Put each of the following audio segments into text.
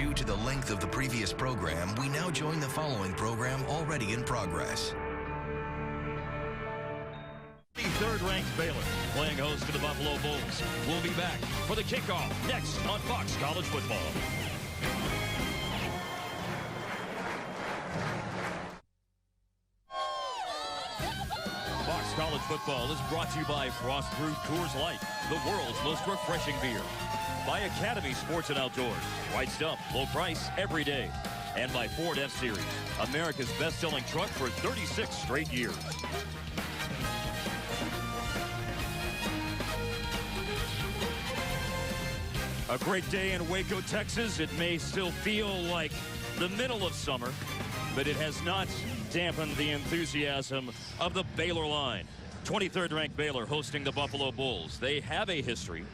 Due to the length of the previous program, we now join the following program already in progress. The third-ranked Baylor playing host to the Buffalo Bulls. We'll be back for the kickoff next on Fox College Football. Fox College Football is brought to you by Frost-Brewed Coors Light, the world's most refreshing beer. By Academy Sports and Outdoors, right stuff, low price every day. And by Ford F-Series, America's best-selling truck for 36 straight years. A great day in Waco, Texas. It may still feel like the middle of summer, but it has not dampened the enthusiasm of the Baylor line. 23rd ranked Baylor hosting the Buffalo Bulls. They have a history.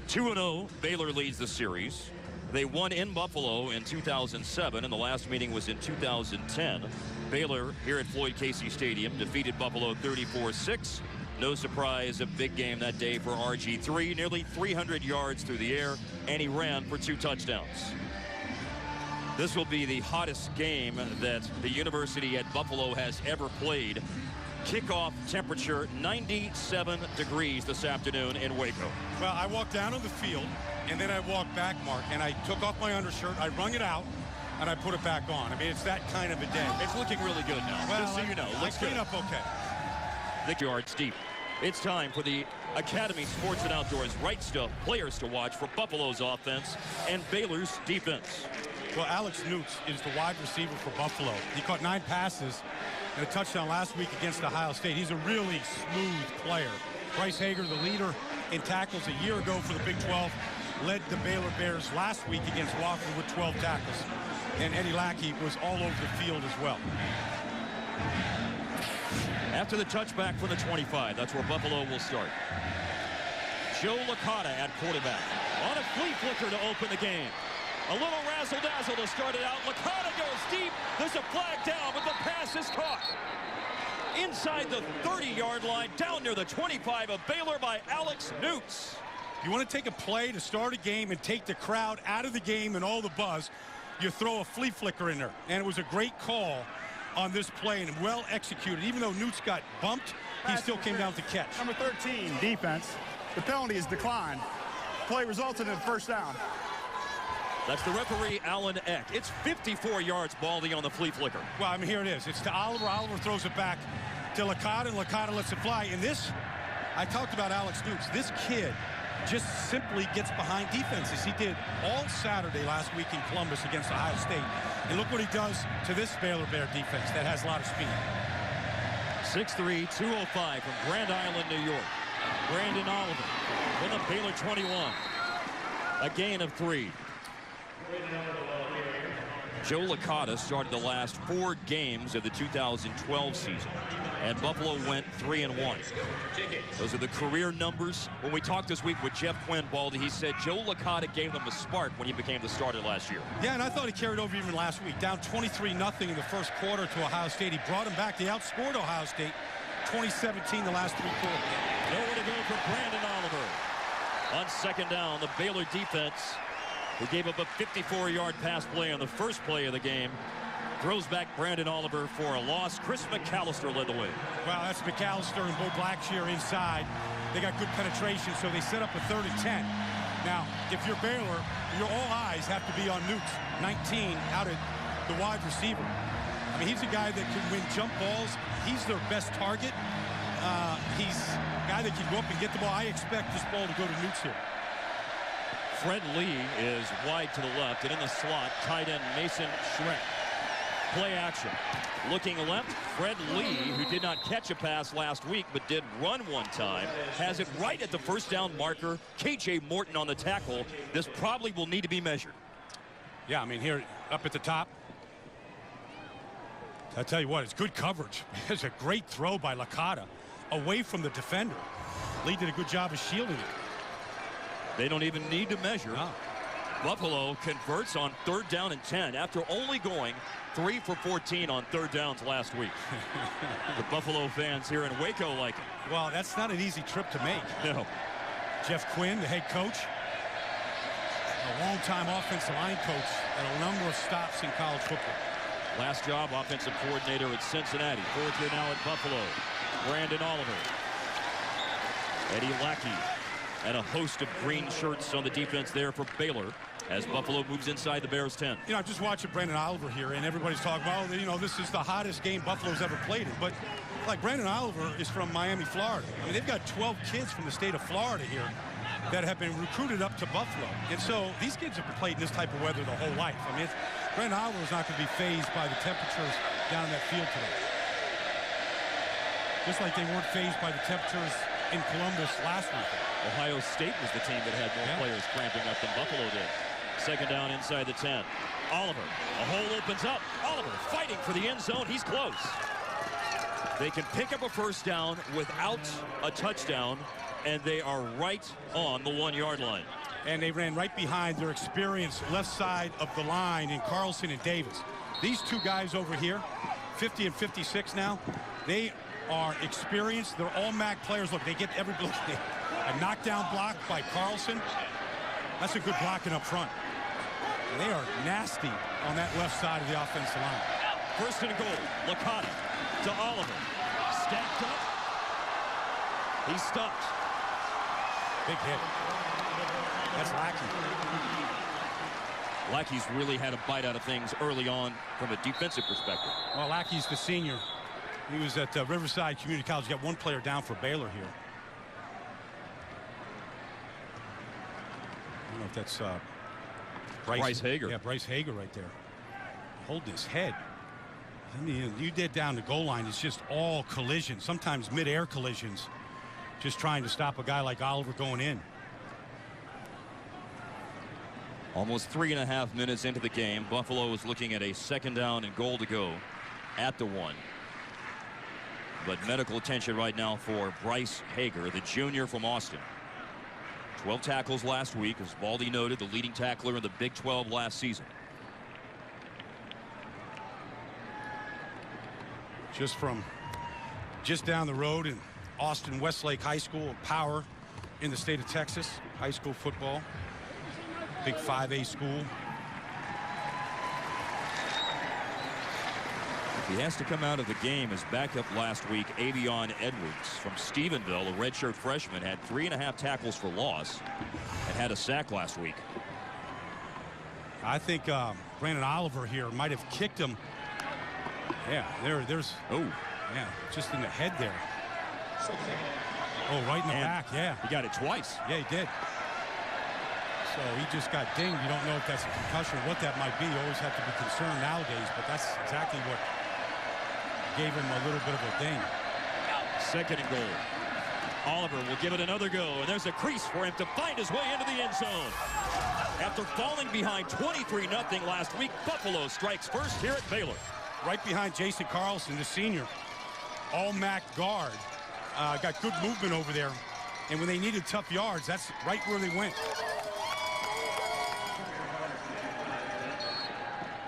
2-0, Baylor leads the series. They won in Buffalo in 2007, and the last meeting was in 2010. Baylor here at Floyd Casey Stadium defeated Buffalo 34-6. No surprise, a big game that day for RG3. Nearly 300 yards through the air, and he ran for 2 touchdowns. This will be the hottest game that the University at Buffalo has ever played. Kickoff temperature 97 degrees this afternoon in Waco. Well, I walked down on the field, and then I walked back, Mark, and I took off my undershirt, I wrung it out, and I put it back on. I mean, it's that kind of a day. It's looking really good now, well, just so you know. Looks clean good. Up okay. The yards deep. It's time for the Academy Sports and Outdoors Right Stuff players to watch for Buffalo's offense and Baylor's defense. Well, Alex Newts is the wide receiver for Buffalo. He caught 9 passes and a touchdown last week against Ohio State. He's a really smooth player. Bryce Hager, the leader in tackles a year ago for the Big 12, led the Baylor Bears last week against Wofford with 12 tackles. And Eddie Lackey was all over the field as well. After the touchback from the 25, that's where Buffalo will start. Joe Licata at quarterback. On a flea flicker to open the game. A little razzle-dazzle to start it out. Licata goes deep. There's a flag down, but the pass is caught. Inside the 30-yard line, down near the 25 of Baylor by Alex Newts. You want to take a play to start a game and take the crowd out of the game and all the buzz, you throw a flea flicker in there. And it was a great call on this play and well executed. Even though Newts got bumped, he still came down to catch. Number 13, defense. The penalty is declined. Play resulted in a first down. That's the referee, Alan Eck. It's 54 yards ballsy on the flea flicker. Well, I mean, here it is. It's to Oliver. Oliver throws it back to Licata, and Licata lets it fly. And this, I talked about Alex Newts. This kid just simply gets behind defenses. He did all Saturday last week in Columbus against Ohio State. And look what he does to this Baylor Bear defense that has a lot of speed. 6'3", 205 from Grand Island, New York. Brandon Oliver from the Baylor 21. A gain of 3. Joe Licata started the last 4 games of the 2012 season, and Buffalo went 3-1. Those are the career numbers. When we talked this week with Jeff Quinn, Baldy, he said Joe Licata gave them a spark when he became the starter last year. Yeah, and I thought he carried over even last week. Down 23-0 in the first quarter to Ohio State. He brought him back. They outscored Ohio State 2017 the last 3 quarters. Nowhere to go for Brandon Oliver. On second down, the Baylor defense, who gave up a 54-yard pass play on the first play of the game, throws back Brandon Oliver for a loss. Chris McAllister led the way. Well, that's McAllister and Bo Blackshear inside. They got good penetration, so they set up a 3rd and 10. Now, if you're Baylor, your all eyes have to be on Newts, 19 out of the wide receiver. I mean, he's a guy that can win jump balls. He's their best target. He's a guy that can go up and get the ball. I expect this ball to go to Newts here. Fred Lee is wide to the left, and in the slot, tight end Mason Schreck. Play action. Looking left, Fred Lee, who did not catch a pass last week but did run one time, has it right at the first down marker. KJ Morton on the tackle. This probably will need to be measured. Yeah, I mean, here up at the top. I tell you what, it's good coverage. It's a great throw by Licata away from the defender. Lee did a good job of shielding it. They don't even need to measure. No. Buffalo converts on 3rd down and 10 after only going 3 for 14 on 3rd downs last week. The Buffalo fans here in Waco like it. Well, that's not an easy trip to make. No. Jeff Quinn, the head coach. a long-time offensive line coach at a number of stops in college football. Last job, offensive coordinator at Cincinnati. Fourth year now at Buffalo. Brandon Oliver. Eddie Lackey. And a host of green shirts on the defense there for Baylor as Buffalo moves inside the Bears 10. You know, I'm just watching Brandon Oliver here, and everybody's talking about, you know, this is the hottest game Buffalo's ever played in. But, like, Brandon Oliver is from Miami, Florida. I mean, they've got 12 kids from the state of Florida here that have been recruited up to Buffalo. And so these kids have played in this type of weather their whole life. I mean, Brandon Oliver is not going to be fazed by the temperatures down in that field today. Just like they weren't fazed by the temperatures in Columbus last week. Ohio State was the team that had more players cramping up than Buffalo did. Second down inside the 10. Oliver, a hole opens up. Oliver fighting for the end zone. He's close. They can pick up a first down without a touchdown, and they are right on the 1-yard line. And they ran right behind their experienced left side of the line in Carlson and Davis. These two guys over here, 50 and 56 now, they are experienced. They're all MAC players. Look, they get every block. A knockdown block by Carlson. That's a good blocking up front. And they are nasty on that left side of the offensive line. First and goal. Licata to Oliver. Stacked up. He's stopped. Big hit. That's Lackey. Lackey's really had a bite out of things early on from a defensive perspective. Well, Lackey's the senior. He was at Riverside Community College. Got one player down for Baylor here. I don't know if that's Bryce Hager. Yeah, Bryce Hager right there. Hold his head. I mean, you did down the goal line. It's just all collisions, sometimes mid-air collisions, just trying to stop a guy like Oliver going in. Almost 3.5 minutes into the game. Buffalo is looking at a second down and goal to go at the 1. But medical attention right now for Bryce Hager, the junior from Austin. 12 tackles last week, as Baldy noted, the leading tackler in the Big 12 last season. Just down the road in Austin Westlake High School, a power in the state of Texas, high school football, big 5A school. He has to come out of the game as backup last week. Avion Edwards from Stephenville, a redshirt freshman, had 3.5 tackles for loss and had a sack last week. I think Brandon Oliver here might have kicked him. Yeah, there's. Oh, yeah, just in the head there. Oh, right in the back. Yeah, he got it twice. Yeah, he did. So he just got dinged. You don't know if that's a concussion, what that might be. You always have to be concerned nowadays, but that's exactly what gave him a little bit of a ding. Second and goal. Oliver will give it another go, and there's a crease for him to find his way into the end zone. After falling behind 23-0 last week, Buffalo strikes first here at Baylor. Right behind Jason Carlson, the senior, all-MAC guard. Got good movement over there, and when they needed tough yards, that's right where they went.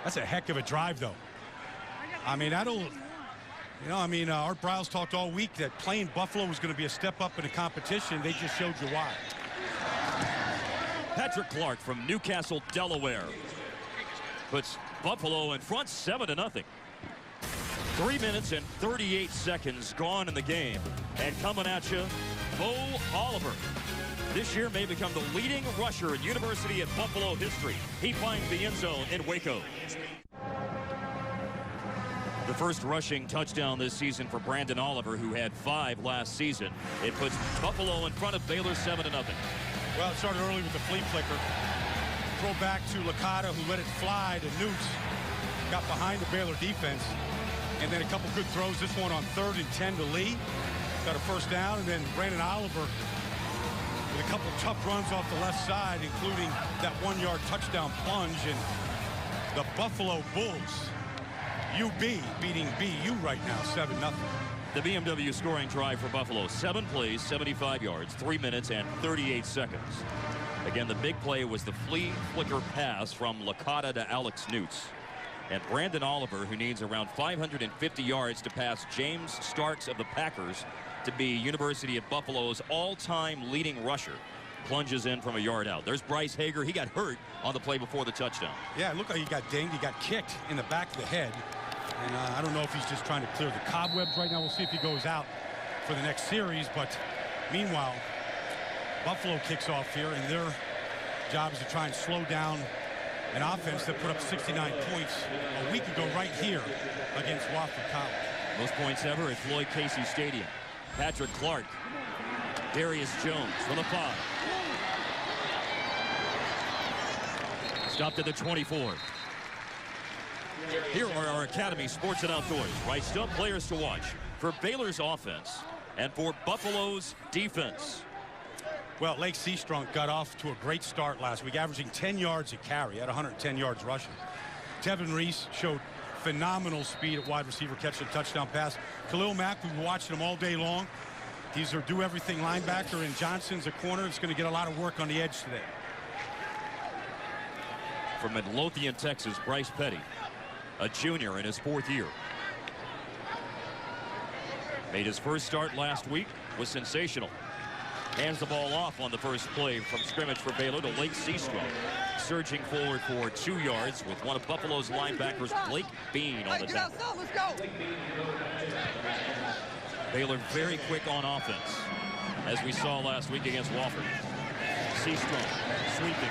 That's a heck of a drive, though. I mean, that'll, you know, I mean, Art Briles talked all week that playing Buffalo was going to be a step up in the competition. They just showed you why. Patrick Clark from Newcastle, Delaware, puts Buffalo in front 7-0. 3 minutes and 38 seconds gone in the game. And coming at you, Bo Oliver. This year may become the leading rusher in University of Buffalo history. He finds the end zone in Waco. The first rushing touchdown this season for Brandon Oliver, who had 5 last season. It puts Buffalo in front of Baylor 7-0. Well, it started early with the flea flicker. Throw back to Licata, who let it fly to Newts. Got behind the Baylor defense. And then a couple good throws. This one on 3rd and 10 to Lee. Got a first down. And then Brandon Oliver with a couple tough runs off the left side, including that 1-yard touchdown plunge. And the Buffalo Bulls, UB, beating BU right now, 7-0. The BMW scoring drive for Buffalo. 7 plays, 75 yards, 3 minutes and 38 seconds. Again, the big play was the flea flicker pass from Licata to Alex Newts. And Brandon Oliver, who needs around 550 yards to pass James Starks of the Packers to be University of Buffalo's all-time leading rusher. plunges in from a yard out. There's Bryce Hager. He got hurt on the play before the touchdown. Yeah, it looked like he got dinged. He got kicked in the back of the head. And I don't know if he's just trying to clear the cobwebs right now. We'll see if he goes out for the next series. But meanwhile, Buffalo kicks off here, and their job is to try and slow down an offense that put up 69 points a week ago right here against Wofford College. Most points ever at Floyd Casey Stadium. Patrick Clark. Darius Jones for the 5. Stopped at the 24. Here are our Academy Sports and Outdoors. Riced up players to watch for Baylor's offense and for Buffalo's defense. Well, Lake Seastrunk got off to a great start last week, averaging 10 yards a carry at 110 yards rushing. Tevin Reese showed phenomenal speed at wide receiver, catching a touchdown pass. Khalil Mack, we've been watching him all day long. He's their do-everything linebacker, and Johnson's a corner. It's going to get a lot of work on the edge today. From Midlothian, Texas, Bryce Petty, a junior in his 4th year. Made his first start last week, was sensational. Hands the ball off on the first play from scrimmage for Baylor to Lake Seastrunk. Surging forward for 2 yards with one of Buffalo's linebackers, Blake Bean, on the tackle. Let's go. Baylor very quick on offense, as we saw last week against Wofford. Seastrunk sweeping.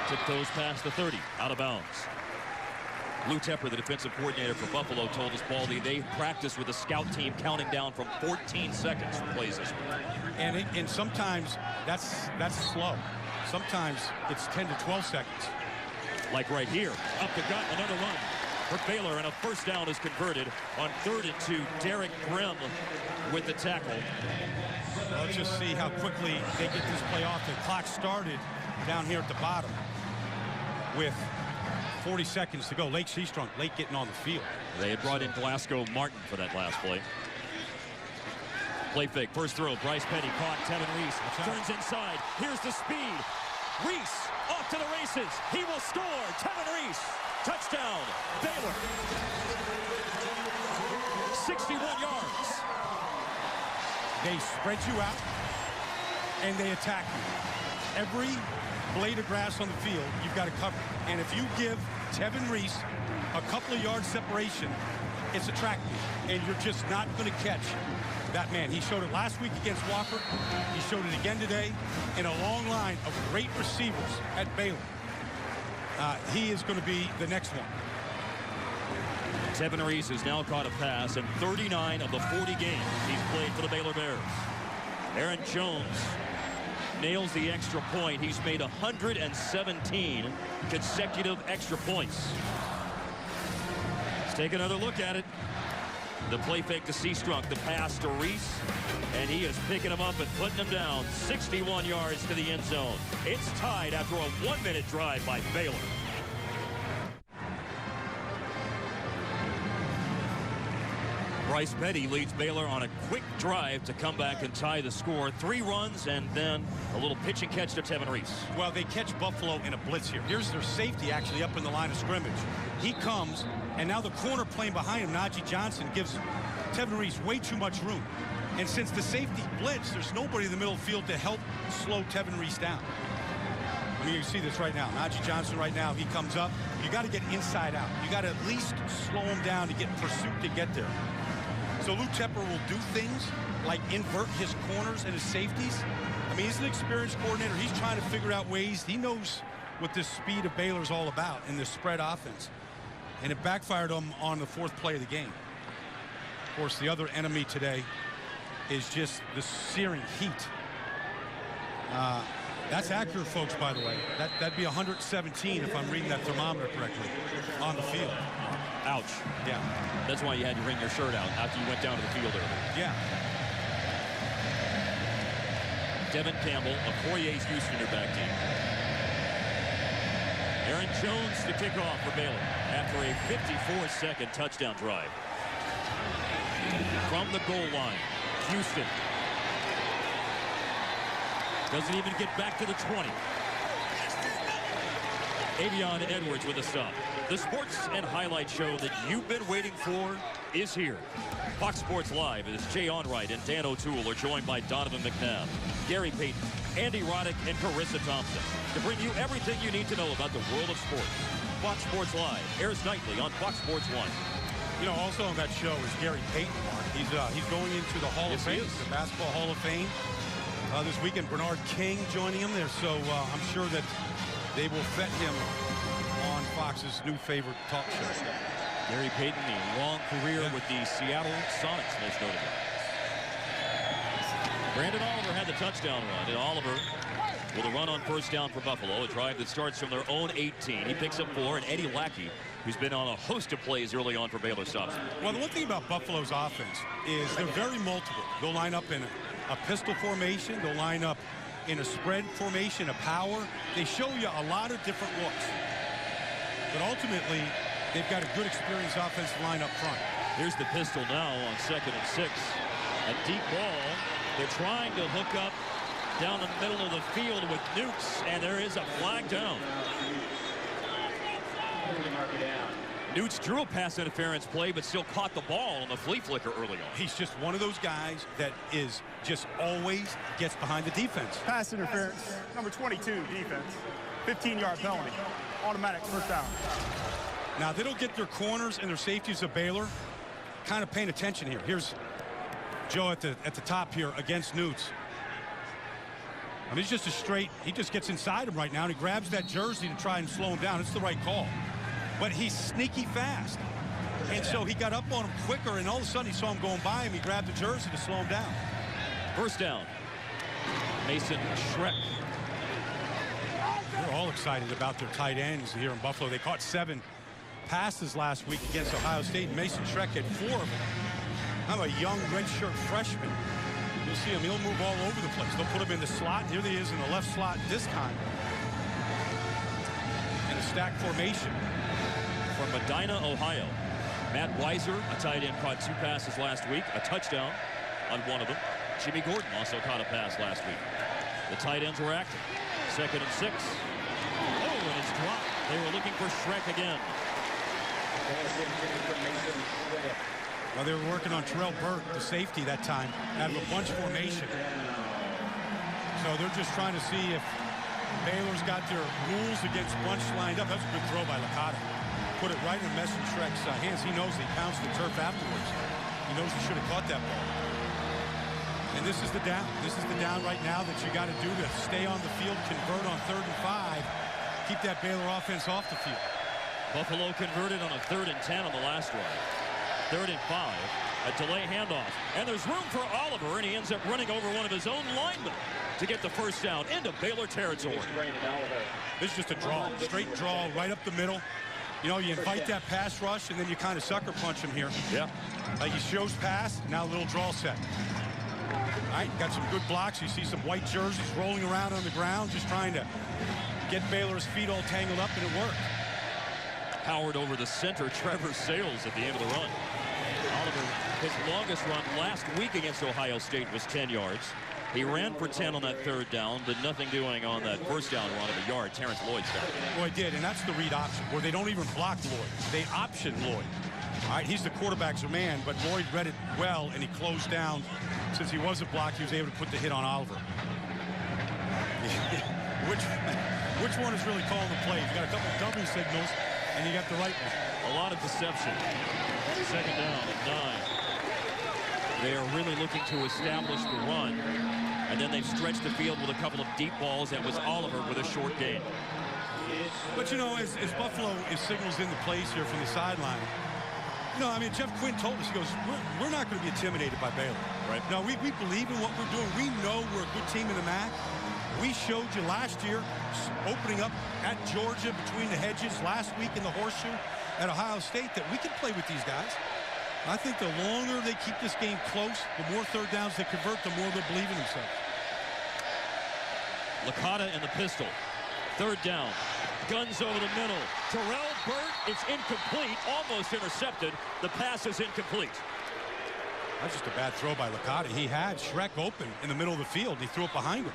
Took those past the 30, out of bounds. Lou Tepper, the defensive coordinator for Buffalo, told us, Baldy, they practiced with the scout team counting down from 14 seconds for plays this week. And sometimes that's slow. Sometimes it's 10 to 12 seconds. Like right here, up the gut, another run for Baylor, and a first down is converted on 3rd and 2. Derek Grimm with the tackle. Well, let's just see how quickly they get this play off. The clock started down here at the bottom with 40 seconds to go. Lake Seastrunk late getting on the field. They had brought in Glasgow Martin for that last play. Play fake, first throw, Bryce Petty caught, Tevin Reese turns inside. Here's the speed. Reese off to the races. He will score. Tevin Reese, touchdown, Baylor. 61 yards. They spread you out and they attack you. Every blade of grass on the field, you've got to cover. And if you give Tevin Reese a couple of yards separation, it's a track meet, and you're just not going to catch that man. He showed it last week against Wofford. He showed it again today in a long line of great receivers at Baylor. He is going to be the next one. Tevin Reese has now caught a pass in 39 of the 40 games he's played for the Baylor Bears. Aaron Jones nails the extra point. He's made 117 consecutive extra points. Let's take another look at it. The play fake to Seastrunk, the pass to Reese, and he is picking him up and putting him down 61 yards to the end zone. It's tied after a 1-minute drive by Baylor. Bryce Petty leads Baylor on a quick drive to come back and tie the score. 3 runs and then a little pitch and catch to Tevin Reese. Well, they catch Buffalo in a blitz here. Here's their safety actually up in the line of scrimmage. He comes, and now the corner playing behind him, Najee Johnson, gives Tevin Reese way too much room. And since the safety blitz, there's nobody in the middle of the field to help slow Tevin Reese down. I mean, you see this right now. Najee Johnson right now, he comes up. You got to get inside out. You got to at least slow him down to get pursuit to get there. So Lou Tepper will do things like invert his corners and his safeties. I mean, he's an experienced coordinator. He's trying to figure out ways. He knows what this speed of Baylor's all about in this spread offense. And it backfired him on the 4th play of the game. Of course, the other enemy today is just the searing heat. That's accurate, folks, by the way. That'd be 117 if I'm reading that thermometer correctly on the field. Ouch. Yeah. That's why you had to wring your shirt out after you went down to the field earlier. Yeah. Devin Campbell of Poirier's Houston back team. Aaron Jones to kick off for Baylor after a 54-second touchdown drive. From the goal line, Houston doesn't even get back to the 20. Avion Edwards with a stop. The sports and highlight show that you've been waiting for is here. Fox Sports Live as Jay Onright and Dan O'Toole are joined by Donovan McNabb, Gary Payton, Andy Roddick, and Carissa Thompson to bring you everything you need to know about the world of sports. Fox Sports Live airs nightly on Fox Sports 1. You know, also on that show is Gary Payton, Mark. He's going into the Hall of Fame, the Basketball Hall of Fame. This weekend, Bernard King joining him there, so I'm sure that they will vet him on Fox's new favorite talk show. Gary Payton, a long career with the Seattle Sonics, most notably. Brandon Oliver had the touchdown run, and Oliver with a run on first down for Buffalo, a drive that starts from their own 18. He picks up 4, and Eddie Lackey, who's been on a host of plays early on for Baylor, stops. Well, the one thing about Buffalo's offense is they're very multiple. They'll line up in a pistol formation. They'll line up in a spread formation, a power. They show you a lot of different looks. But ultimately, they've got a good experienced offensive line up front. Here's the pistol now on 2nd and 6. A deep ball. They're trying to hook up down the middle of the field with Nukes, and there is a flag down. Newts drew a pass interference play, but still caught the ball on the flea flicker early on. He's just one of those guys that is just always gets behind the defense. Pass interference, number 22, defense. 15-yard penalty. Automatic first down. Now, they don't get their corners and their safeties of Baylor kind of paying attention here. Here's Joe at the top here against Newts. I mean, he's just a straight, he just gets inside him right now, and he grabs that jersey to try and slow him down. It's the right call. But he's sneaky fast. And so he got up on him quicker, and all of a sudden he saw him going by him. He grabbed the jersey to slow him down. First down. Mason Schreck. They're all excited about their tight ends here in Buffalo. They caught 7 passes last week against Ohio State, and Mason Schreck had 4 of them. I'm a young redshirt freshman. You'll see him. He'll move all over the place. They'll put him in the slot. Here he is in the left slot this time. In a stack formation. From Medina, Ohio. Matt Weiser, a tight end, caught 2 passes last week. A touchdown on one of them. Jimmy Gordon also caught a pass last week. The tight ends were active. 2nd and 6. Oh, and it's dropped. They were looking for Schreck again. Well, they were working on Terrell Burke, the safety that time, out of a bunch formation. So they're just trying to see if Baylor's got their rules against bunch lined up. That's a good throw by Licata. Put it right in Mason Schreck's hands. He knows he pounced the turf afterwards. He knows he should have caught that ball. And this is the down. This is the down right now that you got to do to stay on the field, convert on 3rd and 5, keep that Baylor offense off the field. Buffalo converted on a 3rd and 10 on the last drive. 3rd and 5, a delay handoff, and there's room for Oliver, and he ends up running over one of his own linemen to get the first down into Baylor territory. This is just a draw, straight draw right up the middle. You know, you invite that pass rush, and then you kind of sucker punch him here. Yeah. Like he shows pass, now a little draw set. All right, got some good blocks. You see some white jerseys rolling around on the ground, just trying to get Baylor's feet all tangled up, and it worked. Powered over the center, Trevor Sales at the end of the run. Oliver, his longest run last week against Ohio State was 10 yards. He ran for 10 on that 3rd down, but nothing doing on that first down run of a yard. Terrence Lloyd started. Well, he did, and that's the read option, where they don't even block Lloyd. They option Lloyd. All right, he's the quarterback's man, but Lloyd read it well, and he closed down. Since he wasn't blocked, he was able to put the hit on Oliver. Which one is really calling the play? You've got a couple of double signals, and you got the right one. A lot of deception. 2nd down and 9. They are really looking to establish the run, and then they've stretched the field with a couple of deep balls. That was Oliver with a short gain. But, you know, as Buffalo is signals into place here from the sideline, you know, I mean, Jeff Quinn told us, he goes, we're not going to be intimidated by Baylor. Right. No, we believe in what we're doing. We know we're a good team in the MAC. We showed you last year, opening up at Georgia between the hedges, last week in the horseshoe at Ohio State, that we can play with these guys. I think the longer they keep this game close, the more 3rd downs they convert, the more they'll believe in themselves. Licata in the pistol. 3rd down. Guns over the middle. Terrell Burt, it's incomplete, almost intercepted. The pass is incomplete. That's just a bad throw by Licata. He had Schreck open in the middle of the field. He threw it behind him.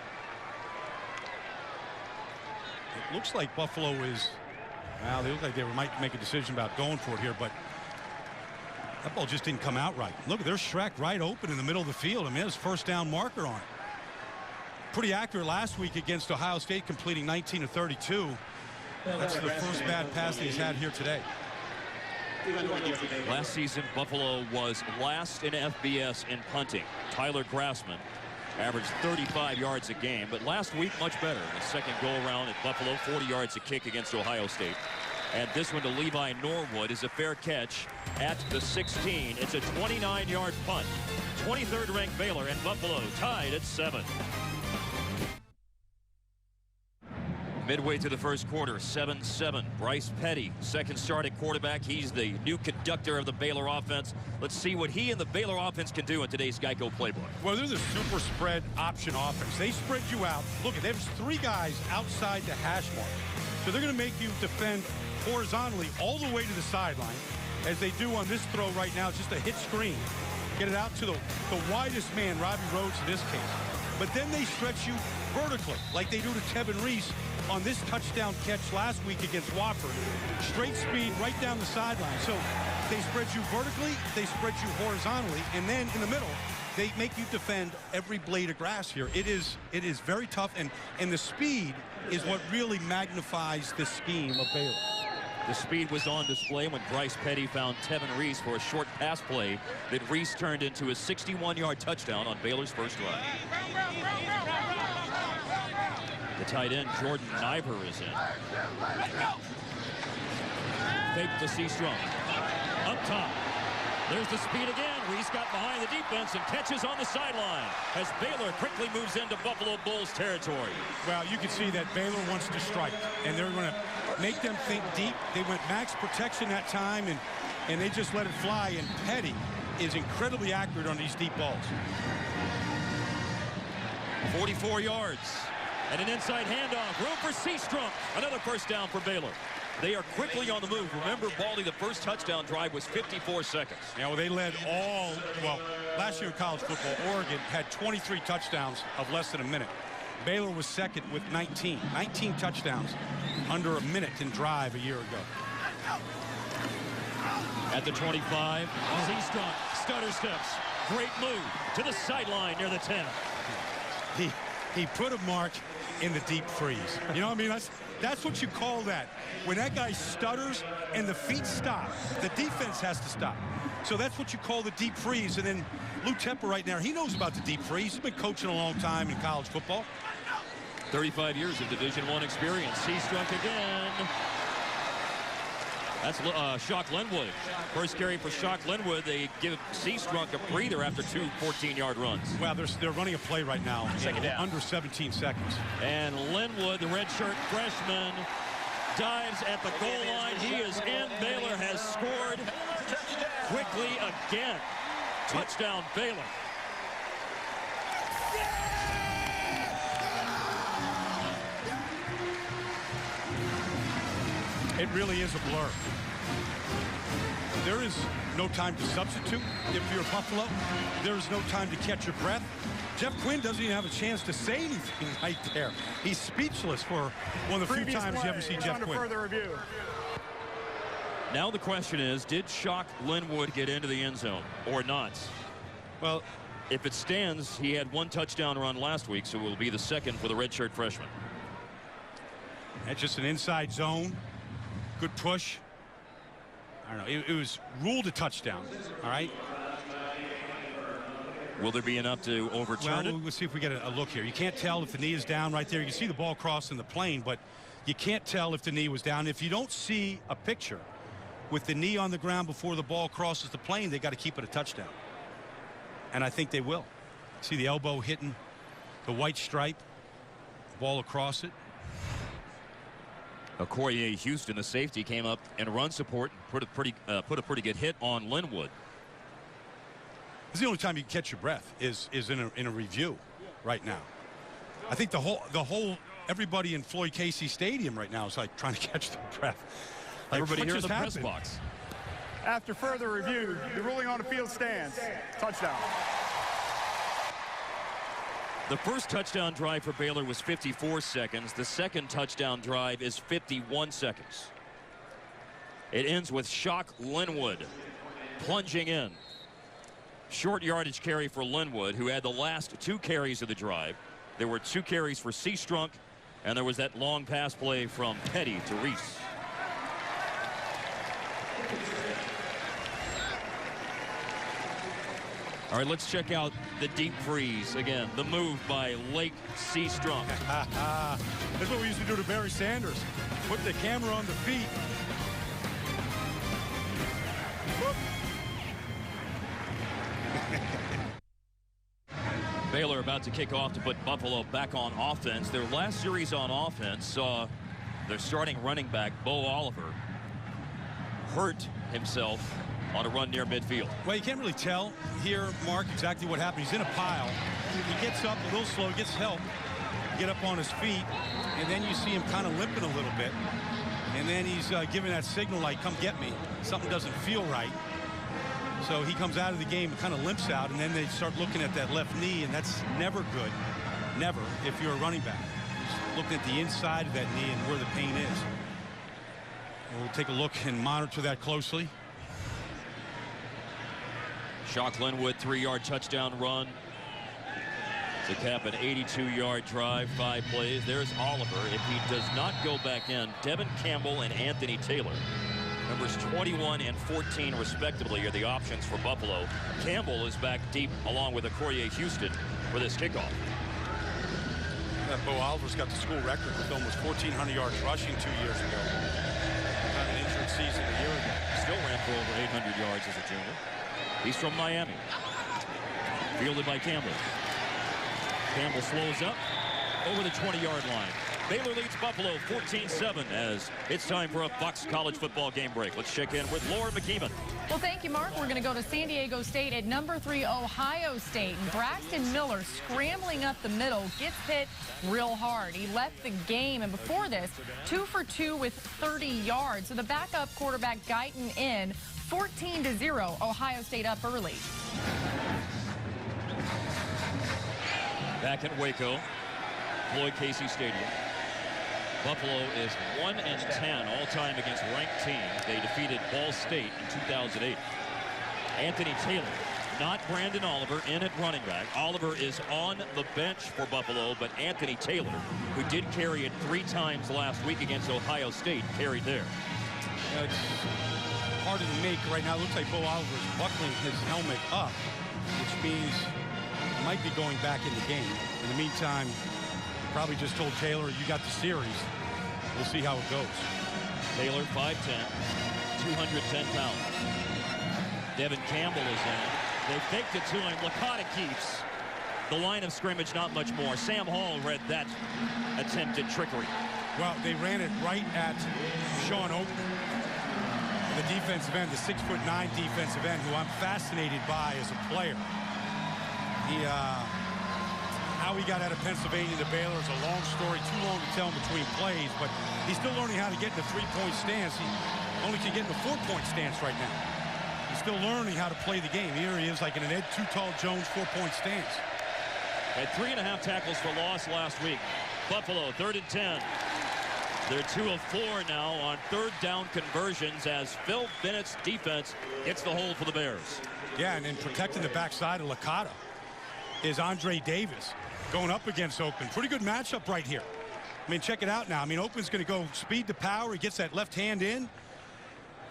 It looks like Buffalo is, well, they look like they might make a decision about going for it here, but that ball just didn't come out right. Look, there's Schreck right open in the middle of the field. I mean, there's 1st down marker on it. pretty accurate last week against Ohio State, completing 19 of 32. That's the first bad pass that he's had here today. Last season, Buffalo was last in FBS in punting. Tyler Grassman averaged 35 yards a game, but last week much better. The second go-around at Buffalo, 40 yards a kick against Ohio State. And this one to Levi Norwood is a fair catch at the 16. It's a 29-yard punt. 23rd ranked Baylor and Buffalo tied at 7. Midway to the first quarter, 7-7. Bryce Petty, second starting quarterback. He's the new conductor of the Baylor offense. Let's see what he and the Baylor offense can do in today's Geico playbook. Well, they're the super spread option offense. They spread you out. Look, there's 3 guys outside the hash mark. So they're going to make you defend horizontally all the way to the sideline, as they do on this throw right now. It's just a hit screen. Get it out to the widest man, Robbie Rhodes in this case. But then they stretch you vertically, like they do to Tevin Reese on this touchdown catch last week against Wofford. Straight speed right down the sideline. So they spread you vertically, they spread you horizontally, and then in the middle, they make you defend every blade of grass here. It is very tough, and the speed is what really magnifies the scheme of Baylor. The speed was on display when Bryce Petty found Tevin Reese for a short pass play that Reese turned into a 61-yard touchdown on Baylor's first drive. The tight end, Jordan Niver, is in. Fake to Seastrunk. Up top. There's the speed again. Reese got behind the defense and catches on the sideline as Baylor quickly moves into Buffalo Bulls territory. Well, you can see that Baylor wants to strike, and they're going to make them think deep. They went max protection that time, and they just let it fly, and Petty is incredibly accurate on these deep balls. 44 yards and an inside handoff. Room for Seastrunk. Another first down for Baylor. They are quickly on the move. Remember, Baldy, the first touchdown drive was 54 seconds. Yeah, well, they led last year in college football, Oregon had 23 touchdowns of less than a minute. Baylor was second with 19 touchdowns under a minute in drive a year ago. At the 25, Seastrunk stutter steps. Great move to the sideline near the 10. He put a mark in the deep freeze. You know what I mean? That's what you call that. When that guy stutters and the feet stop, the defense has to stop. So that's what you call the deep freeze. And then Lou Tepper right now, he knows about the deep freeze. He's been coaching a long time in college football. 35 years of Division I experience. Seastrunk again. That's Shock Linwood. First carry for Shock Linwood. They give Seastrunk a breather after 2 14-yard runs. Well, they're running a play right now. Second down. Under 17 seconds. And Linwood, the redshirt freshman, dives at the goal line. He is in. Baylor has scored quickly again. Touchdown, Baylor. It really is a blur. There is no time to substitute if you're Buffalo. There is no time to catch your breath. Jeff Quinn doesn't even have a chance to say anything right there. He's speechless for one of the few times you ever see Jeff Quinn. Further review. Now the question is, did Shock Linwood get into the end zone or not? Well, if it stands, he had 1 touchdown run last week, so it will be the second for the redshirt freshman. That's just an inside zone. Good push. I don't know. It was ruled a touchdown. All right. Will there be enough to overturn it? We'll see if we get a look here. You can't tell if the knee is down right there. You can see the ball crossing the plane, but you can't tell if the knee was down. If you don't see a picture with the knee on the ground before the ball crosses the plane, they got to keep it a touchdown. And I think they will. See the elbow hitting the white stripe, ball across it. Corey Houston, the safety, came up and run support and put a pretty good hit on Linwood. This is the only time you can catch your breath is in a review right now. I think the whole everybody in Floyd Casey Stadium right now is like trying to catch their breath. Like, everybody here in the happened? press box. After further review, the ruling on the field stands. Touchdown. The first touchdown drive for Baylor was 54 seconds. The second touchdown drive is 51 seconds. It ends with Shock Linwood plunging in. Short yardage carry for Linwood, who had the last 2 carries of the drive. There were 2 carries for Seastrunk, and there was that long pass play from Petty to Reese. All right, let's check out the deep freeze again. The move by Lake Seastrunk. That's what we used to do to Barry Sanders. Put the camera on the feet. Baylor about to kick off to put Buffalo back on offense. Their last series on offense saw their starting running back, Bo Oliver, hurt himself on a run near midfield. Well, you can't really tell here, Mark, exactly what happened. He's in a pile. He gets up a little slow, gets help, get up on his feet, and then you see him kind of limping a little bit. And then he's giving that signal like, come get me. Something doesn't feel right. So he comes out of the game and kind of limps out, and then they start looking at that left knee, and that's never good. Never, if you're a running back. Just looking at the inside of that knee and where the pain is. We'll take a look and monitor that closely. Shock Linwood 3-yard touchdown run to cap an 82-yard drive, 5 plays. There's Oliver. If he does not go back in, Devin Campbell and Anthony Taylor, numbers 21 and 14 respectively, are the options for Buffalo. Campbell is back deep along with Okoye Houston for this kickoff. Bo Oliver's got the school record with almost 1,400 yards rushing 2 years ago. Had an injured season a year ago. Still ran for over 800 yards as a junior. He's from Miami. Fielded by Campbell. Campbell slows up over the 20-yard line. Baylor leads Buffalo 14-7 as it's time for a Fox College football game break. Let's check in with Laura McKeeman. Well, thank you, Mark. We're going to go to San Diego State at number 3, Ohio State. And Braxton Miller scrambling up the middle, gets hit real hard. He left the game, and before this, 2 for 2 with 30 yards. So the backup quarterback Guyton in, 14-0, Ohio State up early. Back at Waco, Floyd Casey Stadium. Buffalo is 1-10 all-time against ranked teams. They defeated Ball State in 2008. Anthony Taylor, not Brandon Oliver, in at running back. Oliver is on the bench for Buffalo, but Anthony Taylor, who did carry it 3 times last week against Ohio State, carried there. It's hard to make right now. It looks like Bo Oliver is buckling his helmet up, which means he might be going back in the game. In the meantime, probably just told Taylor, you got the series. We'll see how it goes. Taylor, 5'10", 210 pounds. Devin Campbell is in. They faked it to him. Licata keeps the line of scrimmage, not much more. Sam Hall read that attempted trickery. Well, they ran it right at Sean Oakman, the defensive end, the 6'9" defensive end, who I'm fascinated by as a player. How he got out of Pennsylvania to Baylor is a long story, too long to tell in between plays, but he's still learning how to get in a 3-point stance. He only can get in a 4-point stance right now. He's still learning how to play the game. Here he is, like in an Ed Too Tall Jones 4-point stance. Had 3.5 tackles for loss last week. Buffalo, 3rd and 10. They're 2 of 4 now on 3rd down conversions as Phil Bennett's defense hits the hole for the Bears. Yeah, and then protecting the backside of Licata is Andre Davis going up against Oakland. Pretty good matchup right here. I mean, check it out now. I mean, Oakland's going to go speed to power. He gets that left hand in.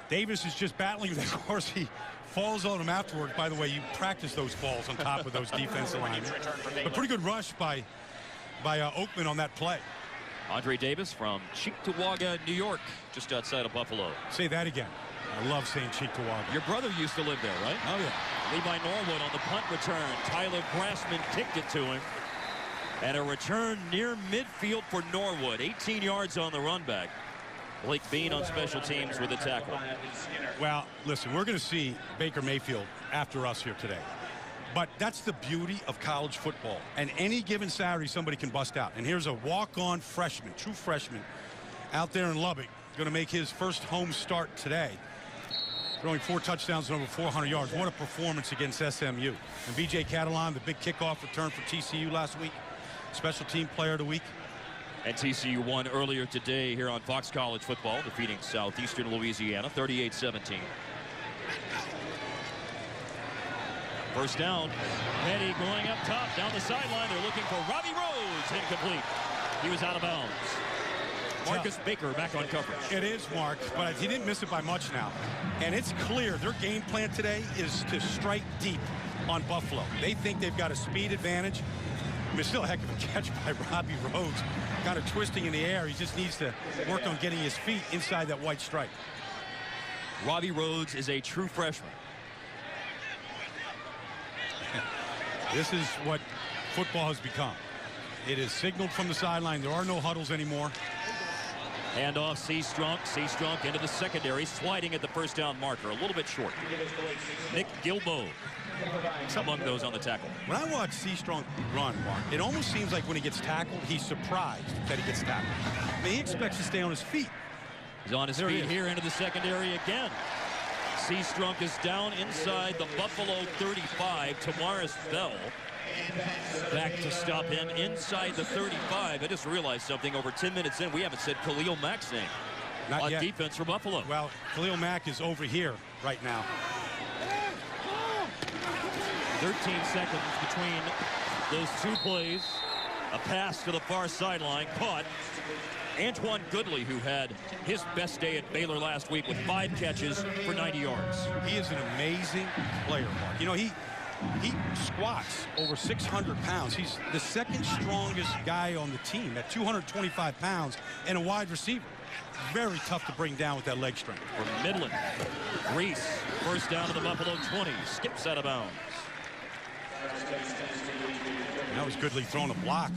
Davis is just battling. Of course, he falls on him afterwards. By the way, you practice those falls on top of those defensive linemen. But pretty good rush by Oakland on that play. Andre Davis from Cheektowaga, New York, just outside of Buffalo. Say that again. I love saying Cheektowaga. Your brother used to live there, right? Oh, yeah. Levi Norwood on the punt return. Tyler Grassman kicked it to him. And a return near midfield for Norwood. 18 yards on the run back. Blake Bean on special teams with a tackle. Well, listen, we're going to see Baker Mayfield after us here today. But that's the beauty of college football. And any given Saturday, somebody can bust out. And here's a walk-on freshman, true freshman, out there in Lubbock. Going to make his first home start today. Throwing 4 touchdowns and over 400 yards. What a performance against SMU. And B.J. Catalan, the big kickoff return for TCU last week. Special team player of the week. And TCU won earlier today here on Fox College Football, defeating Southeastern Louisiana 38-17. First down. Petty going up top, down the sideline. They're looking for Robbie Rhodes. Incomplete. He was out of bounds. Marcus Baker back on coverage. It is, Mark, but he didn't miss it by much now. And it's clear their game plan today is to strike deep on Buffalo. They think they've got a speed advantage. I mean, it's still a heck of a catch by Robbie Rhodes. Kind of twisting in the air. He just needs to work on getting his feet inside that white stripe. Robbie Rhodes is a true freshman. This is what football has become. It is signaled from the sideline. There are no huddles anymore. Handoff, Seastrunk. Seastrunk into the secondary, sliding at the first down marker. A little bit short. Nick Gilbo among those on the tackle. When I watch Seastrunk run, Mark, it almost seems like when he gets tackled, he's surprised that he gets tackled. I mean, he expects to stay on his feet. He's on his feet here into the secondary again. Seastrunk is down inside the Buffalo 35. Tamaris Bell back to stop him inside the 35. I just realized something. Over 10 minutes in, we haven't said Khalil Mack's name. Not on yet. Defense for Buffalo. Well, Khalil Mack is over here right now. 13 seconds between those two plays. A pass to the far sideline, caught. Antoine Goodley, who had his best day at Baylor last week with 5 catches for 90 yards. He is an amazing player, Mark. You know, he squats over 600 pounds. He's the second strongest guy on the team at 225 pounds and a wide receiver. Very tough to bring down with that leg strength. From Midland, Reese, first down to the Buffalo 20, skips out of bounds. And that was Goodley throwing a block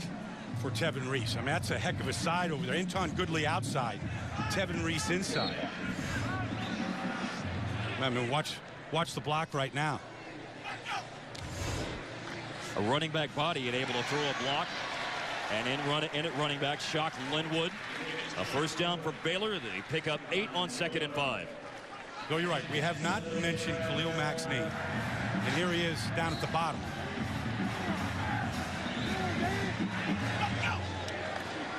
for Tevin Reese. I mean, that's a heck of a side over there. Anton Goodley outside, Tevin Reese inside. I mean, watch the block right now. A running back body and able to throw a block. And in at running back, Shock Linwood. A first down for Baylor. They pick up 8 on 2nd and 5. No, you're right. We have not mentioned Khalil Mack's name. And here he is down at the bottom.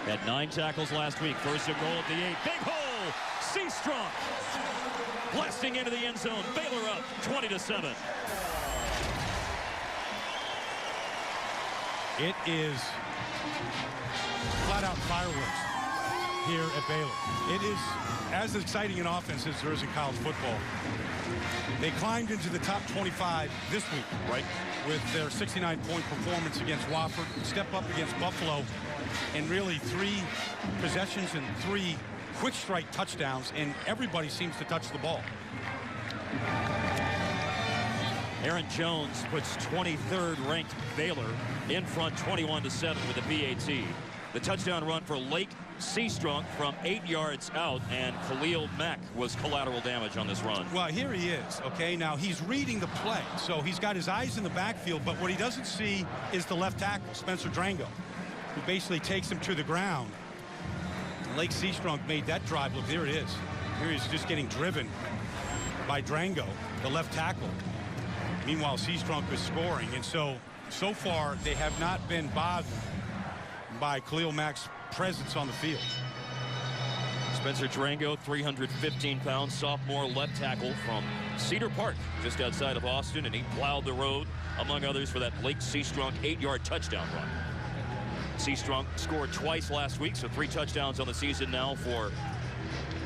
Had 9 tackles last week. First and goal at the 8. Big hole. Seastrunk blasting into the end zone. Baylor up 20-7. It is flat out fireworks here at Baylor. It is as exciting an offense as there is in college football. They climbed into the top 25 this week, right, with their 69-point performance against Wofford, step up against Buffalo, and really 3 possessions and 3 quick strike touchdowns, and everybody seems to touch the ball. Aaron Jones puts 23rd ranked Baylor in front 21-7 with a PAT. The touchdown run for Lake Seastrunk from 8 yards out, and Khalil Mack was collateral damage on this run. Well, here he is, okay? Now, he's reading the play, so he's got his eyes in the backfield, but what he doesn't see is the left tackle, Spencer Drango, who basically takes him to the ground. Lake Seastrunk made that drive. Look, there it is. Here he's just getting driven by Drango, the left tackle. Meanwhile, Seastrunk is scoring, and so far they have not been bothered by Khalil Mack's presence on the field. Spencer Drango, 315 pounds, sophomore left tackle from Cedar Park, just outside of Austin, and he plowed the road, among others, for that Lake Seastrunk 8-yard touchdown run. Seastrunk scored twice last week, so 3 touchdowns on the season now for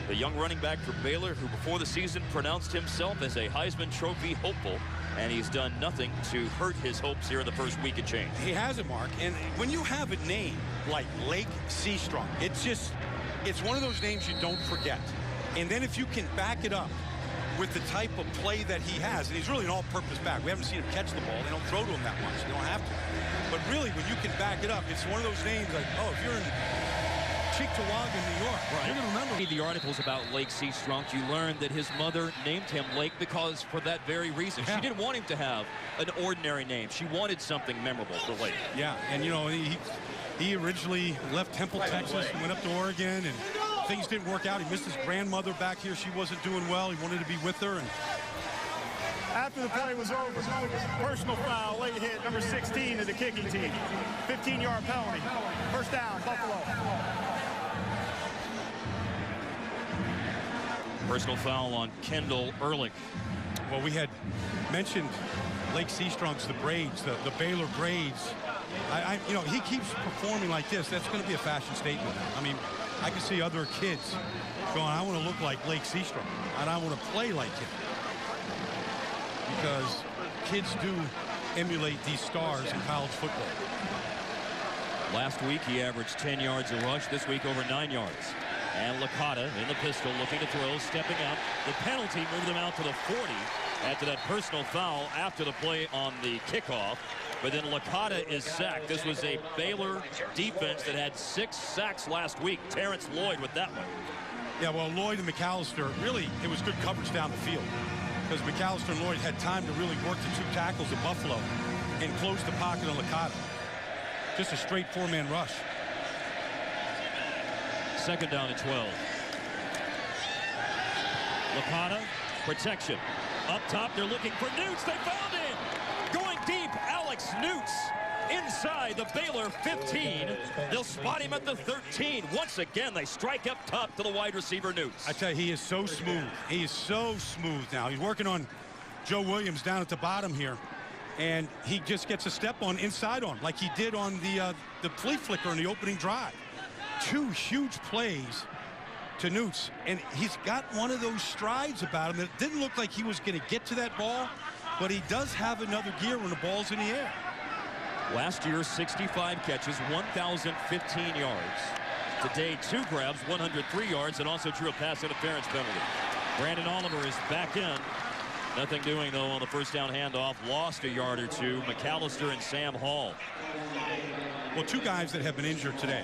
the young running back for Baylor, who before the season pronounced himself as a Heisman Trophy hopeful, and he's done nothing to hurt his hopes here in the first week of change. He hasn't, Mark, and when you have a name like Lake Seastrunk, it's one of those names you don't forget. And then if you can back it up with the type of play that he has, and he's really an all-purpose back. We haven't seen him catch the ball. They don't throw to him that much. They don't have to. But really, when you can back it up, it's one of those names like, oh, if you're in Cheektowaga, New York, right, you're going to remember. Read the articles about Lake Seastrunk. You learn that his mother named him Lake because for that very reason. Yeah. She didn't want him to have an ordinary name. She wanted something memorable for Lake. Yeah, and you know, he originally left Temple, Texas, and went up to Oregon, and things didn't work out. He missed his grandmother back here. She wasn't doing well. He wanted to be with her. And after the play was over, personal foul, late hit, number 16 to the kicking team. 15-yard penalty. First down, Buffalo. Personal foul on Kendall Ehrlich. well, we had mentioned Lake Seastrong's the Braids, the Baylor Braids. You know, he keeps performing like this. That's going to be a fashion statement now. I mean, I can see other kids going, I want to look like Lake Seastrong, and I want to play like him. Because kids do emulate these stars in college football. Last week, he averaged 10 yards a rush. This week, over 9 yards. And Licata in the pistol, looking to throw, stepping out. The penalty moved him out to the 40 after that personal foul after the play on the kickoff. But then Licata is sacked. This was a Baylor defense that had 6 sacks last week. Terrence Lloyd with that one. Yeah, well, Lloyd and McAllister, really, it was good coverage down the field. Because McAllister and Lloyd had time to really work the 2 tackles of Buffalo and close the pocket on Licata. Just a straight 4-man rush. Second down and 12. Licata, protection. Up top, they're looking for Newts. They found him. Going deep, Alex Newts inside the Baylor 15. They'll spot him at the 13. Once again, they strike up top to the wide receiver Newts. I tell you, he is so smooth. He is so smooth now. He's working on Joe Williams down at the bottom here. And he just gets a step on inside on, like he did on the flea flicker in the opening drive. 2 huge plays to Newts, and he's got one of those strides about him that didn't look like he was going to get to that ball, but he does have another gear when the ball's in the air. Last year, 65 catches, 1,015 yards. Today, 2 grabs, 103 yards, and also drew a pass interference penalty. Brandon Oliver is back in. Nothing doing, though, on the first down handoff. Lost a yard or 2. McAllister and Sam Hall. Well, 2 guys that have been injured today.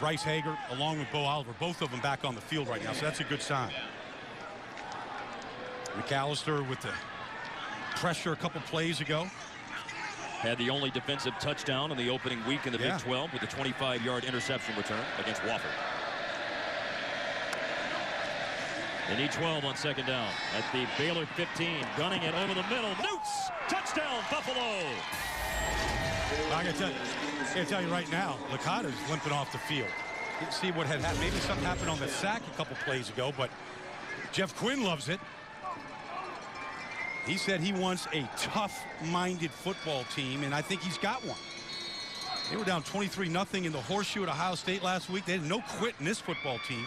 Bryce Hager, along with Bo Oliver, both of them back on the field right now, so that's a good sign. McAllister with the pressure a couple plays ago. Had the only defensive touchdown in the opening week in the Big 12 with a 25-yard interception return against Wofford. They need 12 on second down at the Baylor 15, gunning it over the middle. Newts, touchdown, Buffalo. I gotta tell you right now, Licata's limping off the field. Didn't see what had happened. Maybe something happened on the sack a couple plays ago, but Jeff Quinn loves it. He said he wants a tough-minded football team, and I think he's got one. They were down 23-0 in the Horseshoe at Ohio State last week. They had no quit in this football team.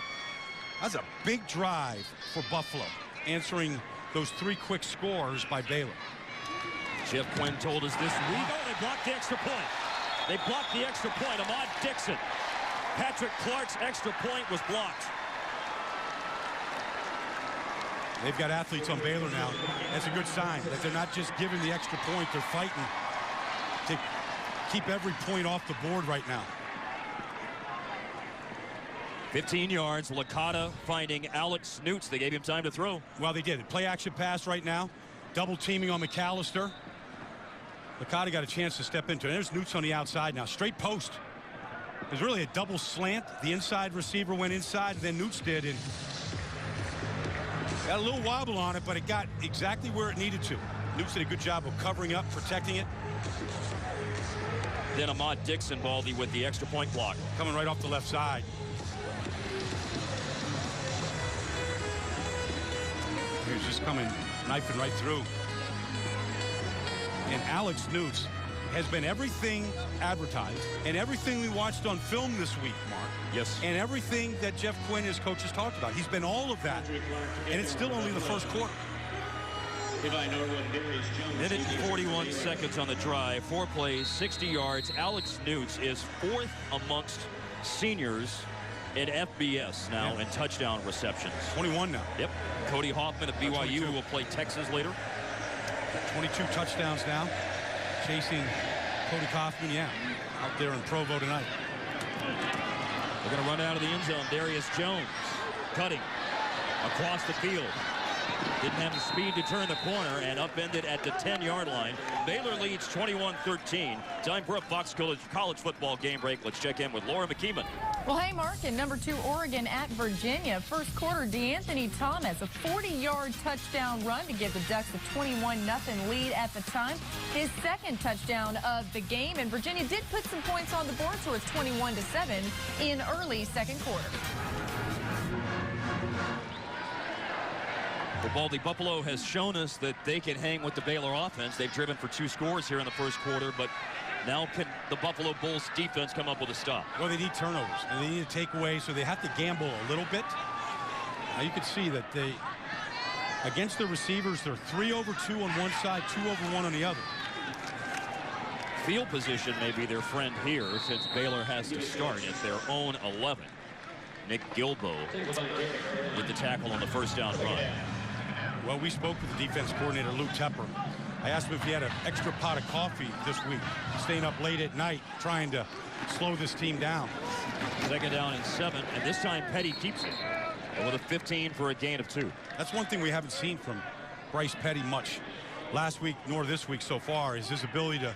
That's a big drive for Buffalo, answering those 3 quick scores by Baylor. Jeff Quinn told us this week. Oh, they blocked the extra point. They blocked the extra point. Ahmad Dixon. Patrick Clark's extra point was blocked. They've got athletes on Baylor now. That's a good sign that they're not just giving the extra point. They're fighting to keep every point off the board right now. 15 yards. Licata finding Alex Newts. They gave him time to throw. Well, they did. Play action pass right now. Double teaming on McAllister. Licata got a chance to step into it. There's Newts on the outside now. Straight post. There's really a double slant. The inside receiver went inside, and then Newts did. And got a little wobble on it, but it got exactly where it needed to. Newts did a good job of covering up, protecting it. Then Ahmad Dixon, Baldy, with the extra point block. Coming right off the left side. He's just coming, knifing right through. And Alex Newts has been everything advertised and everything we watched on film this week, Mark. Yes. And everything that Jeff Quinn, his coaches, talked about. He's been all of that. And it's still only the first quarter. Minute and 41 seconds on the drive. 4 plays, 60 yards. Alex Newts is 4th amongst seniors in FBS now in touchdown receptions. 21 now. Yep. Cody Hoffman of BYU, who will play Texas later. 22 touchdowns now. Chasing Cody Hoffman, out there in Provo tonight. They're going to run out of the end zone. Darius Jones cutting across the field. Didn't have the speed to turn the corner and upended at the 10-yard line. Baylor leads 21-13. Time for a Fox College football game break. Let's check in with Laura McKeeman. Well, hey, Mark, in number 2 Oregon at Virginia. First quarter, DeAnthony Thomas, a 40-yard touchdown run to give the Ducks a 21-0 lead at the time. His second touchdown of the game, and Virginia did put some points on the board, so it's 21-7 in early second quarter. Well, Baldy, Buffalo has shown us that they can hang with the Baylor offense. They've driven for 2 scores here in the first quarter, but now can the Buffalo Bulls defense come up with a stop? Well, they need turnovers, and they need to take away, so they have to gamble a little bit. Now, you can see that they, against the receivers, they're 3 over 2 on one side, 2 over 1 on the other. Field position may be their friend here since Baylor has to start at their own 11. Nick Gilbo with the tackle on the first down run. Well, we spoke with the defense coordinator, Lou Tepper. I asked him if he had an extra pot of coffee this week, staying up late at night, trying to slow this team down. Second down and 7, and this time Petty keeps it with a 15 for a gain of 2. That's one thing we haven't seen from Bryce Petty much last week nor this week so far, is his ability to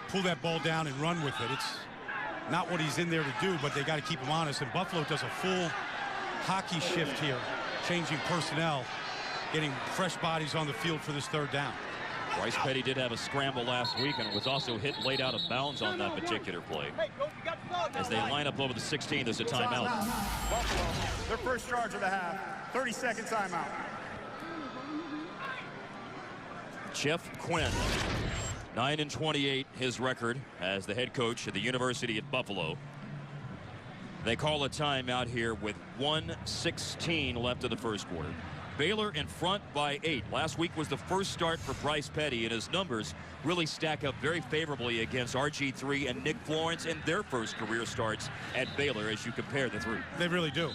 pull that ball down and run with it. It's not what he's in there to do, but they got to keep him honest. And Buffalo does a full hockey shift here, changing personnel, getting fresh bodies on the field for this third down. Bryce Petty did have a scramble last week and was also hit late out of bounds on that particular play. As they line up over the 16, there's a timeout. Buffalo, their first charge of the half, 30-second timeout. Jeff Quinn, 9-28 his record as the head coach at the University at Buffalo. They call a timeout here with 1:16 left of the first quarter. Baylor in front by 8. Last week was the first start for Bryce Petty, and his numbers really stack up very favorably against RG3 and Nick Florence in their first career starts at Baylor as you compare the 3. They really do.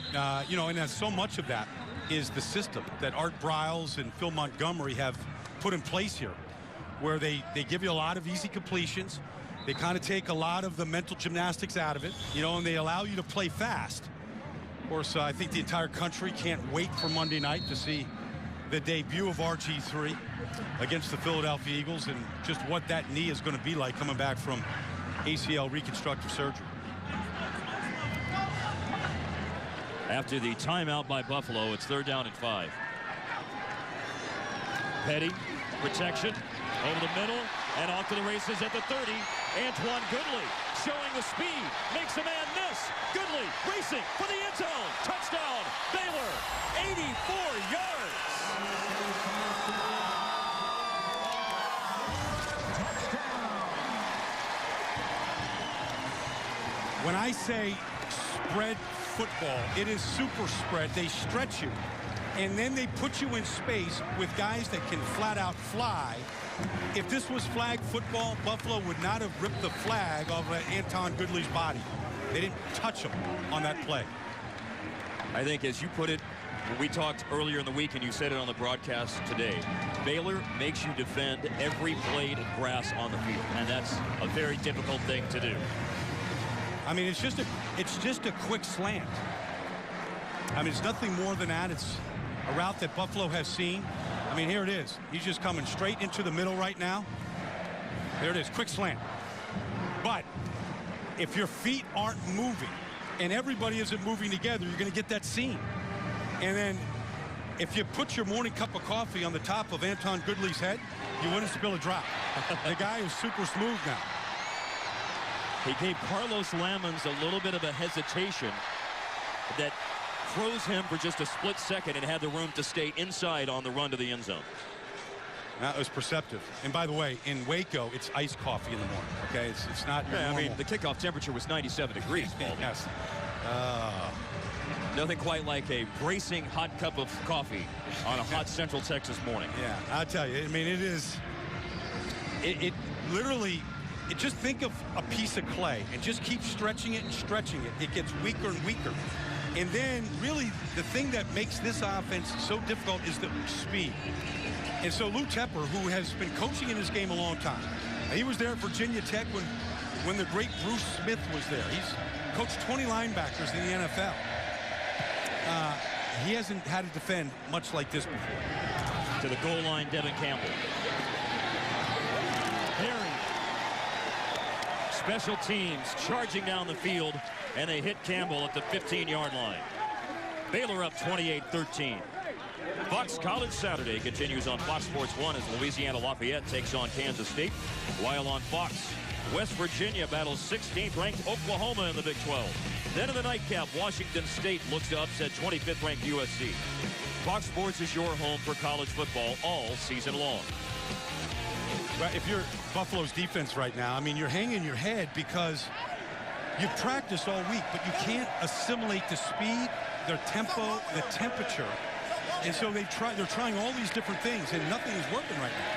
You know, and so much of that is the system that Art Briles and Phil Montgomery have put in place here, where they give you a lot of easy completions. They kind of take a lot of the mental gymnastics out of it, you know, and they allow you to play fast. Of course, I think the entire country can't wait for Monday night to see the debut of RG3 against the Philadelphia Eagles and just what that knee is going to be like coming back from ACL reconstructive surgery. After the timeout by Buffalo, it's 3rd down and 5. Petty, protection, over the middle, and off to the races at the 30. Antoine Goodley showing the speed, makes a man miss. Goodley racing for the end zone. Touchdown, Baylor, 84 yards. When I say spread football, it is super spread. They stretch you, and then they put you in space with guys that can flat out fly. If this was flag football, Buffalo would not have ripped the flag off of Anton Goodley's body. They didn't touch him on that play. I think, as you put it, when we talked earlier in the week, and you said it on the broadcast today, Baylor makes you defend every blade of grass on the field, and that's a very difficult thing to do. I mean, it's just a quick slant. I mean, it's nothing more than that. It's a route that Buffalo has seen. I mean, here it is. He's just coming straight into the middle right now. There it is, quick slant. But if your feet aren't moving and everybody isn't moving together, you're going to get that seam. And then if you put your morning cup of coffee on the top of Anton Goodley's head, you wouldn't spill a drop. The guy is super smooth now. He gave Carlos Lamons a little bit of a hesitation that froze him for just a split second and had the room to stay inside on the run to the end zone. That was perceptive. And by the way, in Waco, it's iced coffee in the morning. Okay, it's not. Yeah, I mean, the kickoff temperature was 97 degrees. Yes. Nothing quite like a bracing hot cup of coffee on a hot Central Texas morning. Yeah, I'll tell you. I mean, it is. It literally. Just think of a piece of clay and just keep stretching it and stretching it. It gets weaker and weaker. And then really the thing that makes this offense so difficult is the speed. And so Lou Tepper, who has been coaching in this game a long time, he was there at Virginia Tech when the great Bruce Smith was there. He's coached 20 linebackers in the NFL. He hasn't had to defend much like this before. To the goal line, Devin Campbell. Harry. Special teams charging down the field, and they hit Campbell at the 15-yard line. Baylor up 28-13. Fox College Saturday continues on Fox Sports 1 as Louisiana Lafayette takes on Kansas State, while on Fox, West Virginia battles 16th-ranked Oklahoma in the Big 12. Then in the nightcap, Washington State looks to upset 25th-ranked USC. Fox Sports is your home for college football all season long. Well, if you're Buffalo's defense right now, I mean, you're hanging your head because you've practiced all week, but you can't assimilate the speed, their tempo, the temperature. And so they're trying all these different things, and nothing is working right now.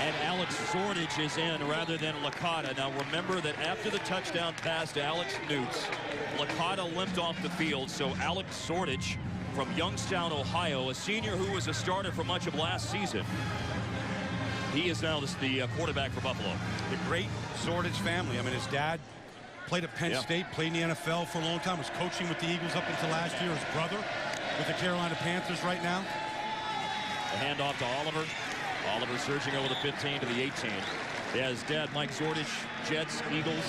And Alex Zordich is in rather than Licata. Now remember that after the touchdown pass to Alex Newts, Licata limped off the field, so Alex Zordich from Youngstown, Ohio, a senior who was a starter for much of last season. He is now the quarterback for Buffalo. The great Zordich family. I mean, his dad played at Penn State, played in the NFL for a long time, was coaching with the Eagles up until last year. His brother with the Carolina Panthers right now. The handoff to Oliver. Oliver surging over the 15 to the 18. Yeah, his dad, Mike Zordich, Jets, Eagles,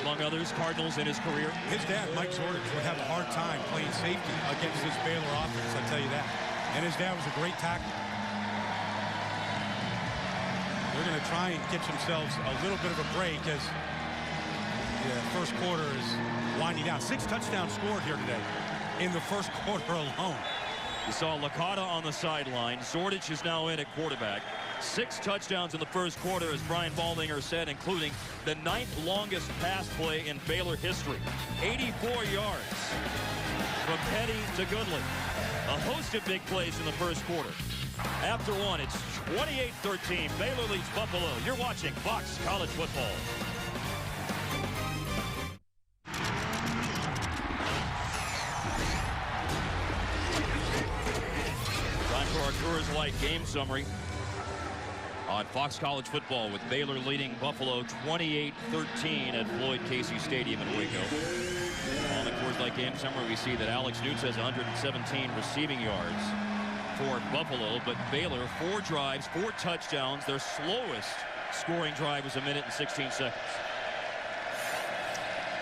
among others, Cardinals in his career. His dad, Mike Zordich, would have a hard time playing safety against this Baylor offense, I'll tell you that. And his dad was a great tackler. They're going to try and get themselves a little bit of a break as the first quarter is winding down. 6 touchdowns scored here today in the first quarter alone. You saw Licata on the sideline. Zordich is now in at quarterback. 6 touchdowns in the first quarter, as Brian Baldinger said, including the 9th longest pass play in Baylor history. 84 yards from Petty to Goodley. A host of big plays in the first quarter. After one, it's 28-13. Baylor leads Buffalo. You're watching Fox College Football. Our Coors Light game summary on Fox College Football, with Baylor leading Buffalo 28-13 at Floyd Casey Stadium in Waco. On the Coors Light game summary, we see that Alex Newts has 117 receiving yards for Buffalo, but Baylor 4 drives, 4 touchdowns. Their slowest scoring drive was 1 minute and 16 seconds.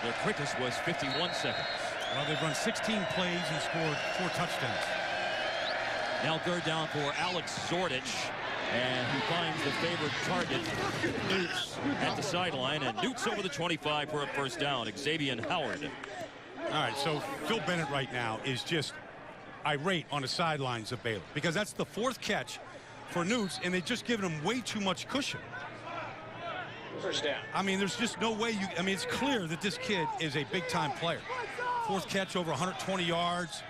Their quickest was 51 seconds. Well, they've run 16 plays and scored 4 touchdowns. Now third down for Alex Zordich, and he finds the favorite target, Newts, at the sideline, and Newts over the 25 for a first down. Xavier Howard. All right, so Phil Bennett right now is just irate on the sidelines of Baylor, because that's the 4th catch for Newts, and they've just given him way too much cushion. First down. I mean, there's just no way I mean, it's clear that this kid is a big-time player. 4th catch, over 120 yards.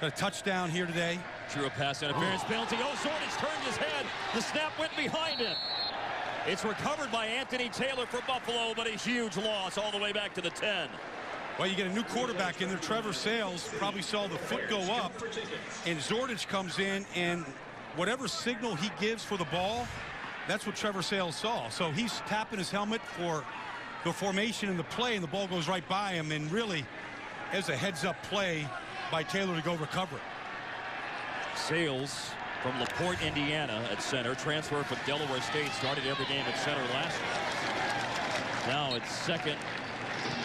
Got a touchdown here today. Drew a pass interference penalty. Oh, Zordich turned his head. The snap went behind him. It's recovered by Anthony Taylor for Buffalo, but a huge loss all the way back to the 10. Well, you get a new quarterback in there. Trevor Sales probably saw the foot go up, and Zordich comes in, and whatever signal he gives for the ball, that's what Trevor Sales saw. So he's tapping his helmet for the formation and the play, and the ball goes right by him, and really is a heads-up play by Taylor to go recover it. Sales from LaPorte, Indiana at center. Transfer from Delaware State. Started every game at center last year. Now it's 2nd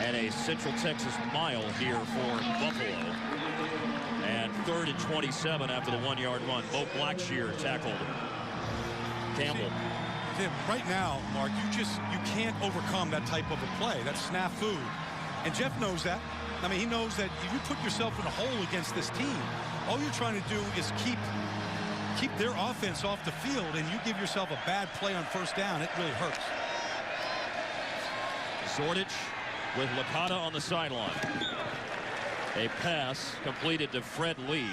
and a Central Texas mile here for Buffalo. And 3rd and 27 after the 1-yard run. Bo Blackshear tackled Campbell. See, right now, Mark, you can't overcome that type of a play. That's snafu. And Jeff knows that. I mean, he knows that if you put yourself in a hole against this team, all you're trying to do is keep their offense off the field, and you give yourself a bad play on first down, it really hurts. Zordich with Licata on the sideline. A pass completed to Fred Lee.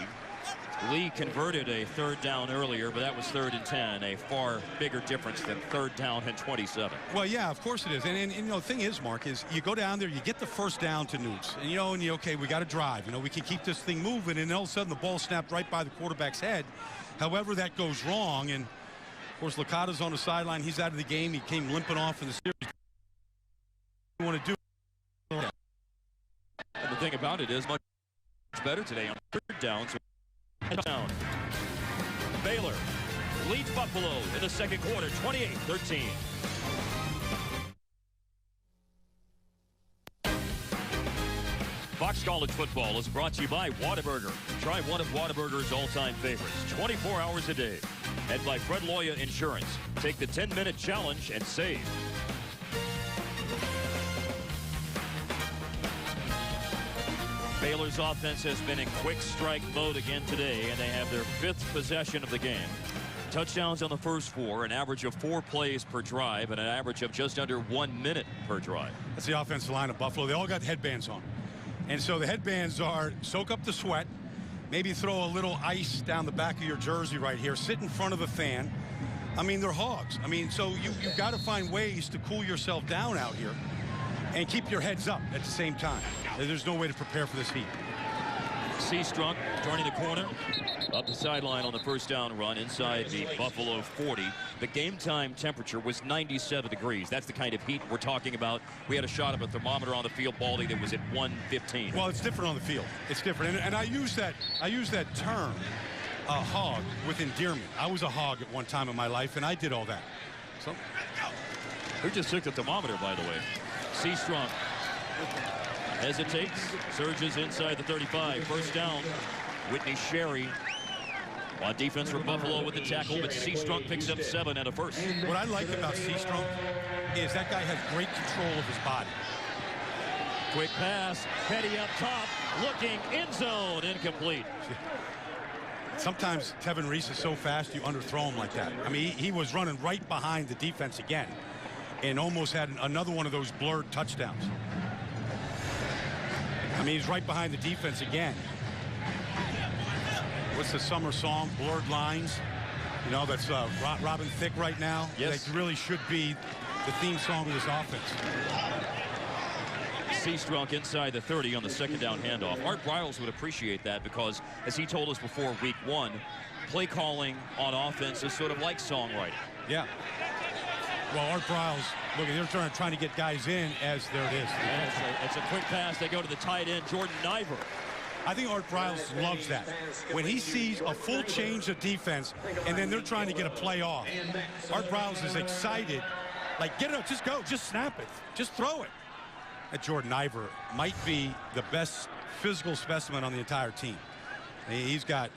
Lee converted a 3rd down earlier, but that was 3rd and 10, a far bigger difference than 3rd down and 27. Well, yeah, of course it is. And you know, the thing is, Mark, is you go down there, you get the first down to Newts, and okay, we got to drive. We can keep this thing moving, and all of a sudden the ball snapped right by the quarterback's head. However, that goes wrong, and of course Licata's on the sideline. He's out of the game. He came limping off in the series. What you want to do? And the thing about it is much better today on 3rd down. So down. Baylor leads Buffalo in the 2nd quarter, 28-13. Fox College Football is brought to you by Whataburger. Try one of Whataburger's all-time favorites, 24 hours a day. And by Fred Loya Insurance. Take the 10-minute challenge and save. Baylor's offense has been in quick strike mode again today, and they have their 5th possession of the game. Touchdowns on the first 4, an average of 4 plays per drive, and an average of just under 1 minute per drive. That's the offensive line of Buffalo. They all got headbands on. And so the headbands are soak up the sweat, maybe throw a little ice down the back of your jersey right here, sit in front of the fan. I mean, they're hogs. I mean, so you've got to find ways to cool yourself down out here and keep your heads up at the same time. There's no way to prepare for this heat. Seastrunk joining the corner, up the sideline on the first down run inside the Buffalo 40. The game time temperature was 97 degrees. That's the kind of heat we're talking about. We had a shot of a thermometer on the field, Baldy, that was at 115. Well, it's different on the field. It's different, and I use that term, hog, with endearment. I was a hog at one time in my life, and I did all that. So, who just took the thermometer, by the way? Seastrunk hesitates, surges inside the 35. First down, Whitney Sherry on defense for Buffalo with the tackle, but Seastrunk picks up 7 and a first. What I like about Seastrunk is that guy has great control of his body. Quick pass, Petty up top, looking, end zone, incomplete. Sometimes Tevin Reese is so fast you underthrow him like that. I mean, he was running right behind the defense again and almost had another one of those blurred touchdowns. I mean, he's right behind the defense again. What's the summer song? Blurred Lines. You know, that's Robin Thicke right now. Yes. That really should be the theme song of this offense. Seastrunk inside the 30 on the second down handoff. Art Briles would appreciate that because, as he told us before week 1, play calling on offense is sort of like songwriting. Yeah. Well, Art Briles, look, they're trying to get guys in as there it is. It's a quick pass. They go to the tight end, Jordan Niver. I think Art Briles loves that. When he sees a full change of defense and then they're trying to get a play off, Art Briles is excited. Like, get it up, just go, just snap it, just throw it. That Jordan Niver might be the best physical specimen on the entire team. He's got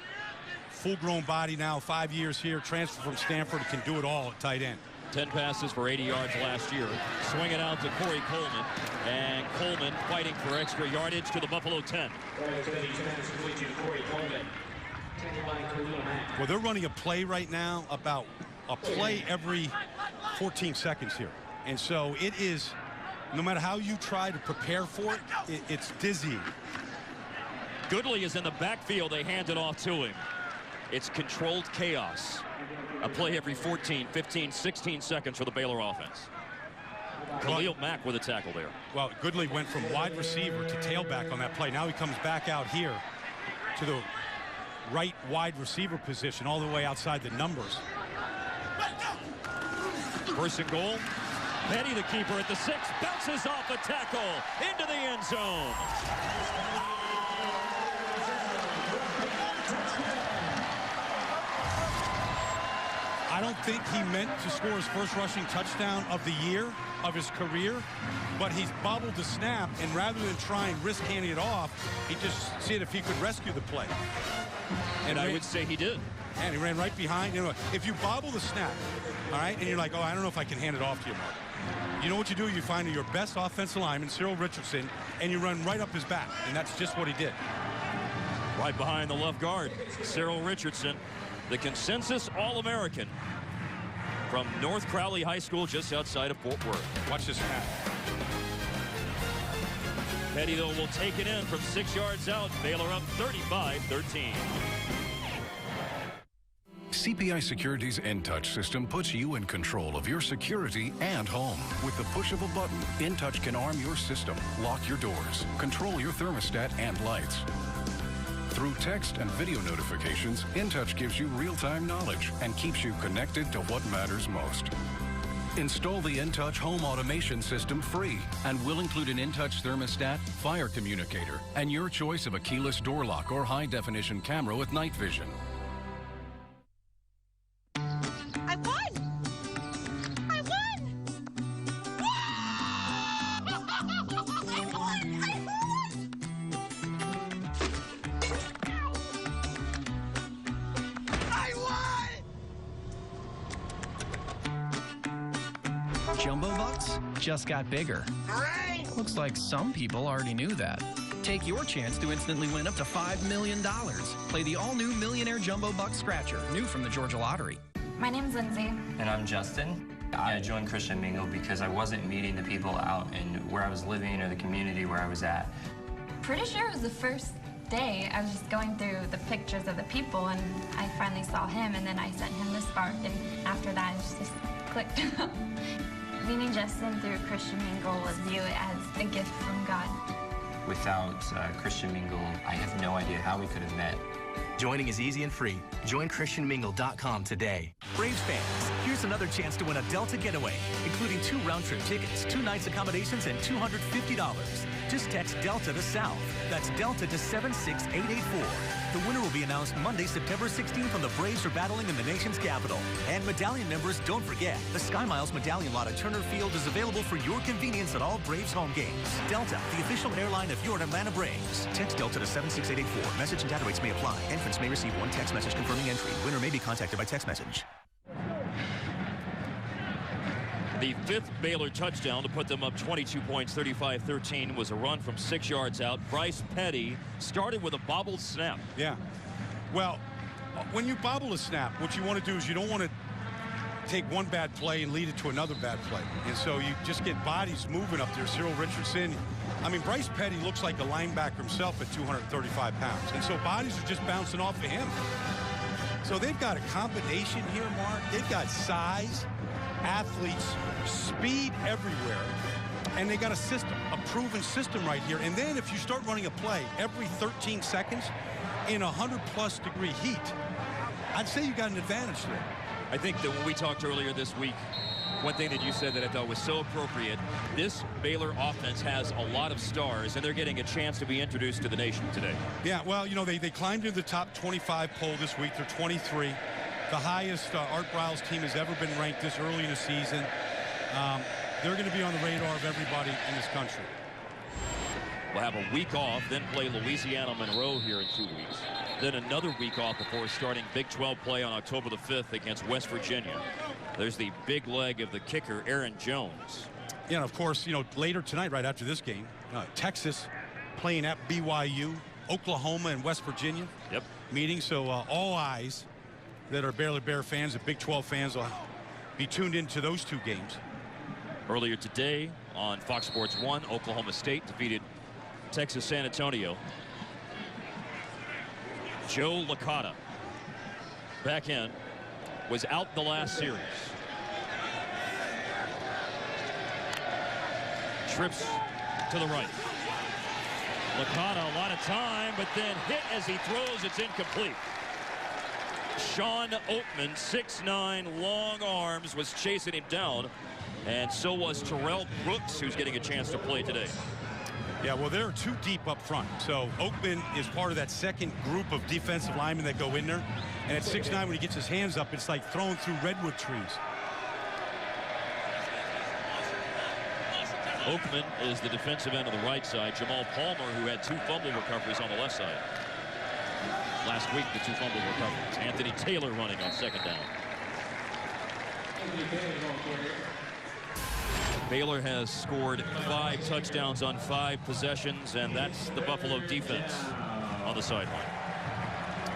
full-grown body now, 5 years here, transfer from Stanford, can do it all at tight end. 10 passes for 80 yards last year. Swing it out to Corey Coleman. And Coleman fighting for extra yardage to the Buffalo 10. Well, they're running a play right now, about a play every 14 seconds here. And so it is, no matter how you try to prepare for it, it's dizzying. Goodley is in the backfield. They hand it off to him. It's controlled chaos. A play every 14, 15, 16 seconds for the Baylor offense. Khalil Mack with a tackle there. Well, Goodley went from wide receiver to tailback on that play. Now he comes back out here to the right wide receiver position, all the way outside the numbers. First and goal. Petty, the keeper at the 6, bounces off a tackle into the end zone. I don't think he meant to score his first rushing touchdown of the year, of his career, but he's bobbled the snap, and rather than try and risk handing it off, he just see if he could rescue the play. And I would say he did. And he ran right behind. You know, if you bobble the snap, all right, and you're like, oh, I don't know if I can hand it off to you, Mark. You know what you do? You find your best offensive lineman, Cyril Richardson, and you run right up his back, and that's just what he did. Right behind the left guard, Cyril Richardson, the consensus All-American from North Crowley High School just outside of Fort Worth. Watch this snap. Petty, though, will take it in from 6 yards out. Baylor up 35-13. CPI Security's InTouch system puts you in control of your security and home. With the push of a button, InTouch can arm your system, lock your doors, control your thermostat and lights. Through text and video notifications, InTouch gives you real-time knowledge and keeps you connected to what matters most. Install the InTouch home automation system free and will include an InTouch thermostat, fire communicator, and your choice of a keyless door lock or high-definition camera with night vision. I won! I won! I won! Jumbo bucks just got bigger. Looks like some people already knew that. Take your chance to instantly win up to $5 million. Play the all-new Millionaire Jumbo Buck Scratcher, new from the Georgia Lottery. My name's Lindsay. And I'm Justin. I joined Christian Mingle because I wasn't meeting the people out in where I was living or the community where I was at. Pretty sure it was the first day. I was just going through the pictures of the people, and I finally saw him, and then I sent him the spark, and after that, it just clicked. Meeting Justin through Christian Mingle was view it as a gift from God. Without Christian Mingle, I have no idea how we could have met. Joining is easy and free. Join ChristianMingle.com today. Braves fans, here's another chance to win a Delta getaway, including 2 round-trip tickets, 2 nights accommodations, and $250. Just text Delta to South. That's Delta to 76884. The winner will be announced Monday, September 16th when the Braves are battling in the nation's capital. And Medallion members, don't forget, the Sky Miles Medallion lot at Turner Field is available for your convenience at all Braves home games. Delta, the official airline of your Atlanta Braves. Text Delta to 76884. Message and data rates may apply. Entrants may receive 1 text message confirming entry. Winner may be contacted by text message. The 5th Baylor touchdown to put them up 22 points, 35-13, was a run from 6 yards out. Bryce Petty started with a bobbled snap. Yeah. Well, when you bobble a snap, what you want to do is you don't want to take one bad play and lead it to another bad play. And so you just get bodies moving up there. Cyril Richardson. I mean, Bryce Petty looks like a linebacker himself at 235 pounds. And so bodies are just bouncing off of him. So they've got a combination here, Mark. They've got size, athletes, speed everywhere, and they got a system, a proven system right here. And then if you start running a play every 13 seconds in 100+ degree heat, I'd say you got an advantage there. I think that when we talked earlier this week, one thing that you said that I thought was so appropriate, this Baylor offense has a lot of stars, and they're getting a chance to be introduced to the nation today. Yeah, well, you know, they climbed into the top 25 poll this week. They're 23. The highest Art Briles team has ever been ranked this early in the season. They're going to be on the radar of everybody in this country. We'll have a week off, then play Louisiana Monroe here in 2 weeks. Then another week off before starting Big 12 play on October the 5th against West Virginia. There's the big leg of the kicker, Aaron Jones. Yeah, and of course, you know, later tonight, right after this game, Texas playing at BYU, Oklahoma and West Virginia. Yep. Meeting, so all eyes that are Baylor Bear fans and Big 12 fans will be tuned into those 2 games. Earlier today on Fox Sports 1, Oklahoma State defeated Texas San Antonio. Joe Licata, back in, was out the last series. Trips to the right. Licata, a lot of time, but then hit as he throws. It's incomplete. Sean Oatman, 6'9", long arms, was chasing him down, and so was Terrell Brooks, who's getting a chance to play today. Yeah, well, they're 2 deep up front. So Oatman is part of that second group of defensive linemen that go in there. And at 6'9", when he gets his hands up, it's like throwing through redwood trees. Oatman is the defensive end of the right side. Jamal Palmer, who had 2 fumble recoveries on the left side. Last week, the 2 fumble recoveries. Anthony Taylor running on second down. Baylor has scored 5 touchdowns on 5 possessions, and that's the Buffalo defense on the sideline.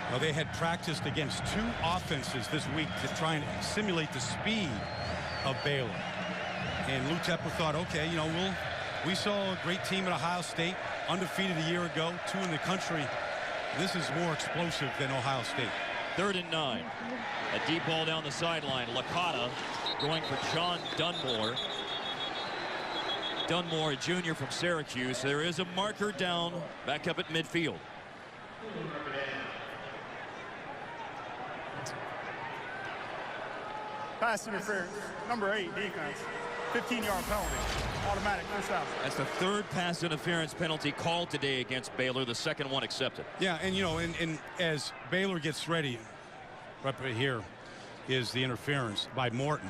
Well, they had practiced against 2 offenses this week to try and simulate the speed of Baylor. And Lou Tepper thought, okay, you know, we saw a great team at Ohio State, undefeated a year ago, 2 in the country. This is more explosive than Ohio State. 3rd and 9. A deep ball down the sideline. Licata going for John Dunmore. Dunmore, a junior from Syracuse. There is a marker down back up at midfield. Pass interference, number 8, defense. 15-yard penalty, automatic first down. That's the 3rd pass interference penalty called today against Baylor, the 2nd one accepted. Yeah, and you know, and as Baylor gets ready, right here is the interference by Morton,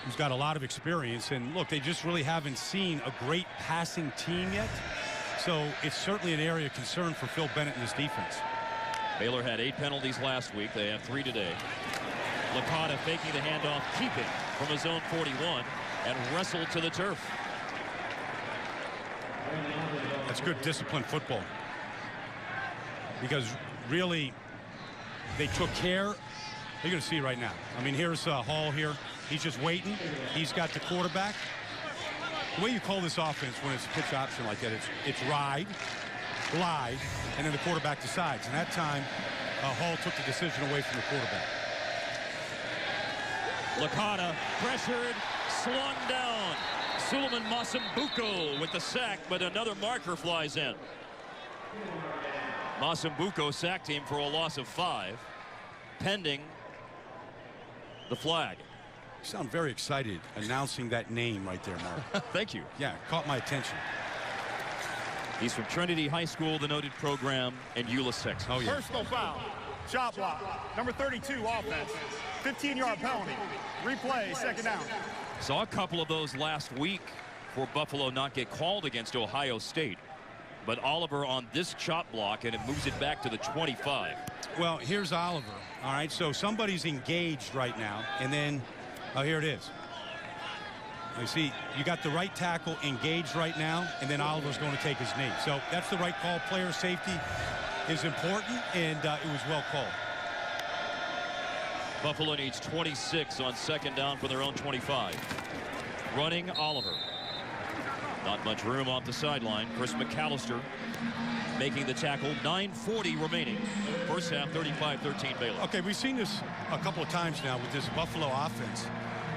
who's got a lot of experience. And look, they just really haven't seen a great passing team yet. So it's certainly an area of concern for Phil Bennett and his defense. Baylor had 8 penalties last week. They have 3 today. Licata faking the handoff, keeping from his own 41, and wrestled to the turf. That's good disciplined football. Because really, they took care. You're going to see right now. I mean, here's Hall here. He's just waiting. He's got the quarterback. The way you call this offense when it's a pitch option like that, it's ride, glide, and then the quarterback decides. And that time, Hall took the decision away from the quarterback. Licata pressured, slung down. Suleiman Masambuco with the sack, but another marker flies in. Masambuco sacked him for a loss of 5, pending the flag. You sound very excited announcing that name right there, Mark. Thank you. Yeah, caught my attention. He's from Trinity High School, the noted program in Euless, Texas. Oh, yeah. Personal foul. Chop block. Number 32 offense. 15-yard penalty. Replay, second down. Saw a couple of those last week for Buffalo not get called against Ohio State. But Oliver on this chop block, and it moves it back to the 25. Well, here's Oliver. All right, so somebody's engaged right now, and then, oh, here it is. You see, you got the right tackle engaged right now, and then Oliver's going to take his knee. So that's the right call. Player safety is important, and it was well called. Buffalo needs 26 on second down for their own 25. Running Oliver. Not much room off the sideline. Chris McAllister making the tackle. 9:40 remaining. First half, 35-13 Baylor. Okay, we've seen this a couple of times now with this Buffalo offense,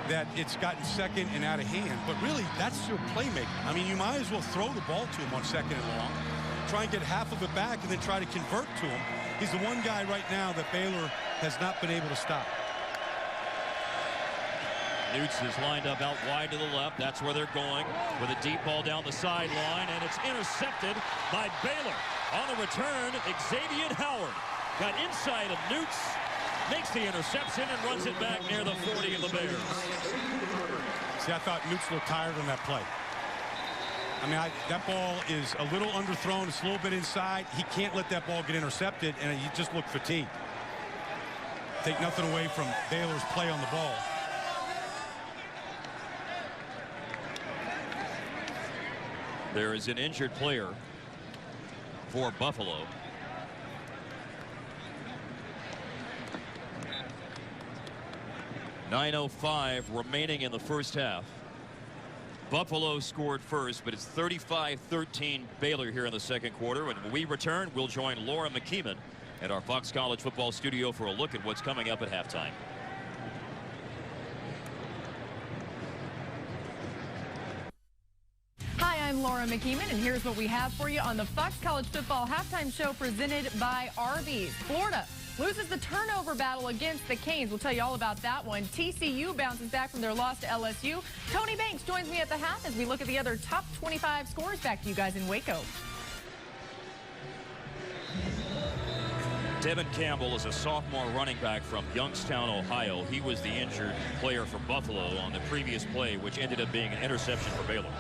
that it's gotten second and out of hand. But really, that's your playmaker. I mean, you might as well throw the ball to him on second and long. Try and get half of it back and then try to convert to him. He's the one guy right now that Baylor has not been able to stop. Newts is lined up out wide to the left. That's where they're going with a deep ball down the sideline, and it's intercepted by Baylor. On the return, Xavier Howard got inside of Newts, makes the interception, and runs it back near the 40 of the Bears. See, I thought Newts looked tired on that play. I mean, that ball is a little underthrown. It's a little bit inside. He can't let that ball get intercepted, and he just looked fatigued. Take nothing away from Baylor's play on the ball. There is an injured player for Buffalo. .905 remaining in the first half. Buffalo scored first, but it's 35-13 Baylor here in the second quarter. And when we return, we'll join Laura McKeeman at our Fox College football studio for a look at what's coming up at halftime. I'm Laura McKeeman, and here's what we have for you on the Fox College Football Halftime Show presented by Arby's. Florida loses the turnover battle against the Canes. We'll tell you all about that one. TCU bounces back from their loss to LSU. Tony Banks joins me at the half as we look at the other top 25 scores. Back to you guys in Waco. Devin Campbell is a sophomore running back from Youngstown, Ohio. He was the injured player for Buffalo on the previous play, which ended up being an interception for Baylor.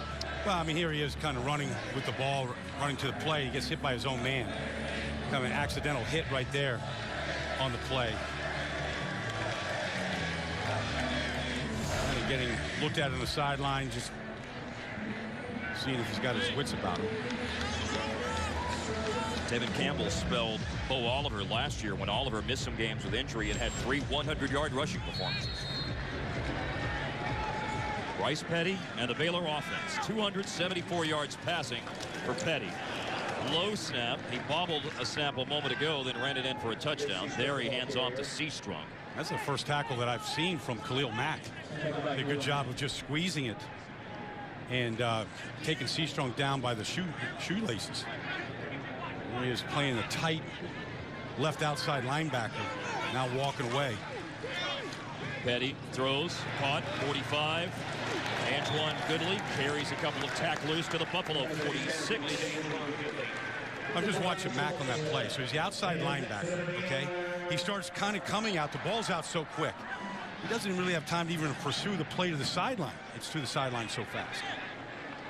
Well, I mean, here he is kind of running with the ball, running to the play. He gets hit by his own man. Kind of an accidental hit right there on the play. Kind of getting looked at on the sideline, just seeing if he's got his wits about him. Devin Campbell spelled Bo Oliver last year when Oliver missed some games with injury and had 3 100-yard rushing performances. Bryce Petty and the Baylor offense. 274 yards passing for Petty. Low snap. He bobbled a snap a moment ago, then ran it in for a touchdown. There he hands off to Seastrong. That's the first tackle that I've seen from Khalil Mack. Did a good job of just squeezing it and taking Seastrong down by the shoelaces. He is playing a tight left outside linebacker, now walking away. Petty throws, caught, 45. Antoine Goodley carries a couple of tacklers to the Buffalo 46. I'm just watching Mack on that play. So he's the outside linebacker, okay? He starts kind of coming out. The ball's out so quick. He doesn't really have time to even pursue the play to the sideline. It's to the sideline so fast.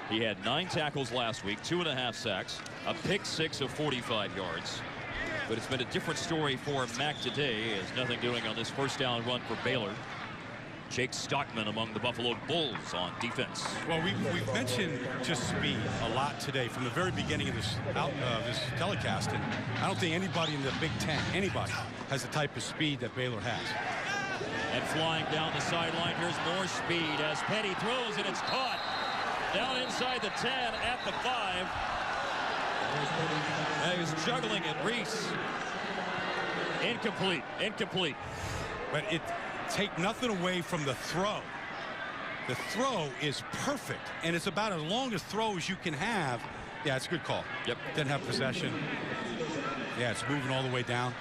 He had 9 tackles last week, 2.5 sacks, a pick 6 of 45 yards. But it's been a different story for Mack today, as nothing doing on this first down run for Baylor. Jake Stockman among the Buffalo Bulls on defense. Well, we've mentioned just speed a lot today from the very beginning of this telecast, and I don't think anybody in the Big Ten, anybody, has the type of speed that Baylor has. And flying down the sideline, here's more speed as Petty throws, and it's caught down inside the 10 at the 5. And he's juggling it. Reese. Incomplete. But take nothing away from the throw. The throw is perfect, and it's about as long as throw as you can have. Yeah, it's a good call. Yep. Doesn't have possession. Yeah, it's moving all the way down.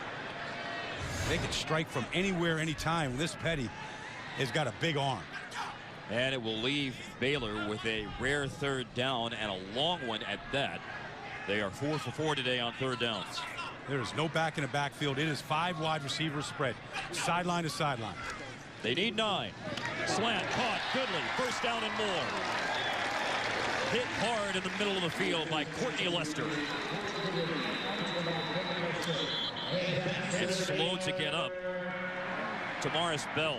They can strike from anywhere, anytime. This Petty has got a big arm. And it will leave Baylor with a rare 3rd down and a long one at that. They are 4 for 4 today on 3rd downs. There is no back in the backfield. It is 5 wide receivers spread, sideline to sideline. They need 9. Slant, caught, Goodley, 1st down and more. Hit hard in the middle of the field by Courtney Lester. It's slow to get up. Tamaris Bell.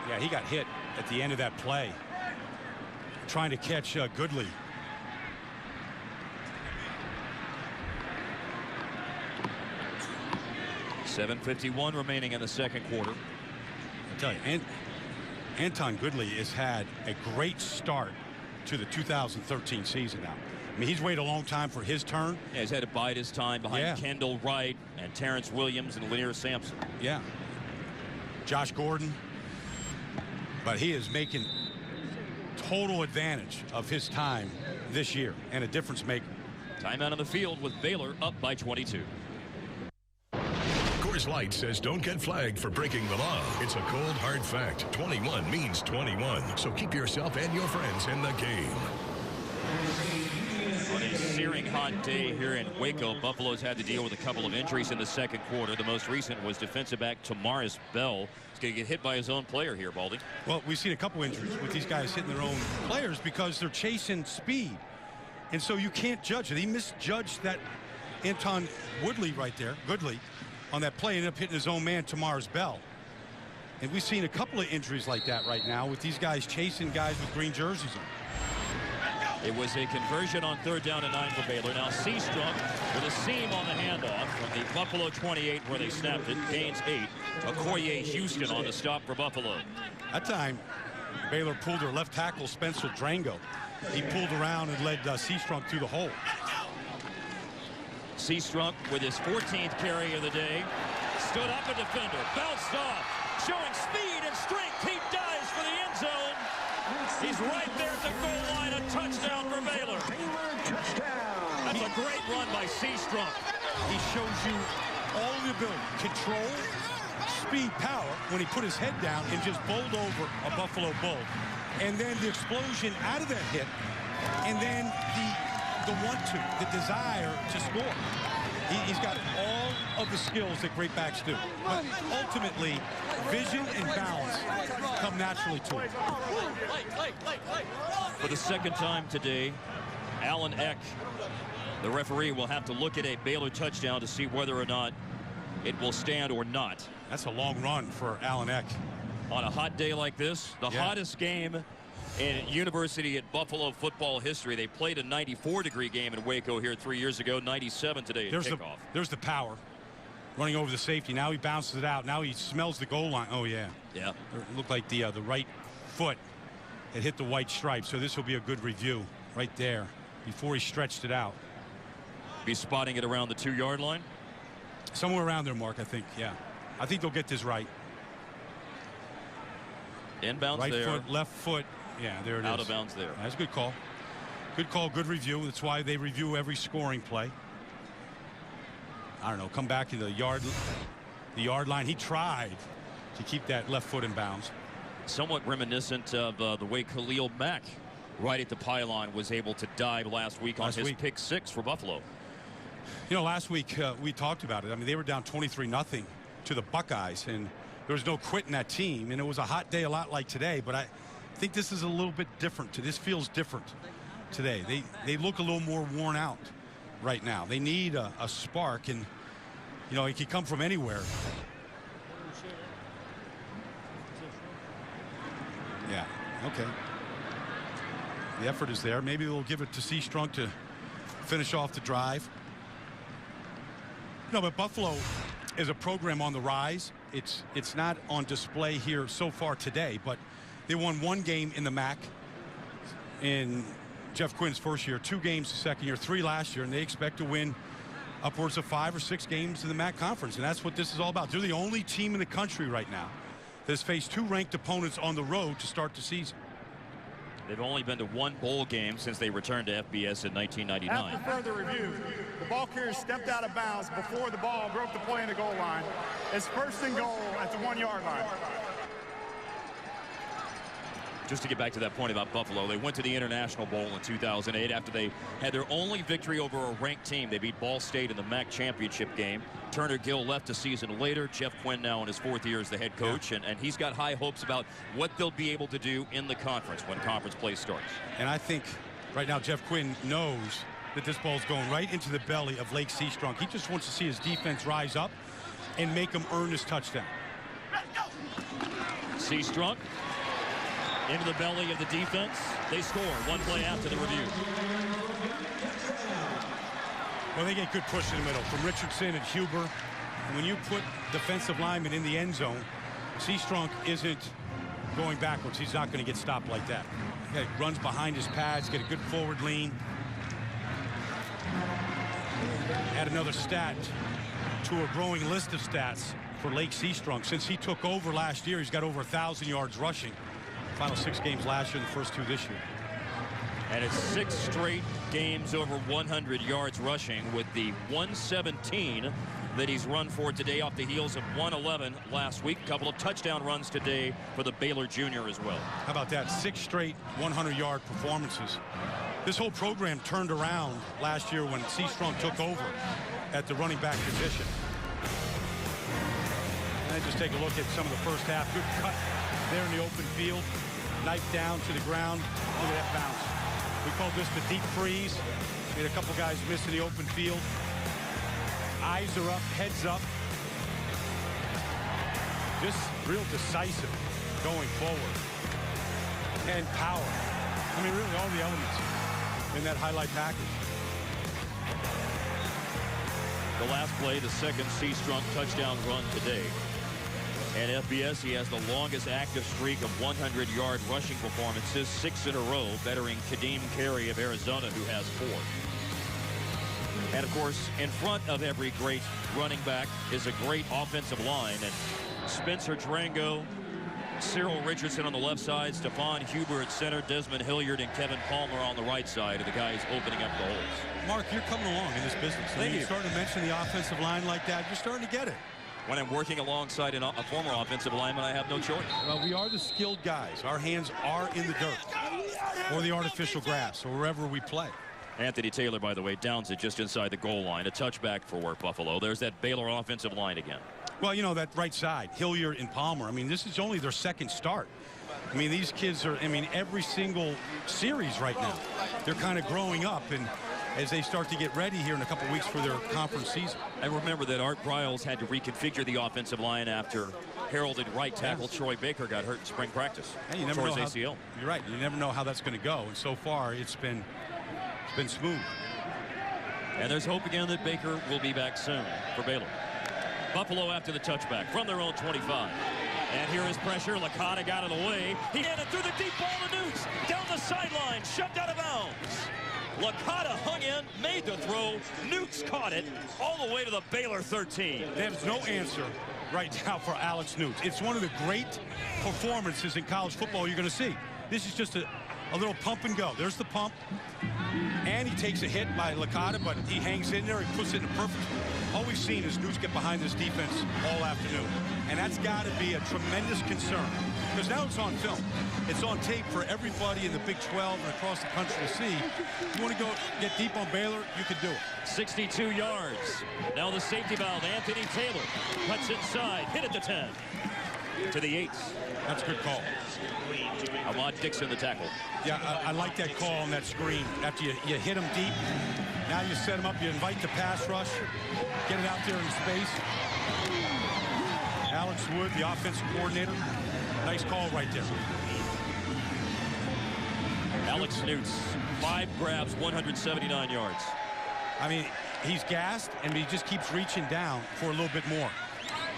Yeah, he got hit at the end of that play, trying to catch Goodley. .751 remaining in the 2nd quarter. I tell you, Anton Goodley has had a great start to the 2013 season now. I mean, he's waited a long time for his turn. Yeah, he's had to bide his time behind Kendall Wright and Terrence Williams and Lanier Sampson. Yeah. Josh Gordon. But he is making total advantage of his time this year and a difference maker. Timeout on the field with Baylor up by 22. Coors Light says don't get flagged for breaking the law. It's a cold, hard fact. 21 means 21. So keep yourself and your friends in the game. On a searing hot day here in Waco, Buffalo's had to deal with a couple of injuries in the 2nd quarter. The most recent was defensive back Tamaris Bell. He's going to get hit by his own player here, Baldy. Well, we've seen a couple injuries with these guys hitting their own players because they're chasing speed. And so you can't judge it. He misjudged that Anton Goodley right there, on that play, ended up hitting his own man, Tamaris Bell. And we've seen a couple of injuries like that right now with these guys chasing guys with green jerseys on. It was a conversion on 3rd down and 9 for Baylor. Now Seastruck with a seam on the handoff from the Buffalo 28 where they snapped it. Gains 8. Okoye Houston on the stop for Buffalo. That time, Baylor pulled their left tackle, Spencer Drango. He pulled around and led Seastruck through the hole. Seastruck with his 14th carry of the day. Stood up a defender. Bounced off. Showing speed and strength. He dives for the end zone. He's right there at the goal line. A touchdown for Baylor. That's a great run by Seastruck. He shows you all the ability, control, speed, power when he put his head down and just bowled over a Buffalo Bull. And then the explosion out of that hit, and then the want-to, the desire to score. He's got all of the skills that great backs do. But ultimately, vision and balance come naturally to him. For the 2nd time today, Alan Eck, the referee, will have to look at a Baylor touchdown to see whether or not it will stand or not. That's a long run for Alan Eck. On a hot day like this, the hottest game in University at Buffalo football history. They played a 94-degree game in Waco here 3 years ago, 97 today at kickoff. There's the power. Running over the safety. Now he bounces it out. Now he smells the goal line. Oh, yeah. Yeah. It looked like the right foot had hit the white stripe. So this will be a good review right there before he stretched it out. Be spotting it around the 2-yard line? Somewhere around there, Mark, I think. Yeah. I think they'll get this right. Inbounds right there. Right foot, left foot. Yeah, there it is. Out of bounds there. That's a good call. Good call, good review. That's why they review every scoring play. I don't know, come back to the yard line. He tried to keep that left foot in bounds. Somewhat reminiscent of the way Khalil Mack, right at the pylon, was able to dive last week on his pick 6 for Buffalo. You know, last week we talked about it. I mean, they were down 23-0 to the Buckeyes, and there was no quitting that team. And it was a hot day, a lot like today. But I think this is a little bit different. This feels different today. They look a little more worn out right now. They need a spark, and you know, it can come from anywhere. Okay. The effort is there. Maybe we'll give it to Seastrunk to finish off the drive. No, but Buffalo is a program on the rise. It's not on display here so far today, but they won 1 game in the MAC in Jeff Quinn's first year, 2 games the second year, 3 last year, and they expect to win upwards of 5 or 6 games in the MAC conference, and that's what this is all about. They're the only team in the country right now that has faced 2 ranked opponents on the road to start the season. They've only been to 1 bowl game since they returned to FBS in 1999. After further review, the ball carrier stepped out of bounds before the ball broke the play in the goal line. It's first and goal at the 1-yard line. Just to get back to that point about Buffalo, they went to the International Bowl in 2008 after they had their only victory over a ranked team. They beat Ball State in the MAC championship game. Turner Gill left a season later. Jeff Quinn now in his 4th year as the head coach, and he's got high hopes about what they'll be able to do in the conference when conference play starts. And I think right now Jeff Quinn knows that this ball's going right into the belly of Lake Seastrunk. He just wants to see his defense rise up and make them earn this touchdown. Seastrunk into the belly of the defense. They score 1 play after the review. Well, they get good push in the middle from Richardson and Huber. And when you put defensive linemen in the end zone, Seastrunk isn't going backwards. He's not going to get stopped like that. He runs behind his pads, get a good forward lean. Add another stat to a growing list of stats for Lake Seastrunk. Since he took over last year, he's got over 1,000 yards rushing. Final 6 games last year and the first 2 this year. And it's 6 straight games over 100 yards rushing, with the 117 that he's run for today off the heels of 111 last week. A couple of touchdown runs today for the Baylor junior as well. How about that? 6 straight 100-yard performances. This whole program turned around last year when Seastrunk took over at the running back position. And just take a look at some of the first half. Good cut there in the open field. Knife down to the ground. Look at that bounce. We called this the deep freeze. Made a couple guys miss in the open field. Eyes are up, heads up. Just real decisive going forward. And power. I mean, really all the elements in that highlight package. The last play, the second Seastrunk touchdown run today. At FBS, he has the longest active streak of 100-yard rushing performances, 6 in a row, bettering Kadeem Carey of Arizona, who has 4. And, of course, in front of every great running back is a great offensive line. And Spencer Drango, Cyril Richardson on the left side, Stephon Huber at center, Desmond Hilliard and Kevin Palmer on the right side are the guys opening up the holes. Mark, you're coming along in this business. Thank you. You're starting to mention the offensive line like that. You're starting to get it. When I'm working alongside a former offensive lineman, I have no choice. Well, we are the skilled guys. Our hands are in the dirt or the artificial grass or wherever we play. Anthony Taylor, by the way, downs it just inside the goal line. A touchback for Buffalo. There's that Baylor offensive line again. Well, you know, that right side, Hilliard and Palmer. I mean, this is only their 2nd start. I mean, these kids are, I mean, every single series right now, they're kind of growing up, and as they start to get ready here in a couple weeks for their conference season. And remember that Art Briles had to reconfigure the offensive line after heralded right tackle Troy Baker got hurt in spring practice. Hey, you never know ACL. You're right. You never know how that's going to go. And so far, it's been smooth. And there's hope again that Baker will be back soon for Baylor. Buffalo after the touchback from their own 25. And here is pressure. Licata got it away. He had it through the deep ball to Newts. Down the sideline, shoved out of bounds. Licata hung in, made the throw. Newts caught it all the way to the Baylor 13. There's no answer right now for Alex Newts. It's one of the great performances in college football you're going to see. This is just a little pump and go. There's the pump. And he takes a hit by Licata, but he hangs in there. He puts it in perfect. All we've seen is Newts get behind this defense all afternoon. And that's got to be a tremendous concern. Because now it's on film. It's on tape for everybody in the Big 12 and across the country to see. If you want to go get deep on Baylor, you can do it. 62 yards. Now the safety valve, Anthony Taylor. Cuts inside, hit at the 10. To the 8. That's a good call. Ahmad Dixon, the tackle. Yeah, I like that call on that screen. After you hit him deep, now you set him up, you invite the pass rush, get it out there in space. Alex Wood, the offensive coordinator. Nice call right there. Alex Newts, 5 grabs, 179 yards. I mean, he's gassed, and he just keeps reaching down for a little bit more.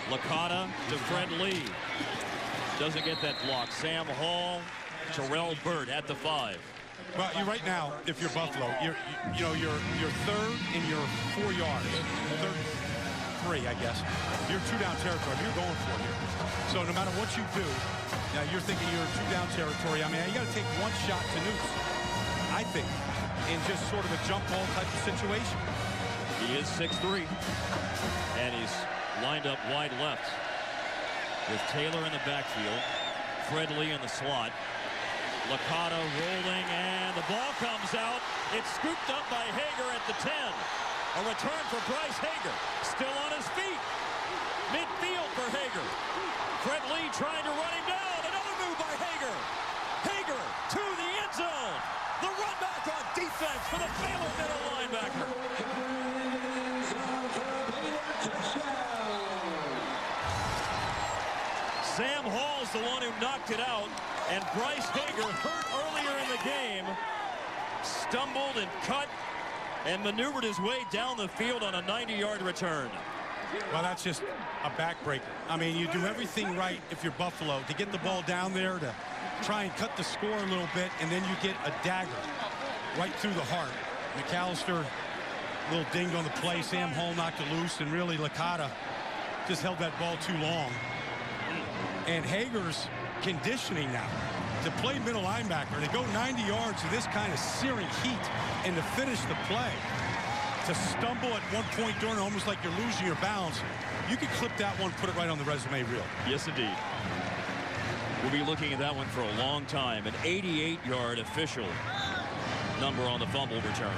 Licata to Fred Lee. Doesn't get that block. Sam Hall, Terrell Burt at the 5. Well, you right now, if you're Buffalo, you're third and you're 4 yards. Third, 3, I guess. You're 2-down territory. You're going for it here. So no matter what you do, now you're thinking you're 2-down territory. I mean, you got to take one shot to Newts, I think, in just sort of a jump ball type of situation. He is 6'3", and he's lined up wide left with Taylor in the backfield, Fred Lee in the slot. Licata rolling, and the ball comes out. It's scooped up by Hager at the 10. A return for Bryce Hager. Still on his feet. Midfield for Hager. Fred Lee trying to run him down. Another move by Hager. Hager to the end zone. The run back on defense for the Baylor middle linebacker. Sam Hall's the one who knocked it out, and Bryce Hager, hurt earlier in the game, stumbled and cut and maneuvered his way down the field on a 90-yard return. Well, that's just a backbreaker. I mean, you do everything right if you're Buffalo to get the ball down there to try and cut the score a little bit, and then you get a dagger right through the heart. McAllister, a little dinged on the play. Sam Hall knocked it loose, and really Licata just held that ball too long. And Hager's conditioning now to play middle linebacker, to go 90 yards in this kind of searing heat and to finish the play. To stumble at one point during it, almost like you're losing your balance. You could clip that one, put it right on the resume reel. Yes, indeed. We'll be looking at that one for a long time. An 88-yard official number on the fumble return.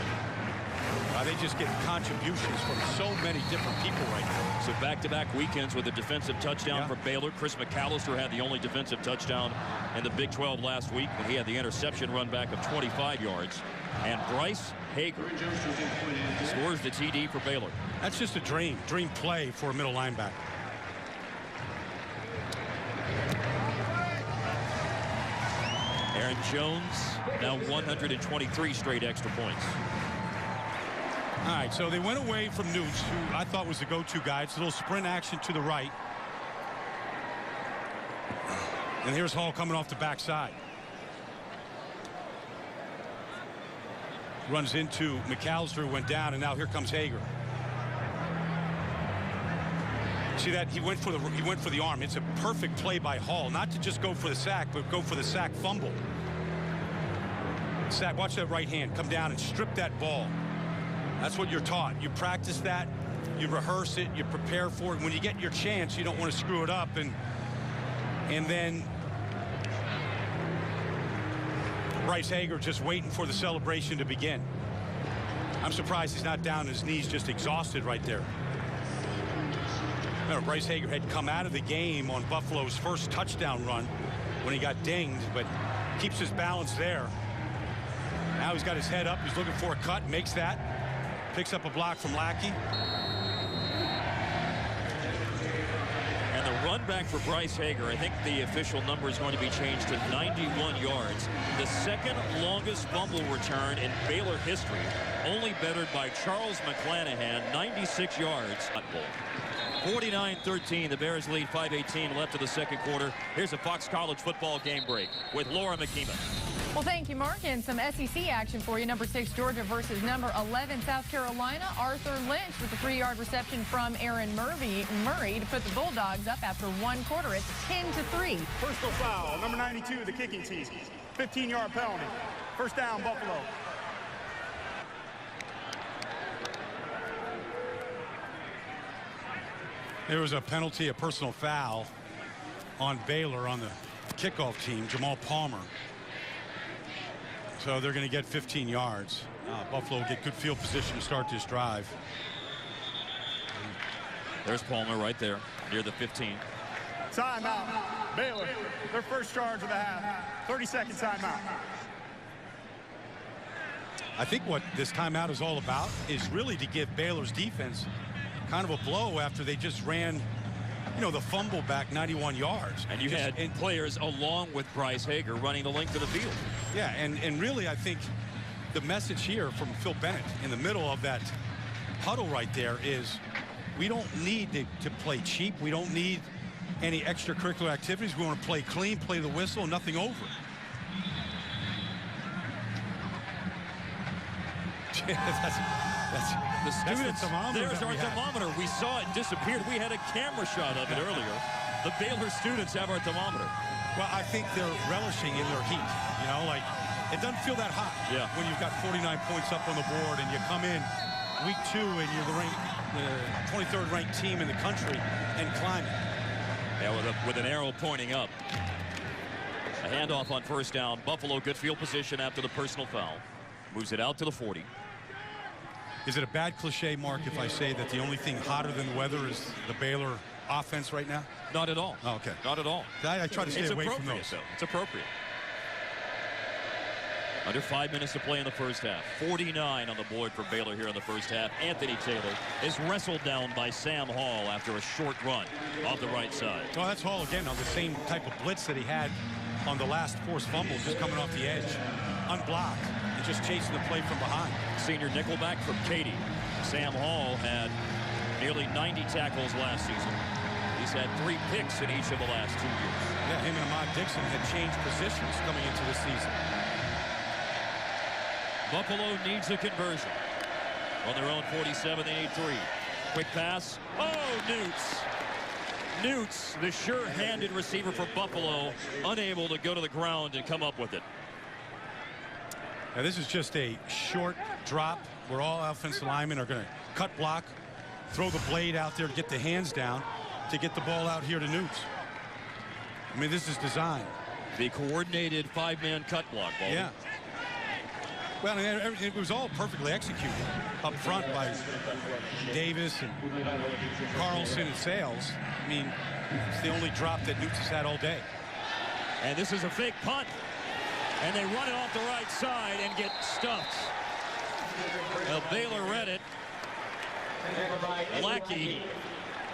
They just get contributions from so many different people right now. So back-to-back weekends with a defensive touchdown for Baylor. Chris McAllister had the only defensive touchdown in the Big 12 last week, when he had the interception run back of 25 yards. And Bryce Hager scores the TD for Baylor. That's just a dream play for a middle linebacker. Aaron Jones, now 123 straight extra points. All right, so they went away from Newts, who I thought was the go-to guy. It's a little sprint action to the right. And here's Hall coming off the backside. Runs into McAllister, went down, and now here comes Hager. See that? He went for the arm. It's a perfect play by Hall, not to just go for the sack, but go for the sack fumble. Sack, watch that right hand come down and strip that ball. That's what you're taught. You practice that, you rehearse it, you prepare for it. When you get your chance, you don't want to screw it up. And then Bryce Hager just waiting for the celebration to begin. I'm surprised he's not down on his knees, just exhausted right there. Remember, Bryce Hager had come out of the game on Buffalo's first touchdown run when he got dinged, but keeps his balance there. Now he's got his head up. He's looking for a cut, makes that. Picks up a block from Lackey. And the run back for Bryce Hager, I think the official number is going to be changed to 91 yards. The second longest fumble return in Baylor history, only bettered by Charles McClanahan, 96 yards. 49-13, the Bears lead, 5:18 left of the second quarter. Here's a Fox College football game break with Laura McKeeman. Well, thank you, Mark. And some SEC action for you. Number 6, Georgia versus number 11, South Carolina. Arthur Lynch with a 3-yard reception from Aaron Murray to put the Bulldogs up after one quarter. It's 10-3. Personal foul, number 92, the kicking team. 15-yard penalty. First down, Buffalo. There was a penalty, a personal foul on Baylor on the kickoff team, Jamal Palmer. So they're going to get 15 yards. Buffalo will get good field position to start this drive. There's Palmer right there near the 15. Timeout. Baylor, their first charge of the half. 30-second timeout. I think what this timeout is all about is really to give Baylor's defense kind of a blow after they just ran you know, the fumble back 91 yards. And you had players along with Bryce Hager running the length of the field. Yeah, and really, I think the message here from Phil Bennett in the middle of that huddle right there is we don't need to play cheap. We don't need any extracurricular activities. We want to play clean, play the whistle, nothing over. The students, there's our thermometer. We saw it disappeared. We had a camera shot of it earlier. The Baylor students have our thermometer. Well, I think they're relishing in their heat. You know, like, it doesn't feel that hot when you've got 49 points up on the board and you come in week 2 and you're the 23rd ranked team in the country and climbing. Yeah, with an arrow pointing up. A handoff on first down. Buffalo, good field position after the personal foul. Moves it out to the 40. Is it a bad cliche, Mark, if I say that the only thing hotter than the weather is the Baylor offense right now? Not at all. Oh, okay. Not at all. I try to stay away from those. Though. It's appropriate. Under 5 minutes to play in the first half. 49 on the board for Baylor here in the first half. Anthony Taylor is wrestled down by Sam Hall after a short run off the right side. Well, that's Hall again on the same type of blitz that he had on the last forced fumble, just coming off the edge, unblocked, and just chasing the play from behind. Senior nickelback from Katy. Sam Hall had nearly 90 tackles last season. He's had 3 picks in each of the last 2 years. Yeah, him and Ahmad Dixon had changed positions coming into this season. Buffalo needs a conversion. On their own 47, they need 3. Quick pass. Oh, Newts, the sure-handed receiver for Buffalo, unable to go to the ground and come up with it. Now, this is just a short drop where all offensive linemen are going to cut block, throw the blade out there to get the hands down to get the ball out here to Newts. I mean, this is designed. The coordinated 5-man cut block ball. Yeah. Well, it was all perfectly executed up front by Davis and Carlson and Sales. I mean, it's the only drop that Newts has had all day. And this is a fake punt. And they run it off the right side and get stuffed. Well, Baylor read it. Lackey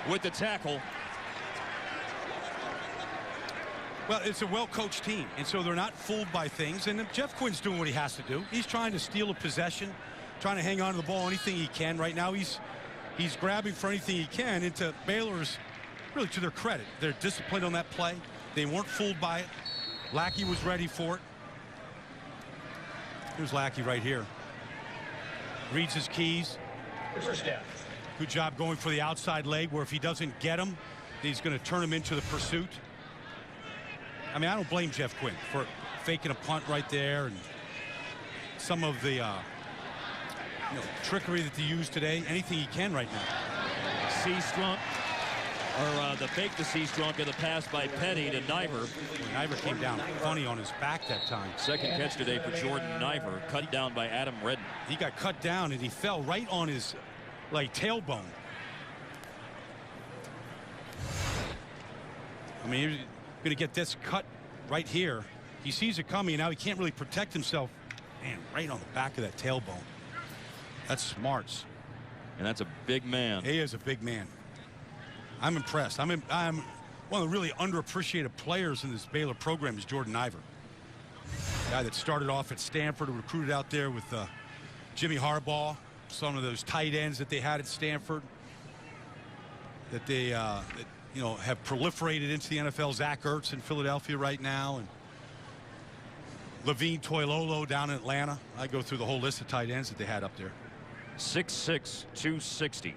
with the tackle. Well, it's a well-coached team, and so they're not fooled by things. And Jeff Quinn's doing what he has to do. He's trying to steal a possession, trying to hang on to the ball anything he can. Right now, he's grabbing for anything he can. And to Baylor's, really to their credit, they're disciplined on that play. They weren't fooled by it. Lackey was ready for it. Here's Lackey right here. Reads his keys. First down. Good job going for the outside leg, where if he doesn't get him, he's going to turn him into the pursuit. I mean, I don't blame Jeff Quinn for faking a punt right there and some of the trickery that they use today. Anything he can right now. Seastrunk, or the fake to Seastrunk and the pass by Petty to Niver. Niver came down funny on his back that time. Second catch today for Jordan Niver, cut down by Adam Redden. He got cut down and he fell right on his tailbone. I mean, you're going to get this cut right here. He sees it coming, and now he can't really protect himself. Man, right on the back of that tailbone. That's smarts. And that's a big man. He is a big man. I'm impressed. I'm one of the really underappreciated players in this Baylor program is Jordan Niver. Guy that started off at Stanford, recruited out there with Jimmy Harbaugh, some of those tight ends that they had at Stanford that they have proliferated into the NFL. Zach Ertz in Philadelphia right now, and Levine Toilolo down in Atlanta. I go through the whole list of tight ends that they had up there. 6'6", 260.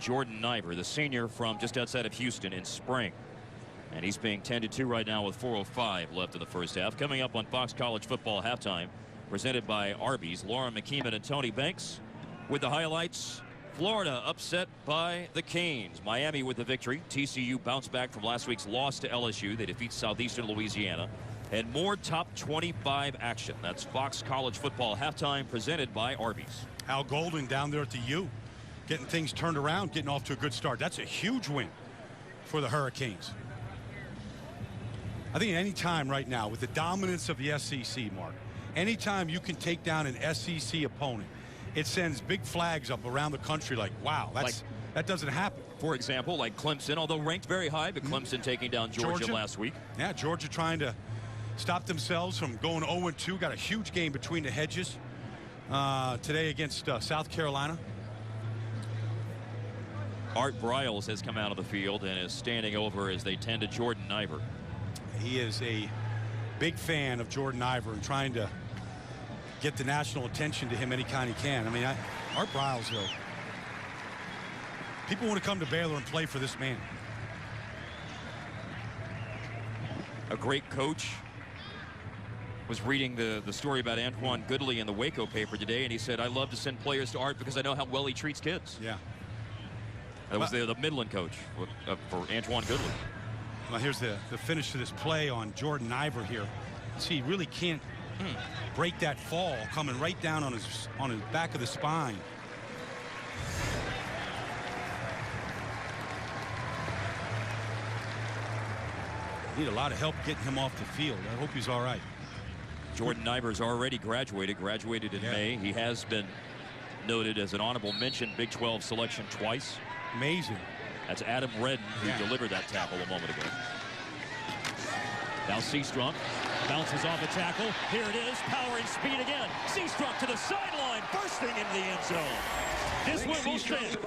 Jordan Niver, the senior from just outside of Houston in spring. And he's being tended to right now with 4:05 left in the first half. Coming up on Fox College Football Halftime, presented by Arby's. Lauren McKeeman and Tony Banks with the highlights. Florida upset by the Canes. Miami with the victory. TCU bounced back from last week's loss to LSU. They defeat Southeastern Louisiana. And more top 25 action. That's Fox College Football Halftime, presented by Arby's. Al Golden down there at the U, getting things turned around, getting off to a good start. That's a huge win for the Hurricanes. I think any time right now with the dominance of the SEC, Mark, anytime you can take down an SEC opponent, it sends big flags up around the country like, wow, that doesn't happen. for example, like Clemson, although ranked very high, but Clemson taking down Georgia last week. Yeah, Georgia trying to stop themselves from going 0-2. Got a huge game between the hedges today against South Carolina. Art Briles has come out of the field and is standing over as they tend to Jordan Iver. He is a big fan of Jordan Iver and trying to get the national attention to him any kind he can. I mean, Art Briles, though, people want to come to Baylor and play for this man. A great coach. Was reading the story about Antoine Goodley in the Waco paper today, and he said, I love to send players to Art because I know how well he treats kids. Yeah. That was the Midland coach for Antoine Goodley. Well, here's the finish to this play on Jordan Iver here. See, he really can't break that fall, coming right down on his back of the spine. Need a lot of help getting him off the field. I hope he's all right. Jordan Iver's already graduated in May. He has been noted as an honorable mention Big 12 selection twice. Amazing. That's Adam Redden who delivered that tackle a moment ago. Now Seastrunk bounces off a tackle. Here it is, power and speed again. Seastrunk to the sideline, bursting into the end zone. This one will stand.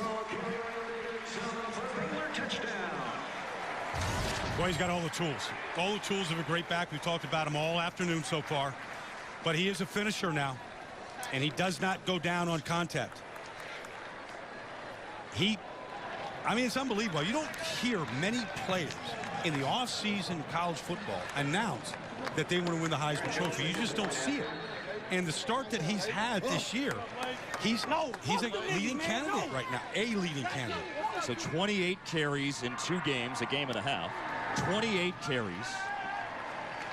Well, he's got all the tools. All the tools of a great back. We've talked about him all afternoon so far. But he is a finisher now. And he does not go down on contact. I mean, it's unbelievable. You don't hear many players in the offseason college football announce that they want to win the Heisman Trophy. You just don't see it. And the start that he's had this year, he's a leading candidate right now. A leading candidate. So 28 carries in 2 games, a game and a half. 28 carries,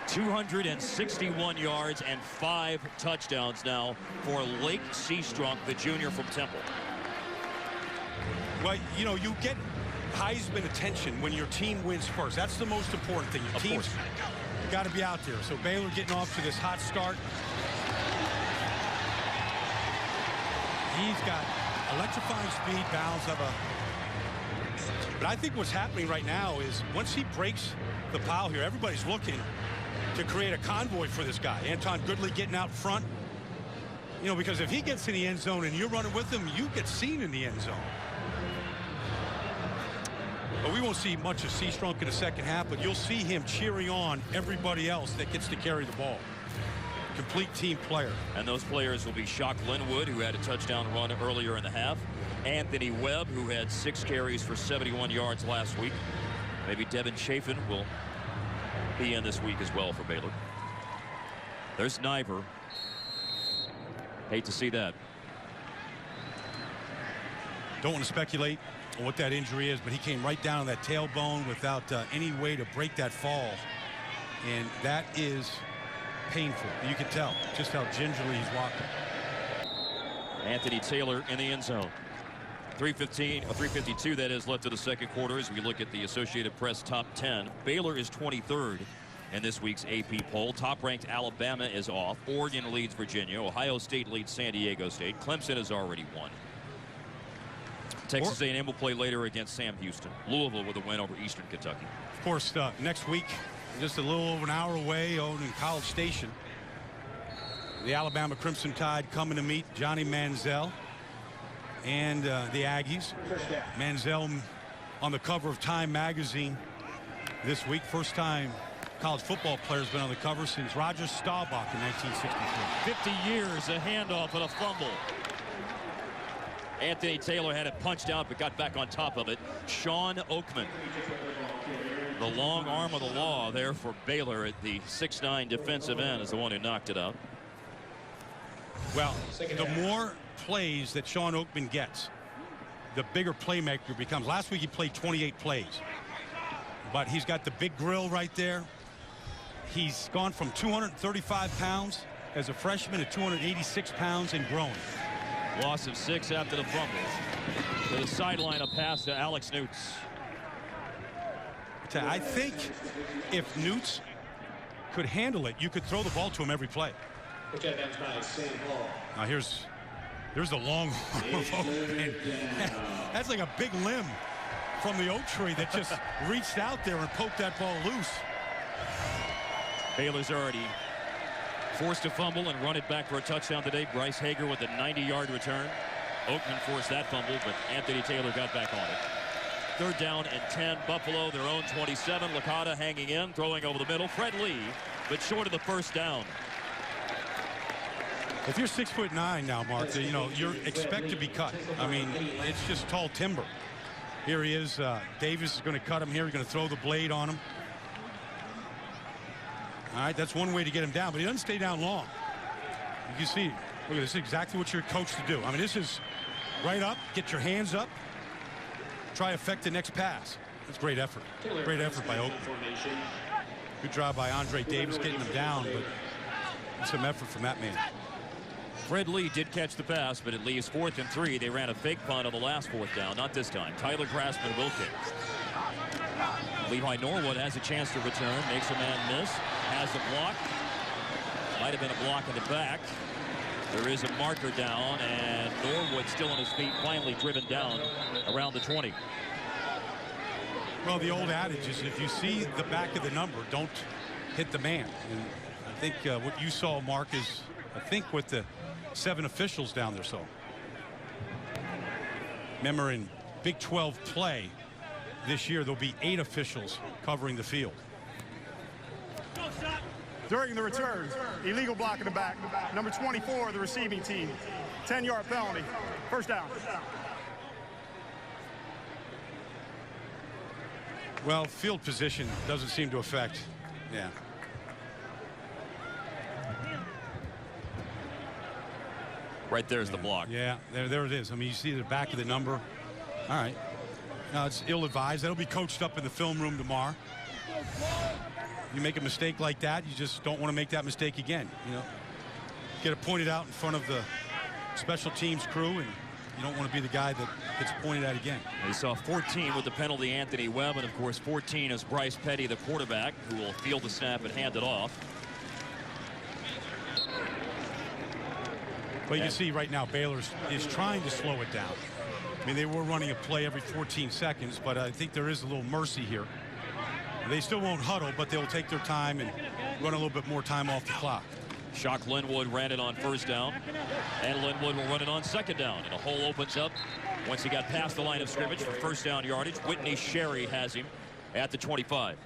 261 yards, and 5 touchdowns now for Lake Seastrunk, the junior from Temple. Well, you know, you get Heisman attention when your team wins first. That's the most important thing. Your team's got to be out there. So Baylor getting off to this hot start. He's got electrifying speed, balance of a... But I think what's happening right now is once he breaks the pile here, everybody's looking to create a convoy for this guy. Anton Goodley getting out front. You know, because if he gets in the end zone and you're running with him, you get seen in the end zone. But we won't see much of Seastrunk in the second half, but you'll see him cheering on everybody else that gets to carry the ball. Complete team player. And those players will be Shock Linwood, who had a touchdown run earlier in the half. Anthony Webb, who had 6 carries for 71 yards last week. Maybe Devin Chafin will be in this week as well for Baylor. There's Niver. Hate to see that. Don't want to speculate on what that injury is, but he came right down on that tailbone without any way to break that fall. And that is painful. You can tell just how gingerly he's walking. Anthony Taylor in the end zone. 3:52 that is left of the second quarter as we look at the Associated Press top 10. Baylor is 23rd in this week's AP poll. Top-ranked Alabama is off. Oregon leads Virginia. Ohio State leads San Diego State. Clemson has already won. Texas A&M will play later against Sam Houston. Louisville with a win over Eastern Kentucky. Of course, next week, just a little over an hour away out in College Station, the Alabama Crimson Tide coming to meet Johnny Manziel and the Aggies. Manziel on the cover of Time magazine this week. First time college football player has been on the cover since Roger Staubach in 1963. 50 years, a handoff and a fumble. Anthony Taylor had it punched out but got back on top of it. Sean Oakman, the long arm of the law there for Baylor at the 6'9" defensive end, is the one who knocked it out. Well, the more plays that Sean Oakman gets, the bigger playmaker becomes. Last week he played 28 plays, but he's got the big grill right there. He's gone from 235 pounds as a freshman to 286 pounds and growing. Loss of 6 after the fumble. To the sideline, a pass to Alex Newts. I think if Newts could handle it, you could throw the ball to him every play. Now here's the long arm of Oakman. That's like a big limb from the oak tree that just reached out there and poked that ball loose. Baylor's already forced a fumble and run it back for a touchdown today. Bryce Hager with a 90-yard return. Oakman forced that fumble, but Anthony Taylor got back on it. 3rd down and 10. Buffalo, their own 27. Licata hanging in, throwing over the middle. Fred Lee, but short of the 1st down. If you're 6'9" now, Mark, you know, you expect to be cut. I mean, it's just tall timber. Here he is. Davis is going to cut him here. He's going to throw the blade on him. All right, that's one way to get him down, but he doesn't stay down long. You can see, look at this, is exactly what you're coached to do. I mean, this is right up, get your hands up, try to affect the next pass. That's great effort. Great effort by Oakland. Good job by Andre Davis getting him down, but some effort from that man. Fred Lee did catch the pass, but it leaves 4th and 3. They ran a fake punt on the last 4th down. Not this time. Tyler Grassman will kick. Levi Norwood has a chance to return. Makes a man miss. Has a block. Might have been a block in the back. There is a marker down, and Norwood still on his feet, finally driven down around the 20. Well, the old adage is if you see the back of the number, don't hit the man. And I think what you saw, Mark, is I think with the 7 officials down there. So remember, in Big 12 play this year, there'll be 8 officials covering the field. During the return, illegal block in the back. Number 24, the receiving team. 10-yard penalty. 1st down. Well, field position doesn't seem to affect. Yeah. Right there's the block. Yeah, there it is. I mean, you see the back of the number. All right. Now, it's ill-advised. That'll be coached up in the film room tomorrow. You make a mistake like that, you just don't want to make that mistake again. You know, get it pointed out in front of the special teams crew, and you don't want to be the guy that gets pointed at again. We saw 14 with the penalty, Anthony Webb, and of course 14 is Bryce Petty, the quarterback, who will field the snap and hand it off. Well, you can see right now Baylor is trying to slow it down. I mean, they were running a play every 14 seconds, but I think there is a little mercy here. They still won't huddle, but they'll take their time and run a little bit more time off the clock. Shock Linwood ran it on 1st down, and Linwood will run it on 2nd down. And a hole opens up once he got past the line of scrimmage for 1st down yardage. Whitney Sherry has him at the 25.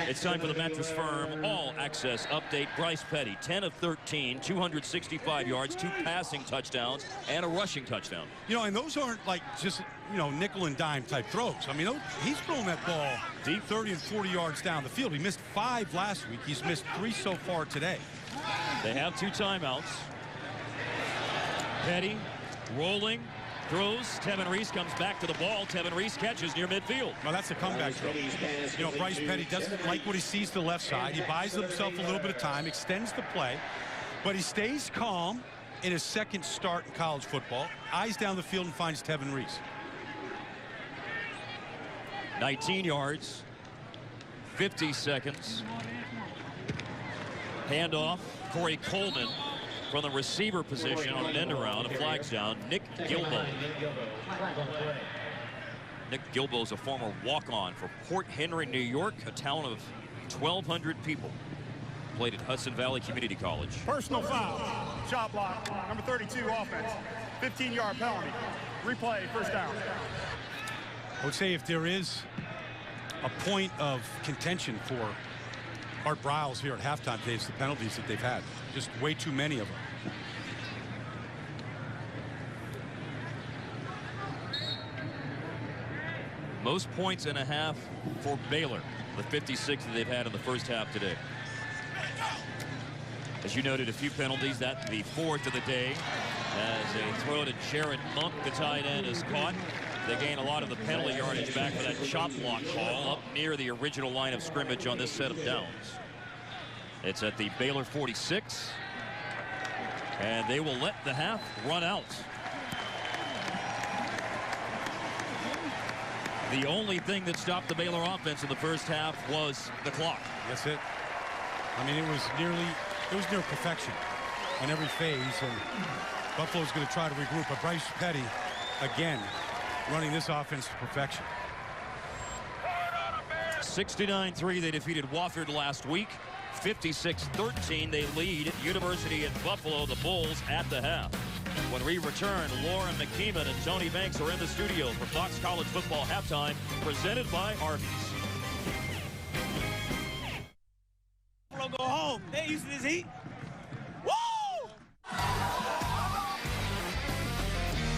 It's time for the Mattress Firm All Access Update. Bryce Petty, 10 of 13, 265 yards, 2 passing touchdowns, and a rushing touchdown. You know, and those aren't like just, you know, nickel and dime type throws. I mean, he's throwing that ball deep 30 and 40 yards down the field. He missed 5 last week. He's missed 3 so far today. They have 2 timeouts. Petty rolling. Throws. Tevin Reese comes back to the ball. Tevin Reese catches near midfield. Well, that's a comeback throw. You know, Bryce Petty doesn't like what he sees to the left side. He buys himself a little bit of time, extends the play, but he stays calm in his 2nd start in college football. Eyes down the field and finds Tevin Reese. 19 yards, 50 seconds. Handoff. Corey Coleman from the receiver position on an end around. A flag's down. Nick Gilbo. Nick Gilbo is a former walk-on for Port Henry, New York, a town of 1,200 people. Played at Hudson Valley Community College. Personal foul. Shot block. Number 32 offense. 15-yard penalty. Replay. 1st down. I would say if there is a point of contention for Art Briles here at halftime today, it's the penalties that they've had. Just way too many of them. Most points and a half for Baylor, the 56 that they've had in the 1st half today. As you noted, a few penalties. That the 4th of the day, as a throw to Jared Monk, the tight end, is caught. They gain a lot of the penalty yardage back for that chop block call up near the original line of scrimmage on this set of downs. It's at the Baylor 46, and they will let the half run out. The only thing that stopped the Baylor offense in the 1st half was the clock. That's it. I mean, it was near perfection in every phase, and Buffalo's going to try to regroup. But Bryce Petty, again, running this offense to perfection. 69-3, they defeated Wofford last week. 56-13, they lead University at Buffalo, the Bulls, at the half. When we return, Lauren McKeeman and Tony Banks are in the studio for Fox College Football Halftime, presented by Arby's. We'll go home. They used to this heat. Woo!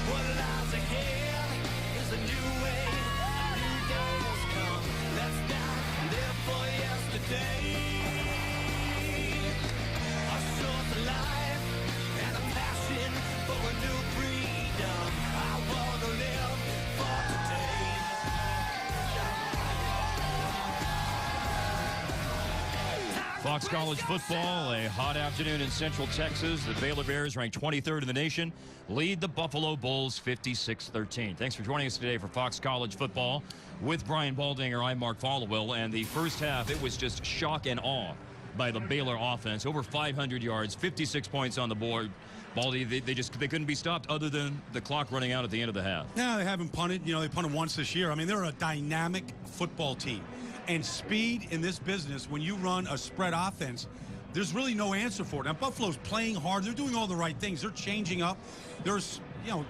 What lies ahead is a new way. New days come. Let's not live for yesterday. A short life and a passion for a new freedom. I want to live for today. Fox College football, a hot afternoon in Central Texas. The Baylor Bears, ranked 23rd in the nation, lead the Buffalo Bulls 56-13. Thanks for joining us today for Fox College football. With Brian Baldinger, I'm Mark Followell. And the first half, it was just shock and awe by the Baylor offense. Over 500 yards, 56 points on the board. Baldy, they couldn't be stopped other than the clock running out at the end of the half. No, they haven't punted. You know, they punted once this year. I mean, they're a dynamic football team. And speed in this business, when you run a spread offense, there's really no answer for it. Now, Buffalo's playing hard. They're doing all the right things. They're changing up. There's,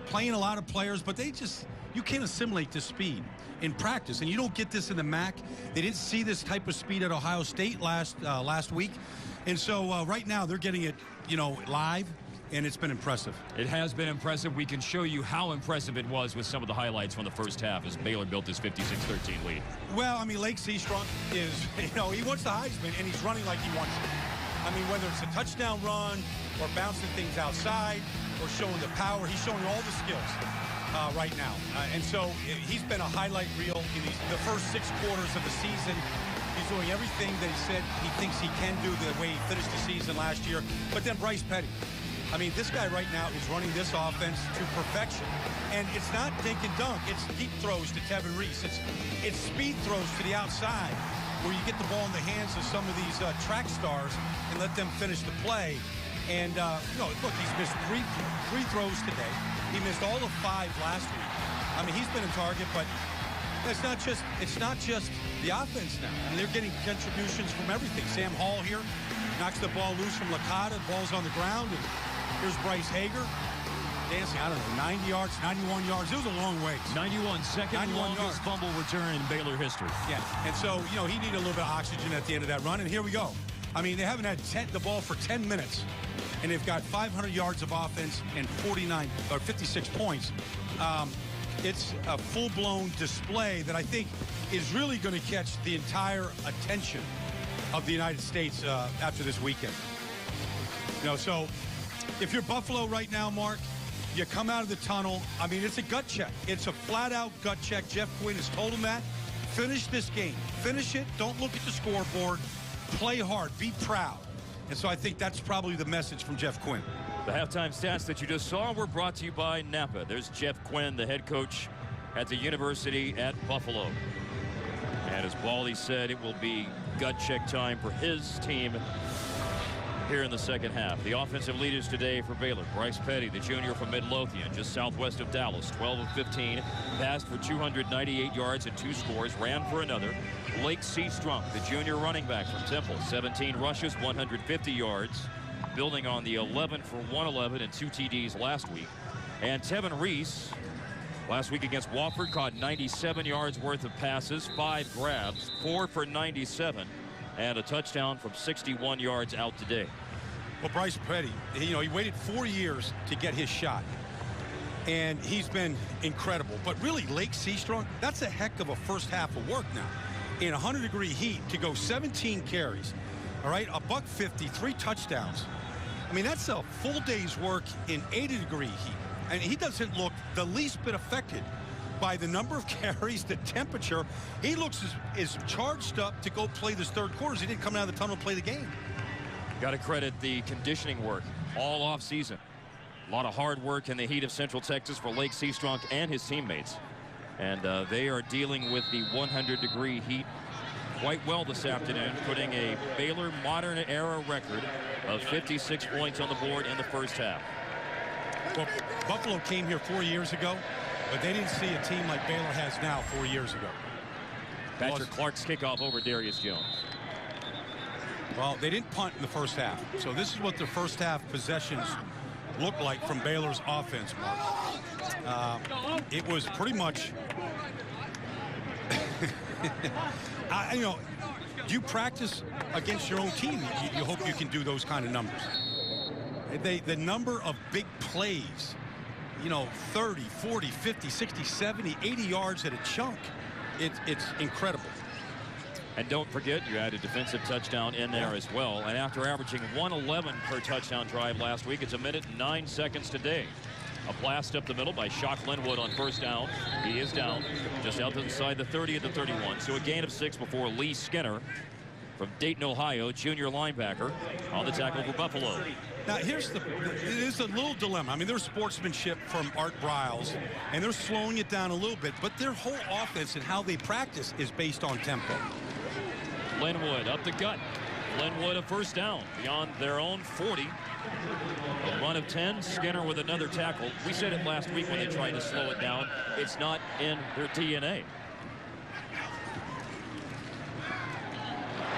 playing a lot of players, but you can't assimilate this speed in practice. And you don't get this in the MAC. They didn't see this type of speed at Ohio State last week. And so right now they're getting it, live. And it's been impressive. It has been impressive. We can show you how impressive it was with some of the highlights from the first half as Baylor built this 56-13 lead. Well, I mean, Lake Seastrunk is, he wants the Heisman, and he's running like he wants it. I mean, whether it's a touchdown run or bouncing things outside or showing the power, he's showing all the skills right now. And so he's been a highlight reel in the first 6 quarters of the season. He's doing everything that he said he thinks he can do the way he finished the season last year. But then Bryce Petty. I mean, this guy right now is running this offense to perfection. And it's not dink and dunk. It's deep throws to Tevin Reese. It's speed throws to the outside where you get the ball in the hands of some of these track stars and let them finish the play. And, look, he's missed three throws today. He missed all of 5 last week. I mean, he's been a target, but it's not just the offense now. I mean, they're getting contributions from everything. Sam Hall here knocks the ball loose from Licata. Ball's on the ground. And here's Bryce Hager dancing, 90 yards, 91 yards. It was a long way. 91, second longest fumble return in Baylor history. Yeah, and so, he needed a little bit of oxygen at the end of that run, and here we go. I mean, they haven't had the ball for 10 minutes, and they've got 500 yards of offense and 56 points. It's a full-blown display that I think is really going to catch the entire attention of the United States after this weekend. So if you're Buffalo right now, Mark, you come out of the tunnel. I mean, it's a gut check. It's a flat-out gut check. Jeff Quinn has told him that. Finish this game. Finish it. Don't look at the scoreboard. Play hard. Be proud. And so I think that's probably the message from Jeff Quinn. The halftime stats that you just saw were brought to you by Napa. There's Jeff Quinn, the head coach at the University at Buffalo. And as Baldy said, it will be gut check time for his team here in the second half. The offensive leaders today for Baylor: Bryce Petty, the junior from Midlothian, just southwest of Dallas, 12 of 15, passed for 298 yards and 2 scores, ran for another. Lake Seastrunk, the junior running back from Temple, 17 rushes, 150 yards, building on the 11 for 111 and 2 TDs last week. And Tevin Reese, last week against Wofford, caught 97 yards worth of passes, 5 grabs, 4 for 97. And a touchdown from 61 yards out today. Well, Bryce Petty, he waited 4 years to get his shot. And he's been incredible. But really, Lake Seastrunk, that's a heck of a first half of work now. In 100-degree heat to go 17 carries, all right, $150, 3 touchdowns. I mean, that's a full day's work in 80-degree heat. And he doesn't look the least bit affected by the number of carries, the temperature. He looks as charged up to go play this third quarter as he didn't come out of the tunnel to play the game. Got to credit the conditioning work all off season. A lot of hard work in the heat of Central Texas for Lake Seastrunk and his teammates. And they are dealing with the 100-degree heat quite well this afternoon, putting a Baylor modern era record of 56 points on the board in the first half. Well, Buffalo came here 4 years ago, but they didn't see a team like Baylor has now 4 years ago. Patrick Clark's kickoff over Darius Jones. Well, they didn't punt in the first half. So this is what the first half possessions look like from Baylor's offense, Mark. It was pretty much, you know, you practice against your own team. You hope you can do those kind of numbers. The number of big plays, you know, 30, 40, 50, 60, 70, 80 yards at a chunk. It's incredible. And don't forget, you had a defensive touchdown in there as well. And after averaging 111 per touchdown drive last week, it's 1 minute and 9 seconds today. A blast up the middle by Shock Linwood on first down. He is down just out inside the 30 at the 31. So a gain of 6 before Lee Skinner from Dayton, Ohio, junior linebacker, on the tackle for Buffalo. Now, it is a little dilemma. I mean, there's sportsmanship from Art Briles, and they're slowing it down a little bit, but their whole offense and how they practice is based on tempo. Linwood up the gut. Linwood a first down beyond their own 40. A run of 10. Skinner with another tackle. We said it last week when they tried to slow it down. It's not in their DNA.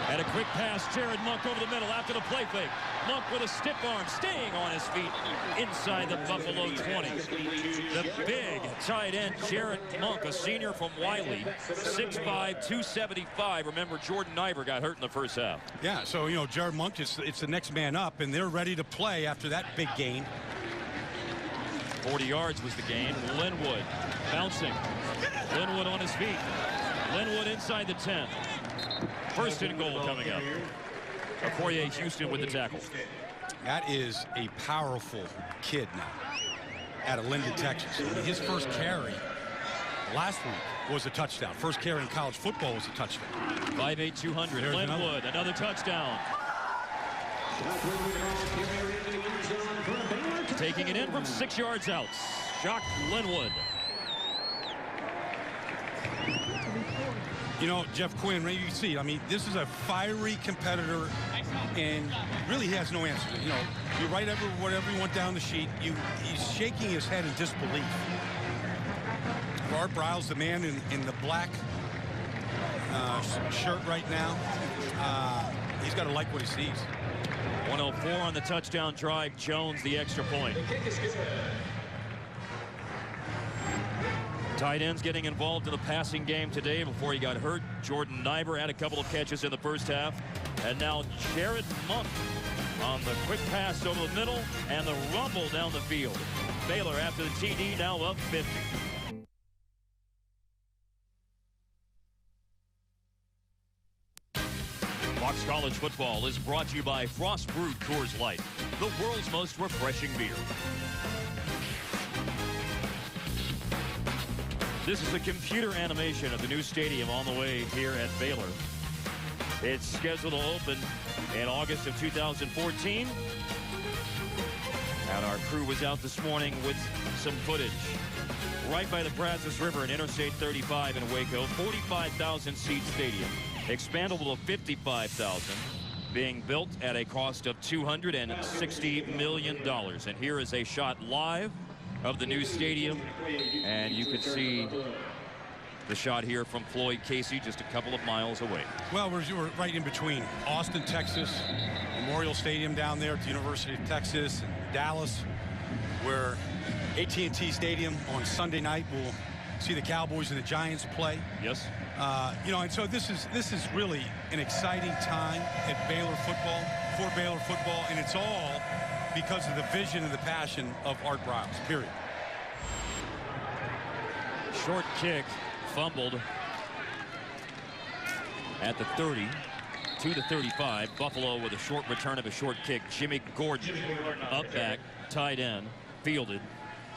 And a quick pass, Jared Monk over the middle after the play fake. Monk with a stiff arm, staying on his feet inside the Buffalo 20. The big tight end, Jared Monk, a senior from Wiley, 6'5", 275. Remember, Jordan Iver got hurt in the first half. Yeah, so, you know, Jared Monk, it's the next man up, and they're ready to play after that big gain. 40 yards was the gain. Linwood bouncing. Linwood on his feet. Linwood inside the 10. First and goal coming up. Okoye Houston with the tackle. That is a powerful kid now out of Linden, Texas. I mean, his first carry last week was a touchdown. First carry in college football was a touchdown. 5'8", 200. There's Linwood, another touchdown. Taking it in from 6 yards out. Shock Linwood. You know, Jeff Quinn, maybe you see, I mean, this is a fiery competitor, and really he has no answer. You know, you write whatever you want down the sheet. He's shaking his head in disbelief. Art Briles, the man in the black shirt right now, he's got to like what he sees. 104 on the touchdown drive. Jones, the extra point. Tight ends getting involved in the passing game today before he got hurt. Jordan Iver had a couple of catches in the first half. And now Jared Monk on the quick pass over the middle and the rumble down the field. Baylor after the TD now up 50. Fox College Football is brought to you by Frost Brewed Coors Light, the world's most refreshing beer. This is a computer animation of the new stadium on the way here at Baylor. It's scheduled to open in August of 2014. And our crew was out this morning with some footage. Right by the Brazos River and Interstate 35 in Waco, 45,000 seat stadium. Expandable to 55,000, being built at a cost of $260 million. And here is a shot live of the new stadium, and you can see the shot here from Floyd Casey just a couple of miles away. Well, we're right in between Austin, Texas, Memorial Stadium down there at the University of Texas, and Dallas, where AT&T Stadium on Sunday night will see the Cowboys and the Giants play. Yes. You know, and so this is really an exciting time at Baylor football, for Baylor football, and it's all because of the vision and the passion of Art Briles, period. Short kick, fumbled at the 30 to the 35. Buffalo with a short return of a short kick. Jimmy Gordon up back, tight end, fielded,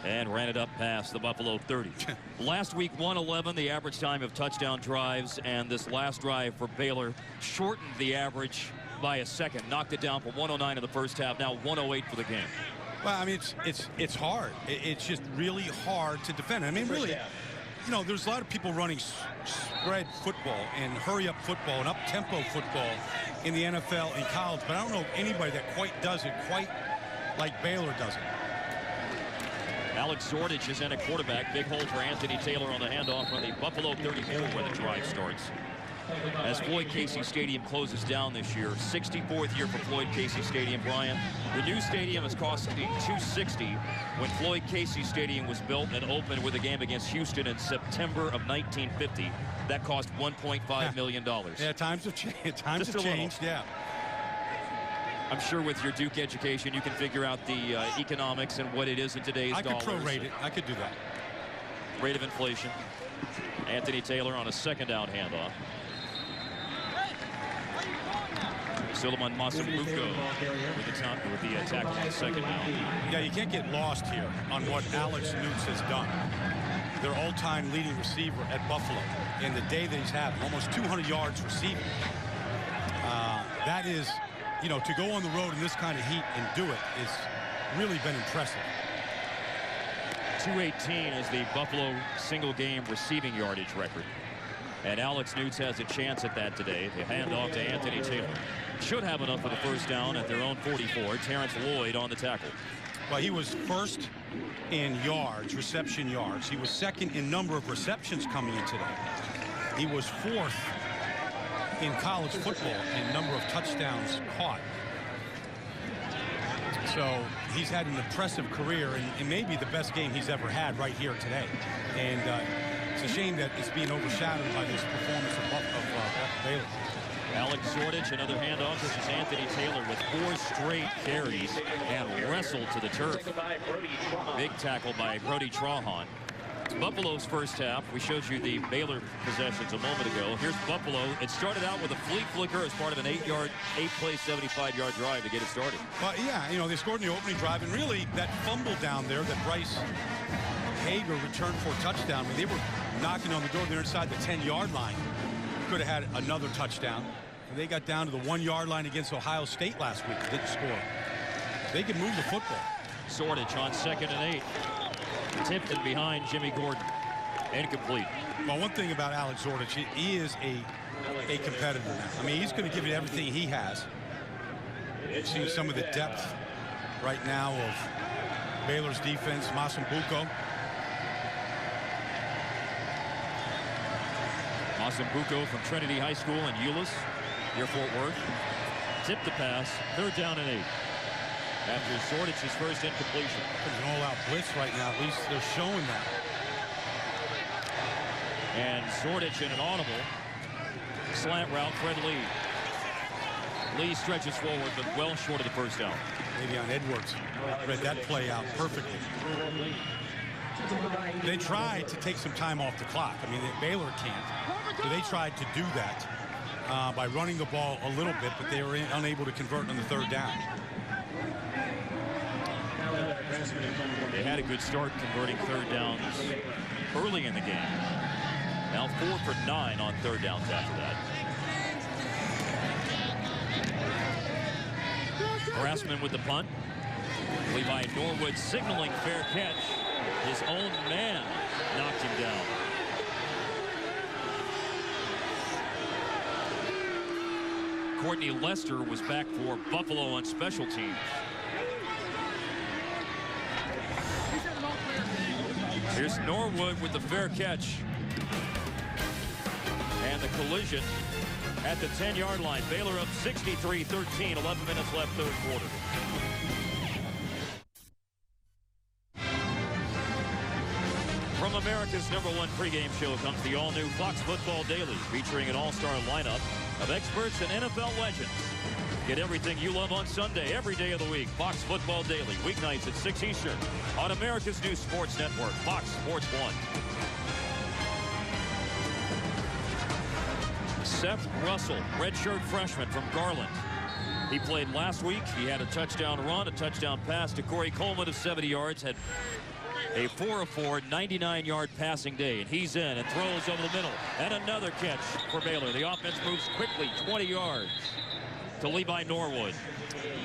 and ran it up past the Buffalo 30. Last week, 111, the average time of touchdown drives, and this last drive for Baylor shortened the average by a second, knocked it down from 109 in the first half, now 108 for the game. Well, I mean, it's hard. It's just really hard to defend. I mean, really, you know, there's a lot of people running spread football and hurry-up football and up-tempo football in the NFL and college, but I don't know anybody that quite does it quite like Baylor does it. Alex Zordich is in at quarterback. Big hole for Anthony Taylor on the handoff on the Buffalo 34 where the drive starts. As Floyd Casey Stadium closes down this year, 64th year for Floyd Casey Stadium, Brian. The new stadium is costing $260 when Floyd Casey Stadium was built and opened with a game against Houston in September of 1950. That cost $1.5 million. Yeah, times have changed. Yeah. I'm sure with your Duke education, you can figure out the economics and what it is in today's dollars. I could prorate it. I could do that. Rate of inflation. Anthony Taylor on a second down handoff. Suleiman Massabuko with the tackle on the second down. Yeah, you can't get lost here on what Alex Newts has done. Their all-time leading receiver at Buffalo. And the day that he's had almost 200 yards receiving. That is, you know, to go on the road in this kind of heat and do it is really been impressive. 218 is the Buffalo single game receiving yardage record. And Alex Newts has a chance at that today. They hand off to Anthony Taylor. Should have enough for the first down at their own 44. Terrence Lloyd on the tackle. Well, he was first in yards, reception yards. He was second in number of receptions coming in today. He was fourth in college football in number of touchdowns caught. So he's had an impressive career and maybe the best game he's ever had right here today. And it's a shame that it's being overshadowed by this performance of Baylor. Alex Zordich, another handoff. This is Anthony Taylor with 4 straight carries and wrestled to the turf. Big tackle by Brody Trahan. Buffalo's first half. We showed you the Baylor possessions a moment ago. Here's Buffalo. It started out with a flea flicker as part of an 8-play, 75-yard drive to get it started. Well, yeah, you know, they scored in the opening drive, and really that fumble down there that Bryce Hager returned for a touchdown. I mean, they were knocking on the door. They're inside the 10-yard line. Could have had another touchdown. And they got down to the 1-yard line against Ohio State last week. Didn't score. They can move the football. Zordich on 2nd and 8. Tipped in behind Jimmy Gordon. Incomplete. Well, one thing about Alex Zordich, he is a competitor now. I mean, he's going to give you everything he has. Seeing some of the depth right now of Baylor's defense. Massabuko. Massabuko from Trinity High School in Euless, near Fort Worth. Tipped the pass. 3rd down and 8. After Zordich's first incompletion. There's an all-out blitz right now. At least they're showing that. And Zordich in an audible slant route. Fred Lee. Lee stretches forward, but well short of the first down. Maybe on Edwards. Read that play out perfectly. They tried to take some time off the clock. I mean, Baylor can't. So they tried to do that by running the ball a little bit, but they were unable to convert on the 3rd down. They had a good start converting 3rd downs early in the game. Now 4 for 9 on 3rd downs after that. Grassman with the punt. Levi Norwood signaling fair catch. His own man knocked him down. Courtney Lester was back for Buffalo on special teams. Here's Norwood with the fair catch. And the collision at the 10-yard line. Baylor up 63-13, 11 minutes left, 3rd quarter. From America's #1 pregame show comes the all-new Fox Football Daily, featuring an all-star lineup of experts and NFL legends. Get everything you love on Sunday, every day of the week. Fox Football Daily, weeknights at 6 Eastern on America's new sports network, Fox Sports 1. Seth Russell, redshirt freshman from Garland. He played last week. He had a touchdown run, a touchdown pass to Corey Coleman of 70 yards, had a 4-of-4, 99-yard passing day, and he's in and throws over the middle. And another catch for Baylor. The offense moves quickly, 20 yards to Levi Norwood.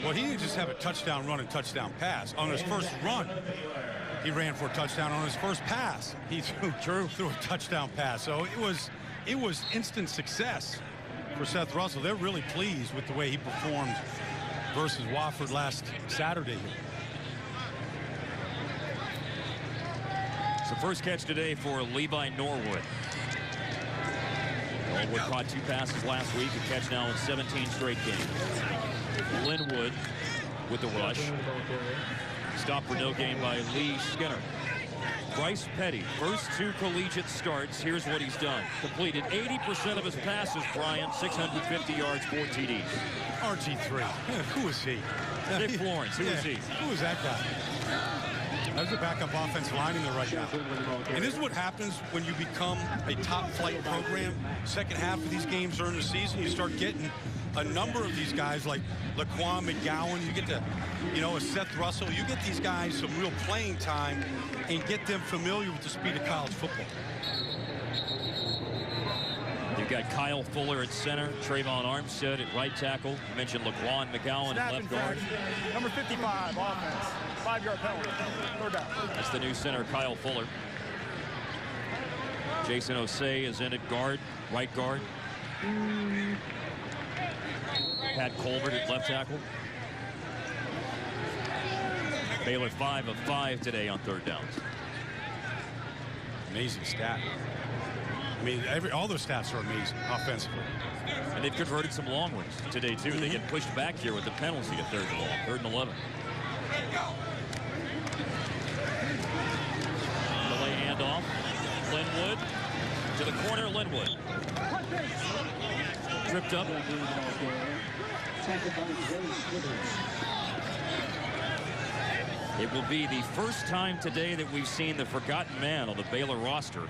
Well, he didn't just have a touchdown run and touchdown pass. On his first run, he ran for a touchdown. On his first pass, he threw a touchdown pass. So it was instant success for Seth Russell. They're really pleased with the way he performed versus Wofford last Saturday. the first catch today for Levi Norwood. Norwood caught 2 passes last week, a catch now in 17 straight games. Linwood with the rush. Stopped for no gain by Lee Skinner. Bryce Petty, first 2 collegiate starts. Here's what he's done. Completed 80% of his passes, Brian, 650 yards, 4 TDs. RG3. Who is he? Nick Florence. Who is he? Who is that guy? There's a backup offensive line in there right now. And this is what happens when you become a top flight program. Second half of these games during the season, you start getting a number of these guys like Laquan McGowan. You get to, a Seth Russell. You get these guys some real playing time and get them familiar with the speed of college football. You've got Kyle Fuller at center, Trayvon Armstead at right tackle. I mentioned Laquan McGowan at left guard. Number 55, offense. 5-yard penalty. 3rd down. That's the new center, Kyle Fuller. Jason Osei is in at guard, right guard. Pat Colbert at left tackle. Baylor 5 of 5 today on 3rd downs. Amazing stat. I mean, all those stats are amazing offensively. And they've converted some long ones today, too. They get pushed back here with the penalty at 3rd and long, 3rd and 11. Delay handoff. Linwood to the corner. Linwood. Tripped up. It will be the first time today that we've seen the forgotten man on the Baylor roster.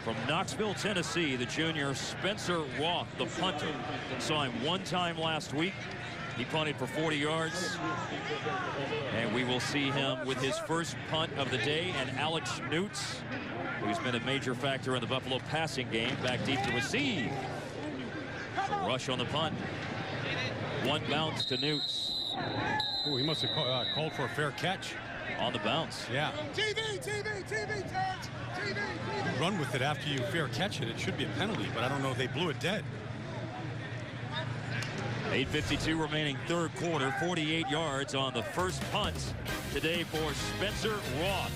From Knoxville, Tennessee, the junior Spencer Roth, the punter. Saw him 1 time last week. He punted for 40 yards. And we will see him with his first punt of the day. And Alex Newts, who's been a major factor in the Buffalo passing game, back deep to receive. A rush on the punt. 1 bounce to Newts. Oh, he must have called for a fair catch. On the bounce. Yeah. TV, Terrence. TV. Run with it after you fair catch it. It should be a penalty, but I don't know if they blew it dead. 8:52 remaining 3rd quarter. 48 yards on the first punt today for Spencer Roth.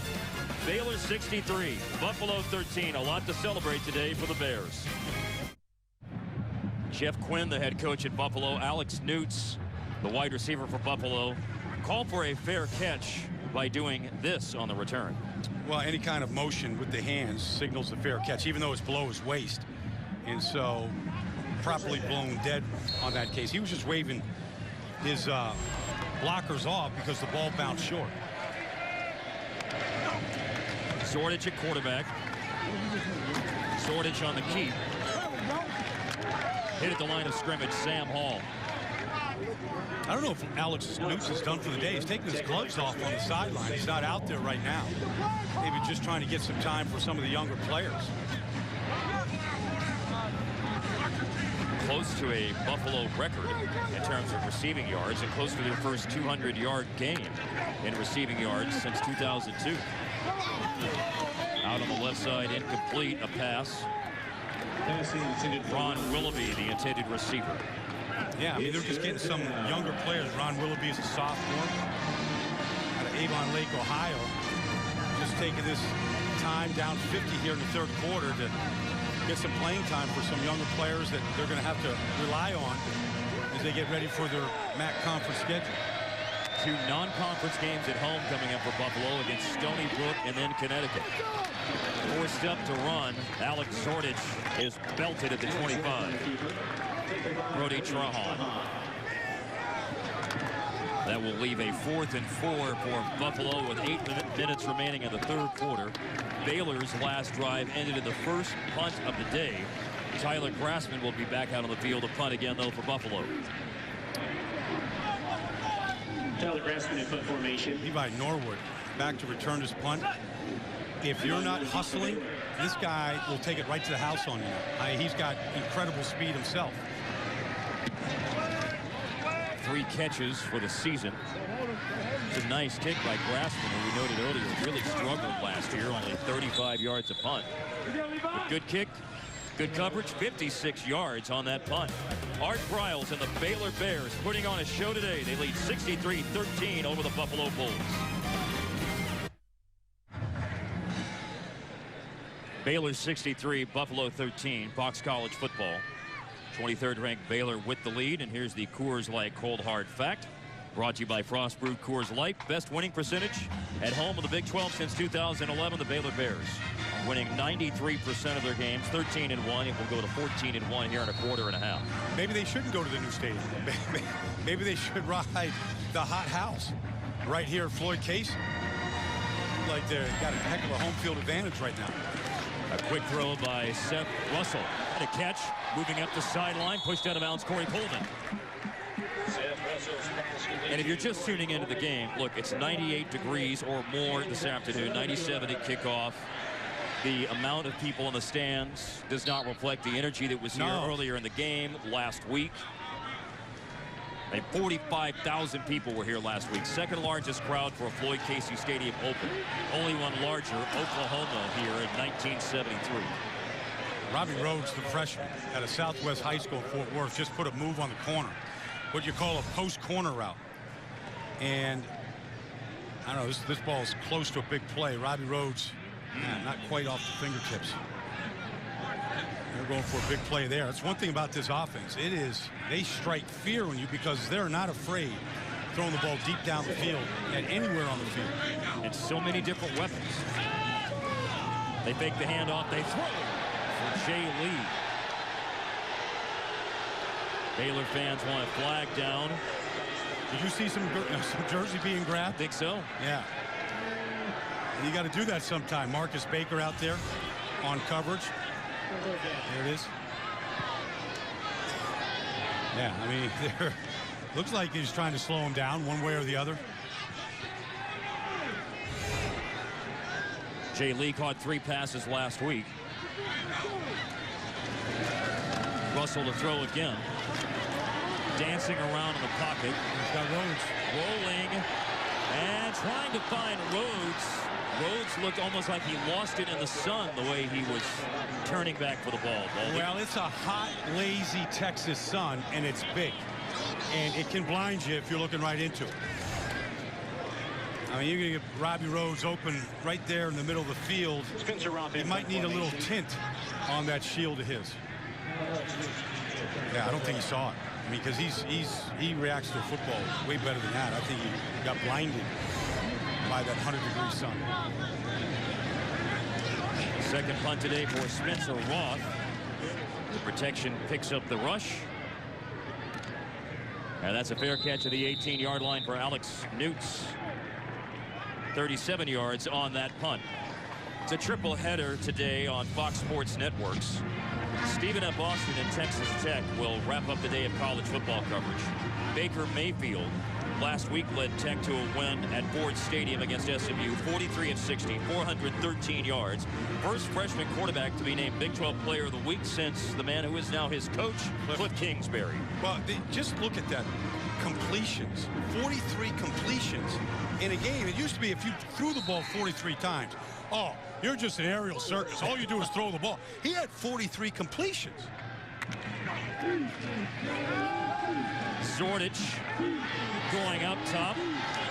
Baylor 63, Buffalo 13. A lot to celebrate today for the Bears. Jeff Quinn, the head coach at Buffalo. Alex Newts, the wide receiver for Buffalo, called for a fair catch by doing this on the return. Well, any kind of motion with the hands signals a fair catch, even though it's below his waist. And so properly blown dead on that case. He was just waving his blockers off because the ball bounced short. Zordich at quarterback. Zordich on the keep. Hit at the line of scrimmage, Sam Hall. I don't know if Alex Newts is done for the day. He's taking his gloves off on the sideline. He's not out there right now. Maybe just trying to get some time for some of the younger players. Close to a Buffalo record in terms of receiving yards and close to their first 200-yard game in receiving yards since 2002. Out on the left side, incomplete, a pass. Ron Willoughby, the intended receiver. Yeah, I mean, they're just getting some younger players. Ron Willoughby is a sophomore out of Avon Lake, Ohio. Just taking this time down 50 here in the 3rd quarter to get some playing time for some younger players that they're going to have to rely on as they get ready for their MAC conference schedule. 2 non-conference games at home coming up for Buffalo against Stony Brook and then Connecticut. Forced up to run. Alex Zordich is belted at the 25. Brody Trahan. That will leave a 4th and 4 for Buffalo with 8 minutes remaining in the 3rd quarter. Baylor's last drive ended in the first punt of the day. Tyler Grassman will be back out on the field to punt again, though, for Buffalo. Tyler Grassman in punt formation. Levi Norwood back to return his punt. If you're not hustling, this guy will take it right to the house on you. He's got incredible speed himself. 3 catches for the season. It's a nice kick by Grassman, who we noted earlier really struggled last year, only 35 yards a punt. But good kick, good coverage, 56 yards on that punt. Art Briles and the Baylor Bears putting on a show today. They lead 63-13 over the Buffalo Bulls. Baylor 63, Buffalo 13, Fox College football. 23rd ranked Baylor with the lead, and here's the Coors Light Cold Hard Fact. Brought to you by Frost Brewed Coors Light. Best winning percentage at home of the Big 12 since 2011, the Baylor Bears. Winning 93% of their games, 13-1. It will go to 14-1 here in a quarter and a half. Maybe they shouldn't go to the new stadium. Maybe they should ride the hot house right here at Floyd Casey. Like they've got a heck of a home field advantage right now. A quick throw by Seth Russell. And a catch, moving up the sideline, pushed out of bounds, Corey Coleman. And if you're just tuning into the game, look, it's 98 degrees or more this afternoon, 97 at kickoff. The amount of people in the stands does not reflect the energy that was here earlier in the game last week. 45,000 people were here last week. Second largest crowd for a Floyd Casey Stadium Open. Only one larger, Oklahoma, here in 1973. Robbie Rhodes, the freshman at a Southwest High School in Fort Worth, just put a move on the corner. What you call a post corner route. And I don't know, this ball is close to a big play. Robbie Rhodes, not quite off the fingertips. They're going for a big play there. That's one thing about this offense. It is, they strike fear on you because they're not afraid throwing the ball deep down the field and anywhere on the field. And so many different weapons. They fake the handoff, they throw for Jay Lee. Baylor fans want a flag down. Did you see some jersey being grabbed? I think so. Yeah. And you got to do that sometime. Marcus Baker out there on coverage. There it is. Yeah, I mean, looks like he's trying to slow him down one way or the other. Jay Lee caught 3 passes last week. Russell to throw again. Dancing around in the pocket. He's got Rhodes. Rolling and trying to find Rhodes. Rhodes looked almost like he lost it in the sun the way he was turning back for the ball. Well, it's a hot, lazy Texas sun, and it's big. And it can blind you if you're looking right into it. I mean, you're going to get Robbie Rhodes open right there in the middle of the field. He might need a little tint on that shield of his. Yeah, I don't think he saw it. I mean, because he reacts to football way better than that. I think he got blinded by that 100-degree sun. Second punt today for Spencer Roth. The protection picks up the rush. And that's a fair catch at the 18-yard line for Alex Newts. 37 yards on that punt. It's a triple header today on Fox Sports Networks. Stephen F. Austin and Texas Tech will wrap up the day of college football coverage. Baker Mayfield last week led Tech to a win at Ford Stadium against SMU, 43 of 60, 413 yards. First freshman quarterback to be named Big 12 Player of the Week since the man who is now his coach, Cliff Kingsbury. Well, just look at that. Completions, 43 completions in a game. It used to be if you threw the ball 43 times, oh, you're just an aerial circus. All you do is throw the ball. He had 43 completions. Zordich going up top,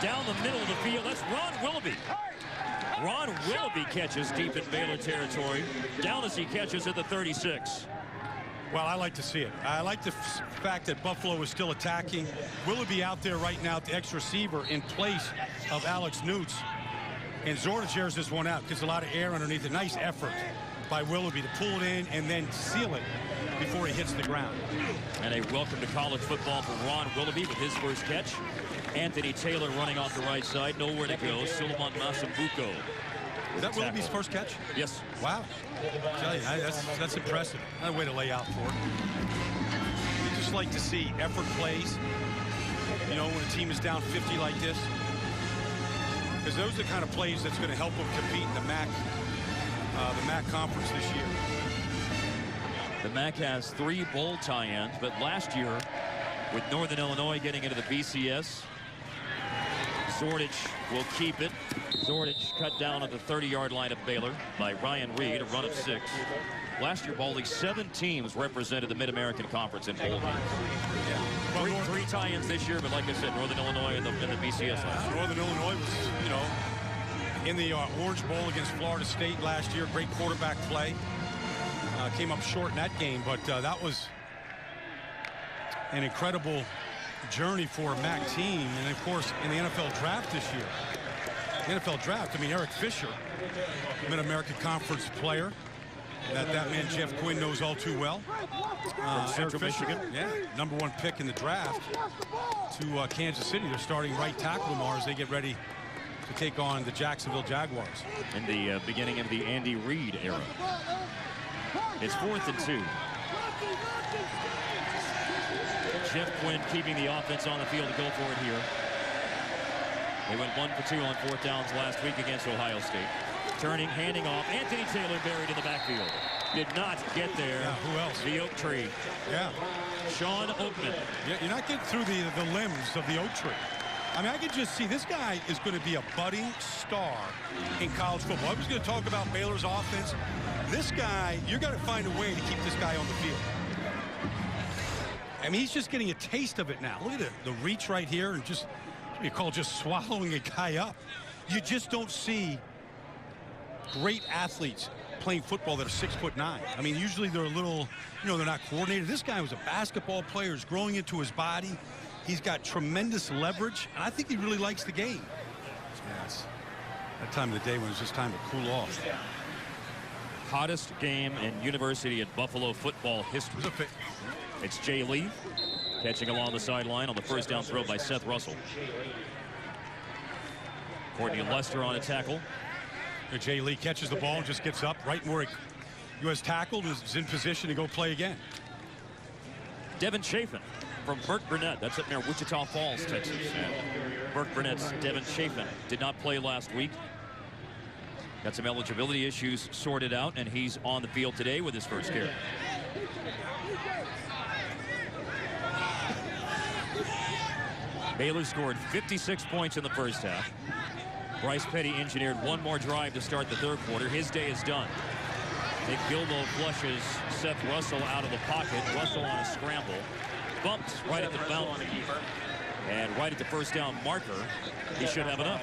down the middle of the field. That's Ron Willoughby. Ron Willoughby catches deep in Baylor territory. Down as he catches at the 36. Well, I like to see it. I like the fact that Buffalo is still attacking. Willoughby out there right now, the X receiver, in place of Alex Newts. And Zordich airs this one out. Gets a lot of air underneath. A nice effort by Willoughby to pull it in and then seal it before he hits the ground. And a welcome to college football for Ron Willoughby with his first catch. Anthony Taylor running off the right side. Nowhere to go. Suleiman Massabuco. Is that Willoughby's first catch? Yes. Wow. I tell you, that's impressive. Another way to lay out for it. You just like to see effort plays, you know, when a team is down 50 like this. Because those are the kind of plays that's going to help them compete in the MAC conference this year. The MAC has 3 bowl tie-ins, but last year, with Northern Illinois getting into the BCS, Zordich will keep it. Zordich cut down at the 30-yard line of Baylor by Ryan Reed, a run of 6. Last year, only 7 teams represented the Mid-American Conference in bowl games. Yeah. 3 tie-ins this year, but like I said, Northern Illinois in the BCS last year. Northern Illinois was, you know, in the Orange Bowl against Florida State last year. Great quarterback play. Came up short in that game, but that was an incredible journey for a MAC team. And, of course, in the NFL draft this year. The NFL draft, I mean, Eric Fisher, Mid-American Conference player that man Jeff Quinn knows all too well. Central Michigan. Yeah, #1 pick in the draft to Kansas City. They're starting right tackle tomorrow as they get ready to take on the Jacksonville Jaguars. In the beginning of the Andy Reid era. It's 4th and 2. Jeff Quinn keeping the offense on the field to go for it here. They went 1 for 2 on 4th downs last week against Ohio State. Turning, handing off. Anthony Taylor buried in the backfield. Did not get there. Yeah, who else? The oak tree. Yeah. Sean Oakman. Yeah, you're not getting through the limbs of the oak tree. I mean, I could just see this guy is going to be a budding star in college football. I was going to talk about Baylor's offense. This guy, you're going to find a way to keep this guy on the field. I mean, he's just getting a taste of it now. Look at the reach right here, and just, you call just swallowing a guy up. You just don't see great athletes playing football that are 6'9". I mean, usually they're a little, they're not coordinated. This guy was a basketball player, is growing into his body. He's got tremendous leverage, and I think he really likes the game. Yes. That time of the day when it's just time to cool off. Hottest game in University at Buffalo football history. It's Jay Lee catching along the sideline on the first down throw by Seth Russell. Courtney Lester on a tackle. Jay Lee catches the ball and just gets up right where he was tackled, is in position to go play again. Devin Chafin from Burke Burnett. That's up near Wichita Falls, Texas. And Burke Burnett's Devin Chafin did not play last week. Got some eligibility issues sorted out, and he's on the field today with his first carry. Baylor scored 56 points in the first half. Bryce Petty engineered one more drive to start the third quarter. His day is done. Nick Gilbo flushes Seth Russell out of the pocket. Russell on a scramble. Bumped right at the fountain. And right at the first down marker, he should have enough.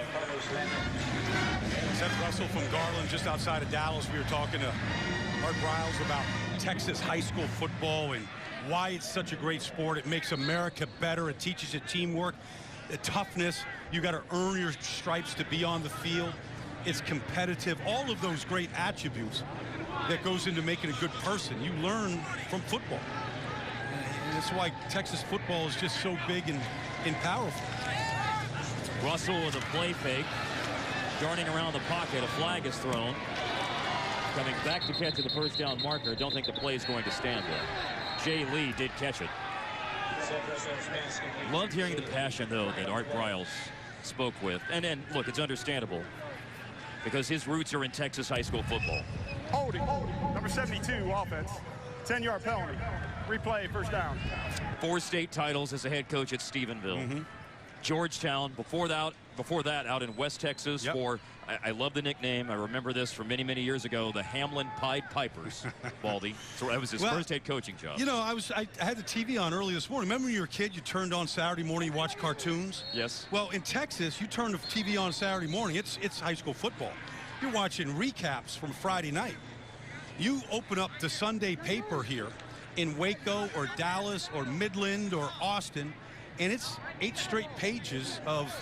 Seth Russell from Garland, just outside of Dallas. We were talking to Art Briles about Texas high school football and why it's such a great sport. It makes America better. It teaches you teamwork, toughness. You got to earn your stripes to be on the field. It's competitive. All of those great attributes that goes into making a good person, you learn from football. And that's why Texas football is just so big and powerful. Russell with a play fake, darting around the pocket. A flag is thrown. Coming back to catch at the first down marker. Don't think the play is going to stand there. Jay Lee did catch it. Loved hearing the passion, though, that Art Briles spoke with. And then, look, it's understandable because his roots are in Texas high school football. Holding, number 72, offense. 10-yard penalty. Replay, first down. 4 state titles as a head coach at Stephenville. Georgetown, before that out in West Texas for, I love the nickname. I remember this from many, many years ago, the Hamlin Pied Pipers, Baldy. So that was his first head coaching job. I had the TV on early this morning. Remember when you were a kid, you turned on Saturday morning, you watched cartoons? Yes. Well, in Texas, you turn the TV on Saturday morning, it's high school football. You're watching recaps from Friday night. You open up the Sunday paper here in Waco or Dallas or Midland or Austin, and it's 8 straight pages of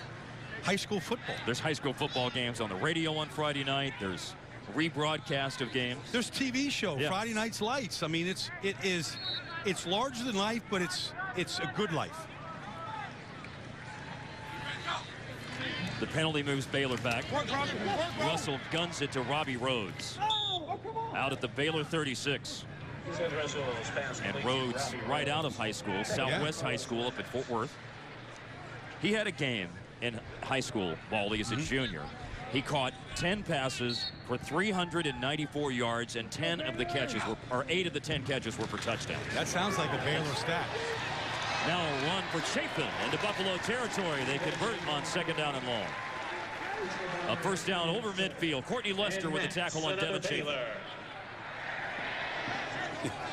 high school football. There's high school football games on the radio on Friday night. There's rebroadcast of games. There's TV show, Friday Night's Lights. I mean, it's larger than life, but it's a good life. The penalty moves Baylor back. Russell guns it to Robbie Rhodes. Out at the Baylor 36. And Rhodes right out of high school, Southwest High School up at Fort Worth. He had a game in high school, Baldy, as a junior. He caught 10 passes for 394 yards, and 10 of the catches or 8 of the 10 catches were for touchdowns. That sounds like a Baylor stat. Now a run for Chapin into Buffalo territory. They convert on second down and long. A first down over midfield. Courtney Lester with a tackle on Devin Chapin.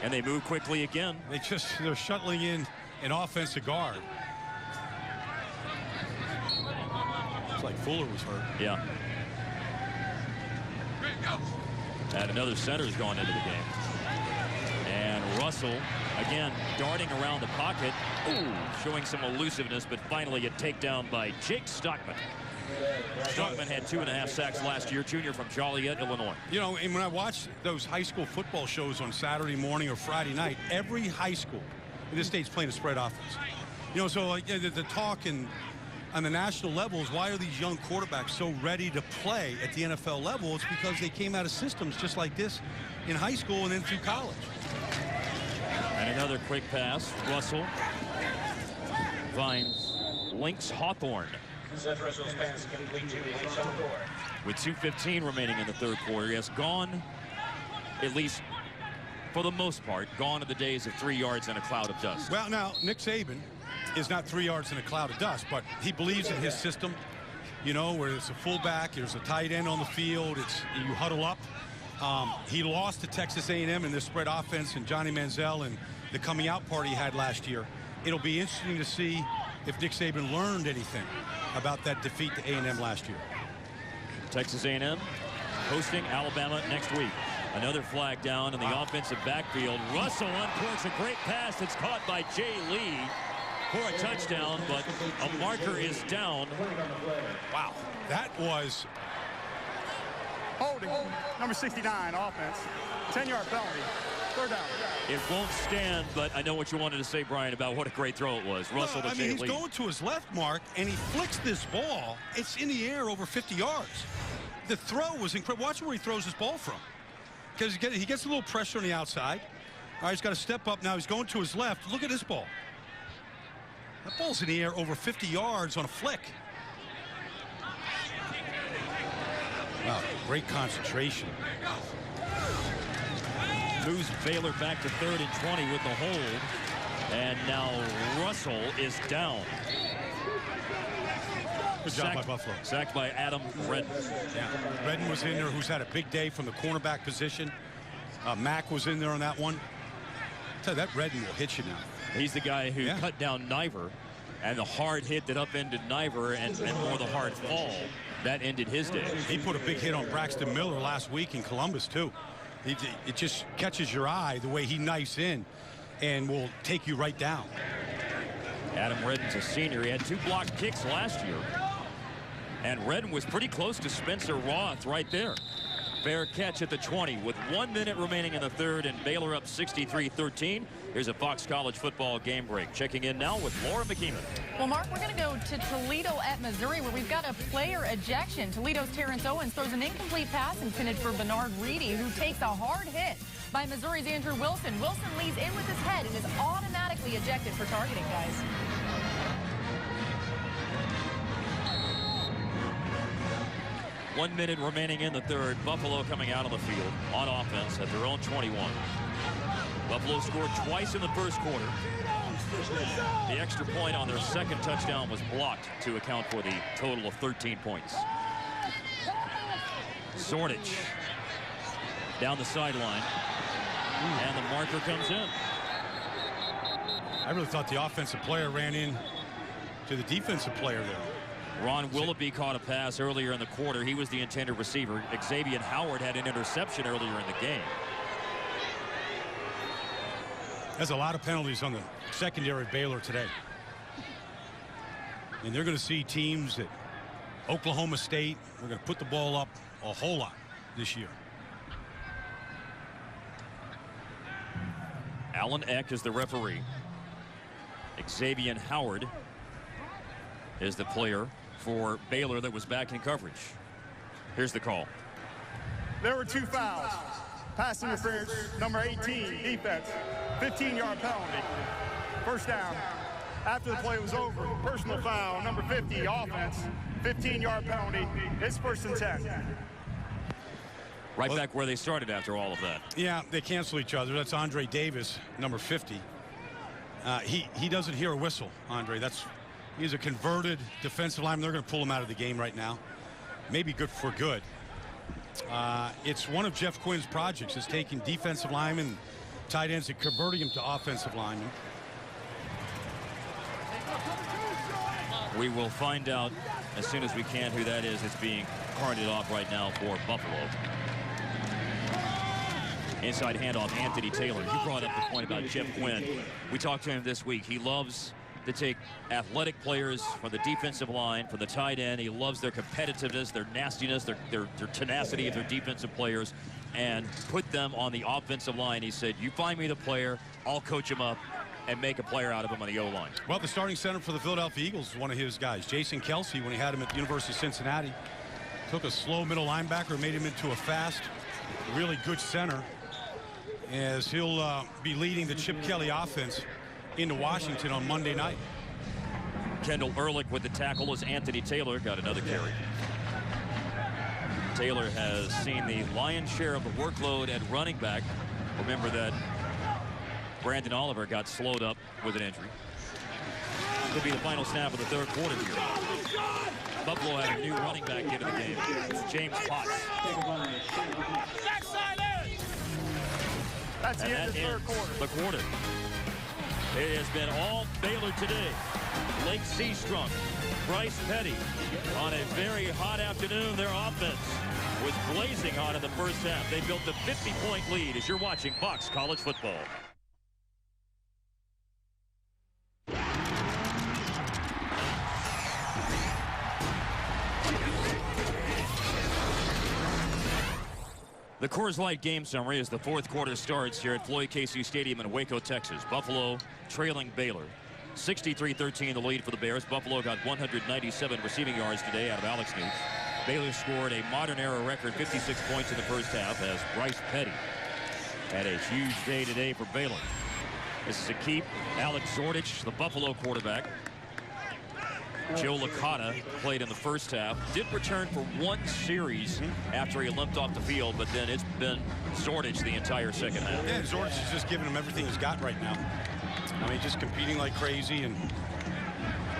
And they move quickly again. They're shuttling in an offensive guard. It's like Fuller was hurt. Yeah. And another center's gone into the game. And Russell, again, darting around the pocket. Ooh, showing some elusiveness, but finally a takedown by Jake Stockman. Stockman had 2.5 sacks last year, junior from Joliet, Illinois. You know, and when I watch those high school football shows on Saturday morning or Friday night, every high school in this state's playing a spread offense. You know, so like the talk and on the national level is why are these young quarterbacks so ready to play at the NFL level? It's because they came out of systems just like this in high school and then through college. And another quick pass. Russell finds Lynx Hawthorne. With 2:15 remaining in the third quarter, he has gone, at least for the most part, gone are the days of 3 yards and a cloud of dust. Well, now, Nick Saban is not 3 yards in a cloud of dust, but he believes in his system, you know, where it's a fullback, there's a tight end on the field, you huddle up. He lost to Texas A&M in this spread offense and Johnny Manziel and the coming out party he had last year. It'll be interesting to see if Nick Saban learned anything about that defeat to A&M last year. Texas A&M hosting Alabama next week. Another flag down in the offensive backfield. Russell uncorks a great pass that's caught by Jay Lee for a touchdown, but a marker is down. Wow, that was holding. Number 69, offense. 10-yard penalty. Third down. It won't stand, but I know what you wanted to say, Brian, about what a great throw it was. Russell to Jay Lee. He's going to his left, Mark, and he flicks this ball. It's in the air over 50 yards. The throw was incredible. Watch where he throws this ball from. Because he gets a little pressure on the outside. All right, he's got to step up now. He's going to his left. Look at this ball. That ball's in the air over 50 yards on a flick. Wow, great concentration. Moves Baylor back to 3rd and 20 with the hold. And now Russell is down. Good job by Buffalo. Sacked by Adam Redden. Yeah, Redden was in there, who's had a big day from the cornerback position. Mack was in there on that one. I tell you, that Redden will hit you now. He's the guy who cut down Niver, and the hard hit that upended Niver and more the hard fall that ended his day. He put a big hit on Braxton Miller last week in Columbus too. It just catches your eye the way he knifes in and will take you right down. Adam Redden's a senior. He had 2 blocked kicks last year. And Redden was pretty close to Spencer Roth right there. Fair catch at the 20 with 1 minute remaining in the third and Baylor up 63-13. Here's a Fox College football game break. Checking in now with Laura McKeeman. Well, Mark, we're going to go to Toledo at Missouri where we've got a player ejection. Toledo's Terrence Owens throws an incomplete pass intended for Bernard Reedy, who takes a hard hit by Missouri's Andrew Wilson. Wilson leads in with his head and is automatically ejected for targeting, guys. One minute remaining in the third. Buffalo coming out on the field on offense at their own 21. Buffalo scored twice in the first quarter. The extra point on their second touchdown was blocked to account for the total of 13 points. Zornich down the sideline. And the marker comes in. I really thought the offensive player ran in to the defensive player there. Ron Willoughby caught a pass earlier in the quarter. He was the intended receiver. Xavier Howard had an interception earlier in the game. There's a lot of penalties on the secondary of Baylor today. And they're going to see teams at Oklahoma State. We're going to put the ball up a whole lot this year. Alan Eck is the referee. Xavier Howard is the player for Baylor that was back in coverage. Here's the call. There were 2 fouls. Pass interference, number 18, defense. 15-yard penalty. First down. After the play was over, personal foul, number 50, offense. 15-yard penalty. It's 1st and 10. Right back where they started after all of that. Yeah, they cancel each other. That's Andre Davis, number 50. He doesn't hear a whistle, Andre. He's a converted defensive lineman. They're going to pull him out of the game right now. Maybe good for good. It's one of Jeff Quinn's projects, is taking defensive linemen, tight ends, and converting them to offensive linemen. We will find out as soon as we can who that is that's being carted off right now for Buffalo. Inside handoff, Anthony Taylor. You brought up the point about Jeff Quinn. We talked to him this week. He loves to take athletic players from the defensive line, from the tight end. He loves their competitiveness, their nastiness, their tenacity of their defensive players, and put them on the offensive line. He said, you find me the player, I'll coach him up and make a player out of him on the O-line. Well, the starting center for the Philadelphia Eagles is one of his guys. Jason Kelsey, when he had him at the University of Cincinnati, took a slow middle linebacker, made him into a fast, really good center, as he'll be leading the Chip Kelly offense into Washington on Monday night. Kendall Ehrlich with the tackle as Anthony Taylor got another carry. Taylor has seen the lion's share of the workload at running back. Remember that Brandon Oliver got slowed up with an injury. Could be the final snap of the third quarter here. Buffalo had a new running back into the game. It's James Potts. That's the end of the third quarter. The quarter. It has been all Baylor today. Blake Seastrunk, Bryce Petty. On a very hot afternoon, their offense was blazing hot in the first half. They built a 50-point lead as you're watching Fox College Football. The Coors Light game summary as the fourth quarter starts here at Floyd Casey Stadium in Waco, Texas. Buffalo trailing Baylor. 63-13 the lead for the Bears. Buffalo got 197 receiving yards today out of Alex Newt. Baylor scored a modern era record 56 points in the first half as Bryce Petty had a huge day today for Baylor. This is a keep. Alex Zordich, the Buffalo quarterback. Joe Licata played in the first half. Did return for one series after he limped off the field, but then it's been Zordich the entire second half. Yeah, Zordich is just giving him everything he's got right now. I mean, just competing like crazy, and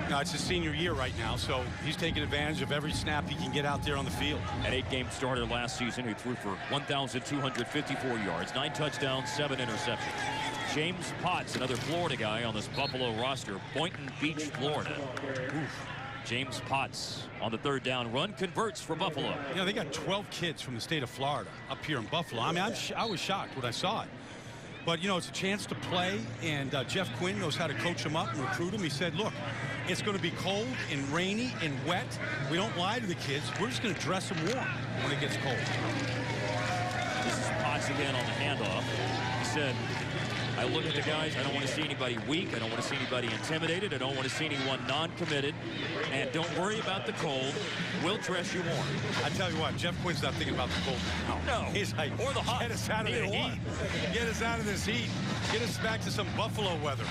it's his senior year right now, so he's taking advantage of every snap he can get out there on the field. An 8-game starter last season who threw for 1,254 yards, 9 touchdowns, 7 interceptions. James Potts, another Florida guy on this Buffalo roster, Boynton Beach, Florida. Oof. James Potts on the third down run converts for Buffalo. You know, they got 12 kids from the state of Florida up here in Buffalo. I mean, I was shocked when I saw it. But, you know, it's a chance to play, and Jeff Quinn knows how to coach them up and recruit them. He said, look, it's going to be cold and rainy and wet. We don't lie to the kids. We're just going to dress them warm when it gets cold. This is Potts again on the handoff. He said, I look at the guys, I don't want to see anybody weak. I don't want to see anybody intimidated. I don't want to see anyone non-committed. And don't worry about the cold. We'll dress you warm. I tell you what, Jeff Quinn's not thinking about the cold. No. He's like, or the hot. Get us out of the heat. Get us out of this heat. Get us back to some Buffalo weather.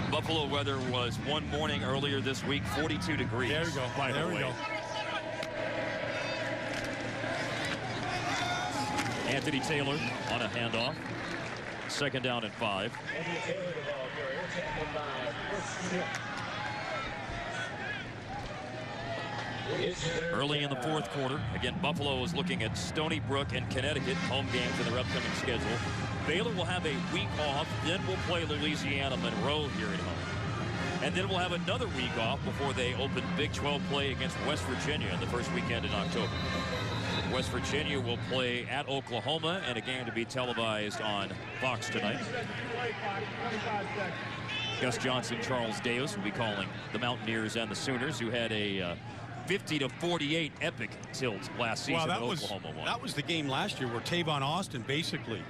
Buffalo weather was one morning earlier this week, 42 degrees. There we go. There we go. Anthony Taylor on a handoff. Second down and 5. Early in the fourth quarter, again, Buffalo is looking at Stony Brook and Connecticut, home games in their upcoming schedule. Baylor will have a week off, then we'll play Louisiana Monroe here at home. And then we'll have another week off before they open Big 12 play against West Virginia in the first weekend in October. West Virginia will play at Oklahoma, and a game to be televised on Fox tonight. Gus Johnson, Charles Davis will be calling the Mountaineers and the Sooners, who had a 50-48 epic tilt last season. Well, Oklahoma won. That was the game last year where Tavon Austin basically,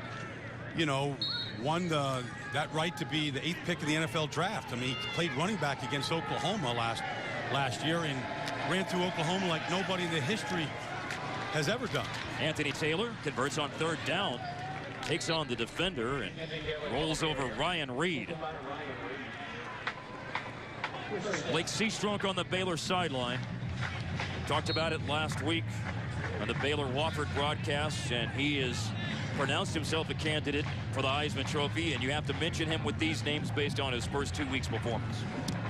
you know, won that right to be the 8th pick of the NFL draft. I mean, he played running back against Oklahoma last year and ran through Oklahoma like nobody in the history has ever done. Anthony Taylor converts on third down, takes on the defender and rolls over Ryan Reed. Blake Seastrunk on the Baylor sideline. Talked about it last week on the Baylor Wofford broadcast, and he has pronounced himself a candidate for the Heisman Trophy, and you have to mention him with these names based on his first 2 weeks performance.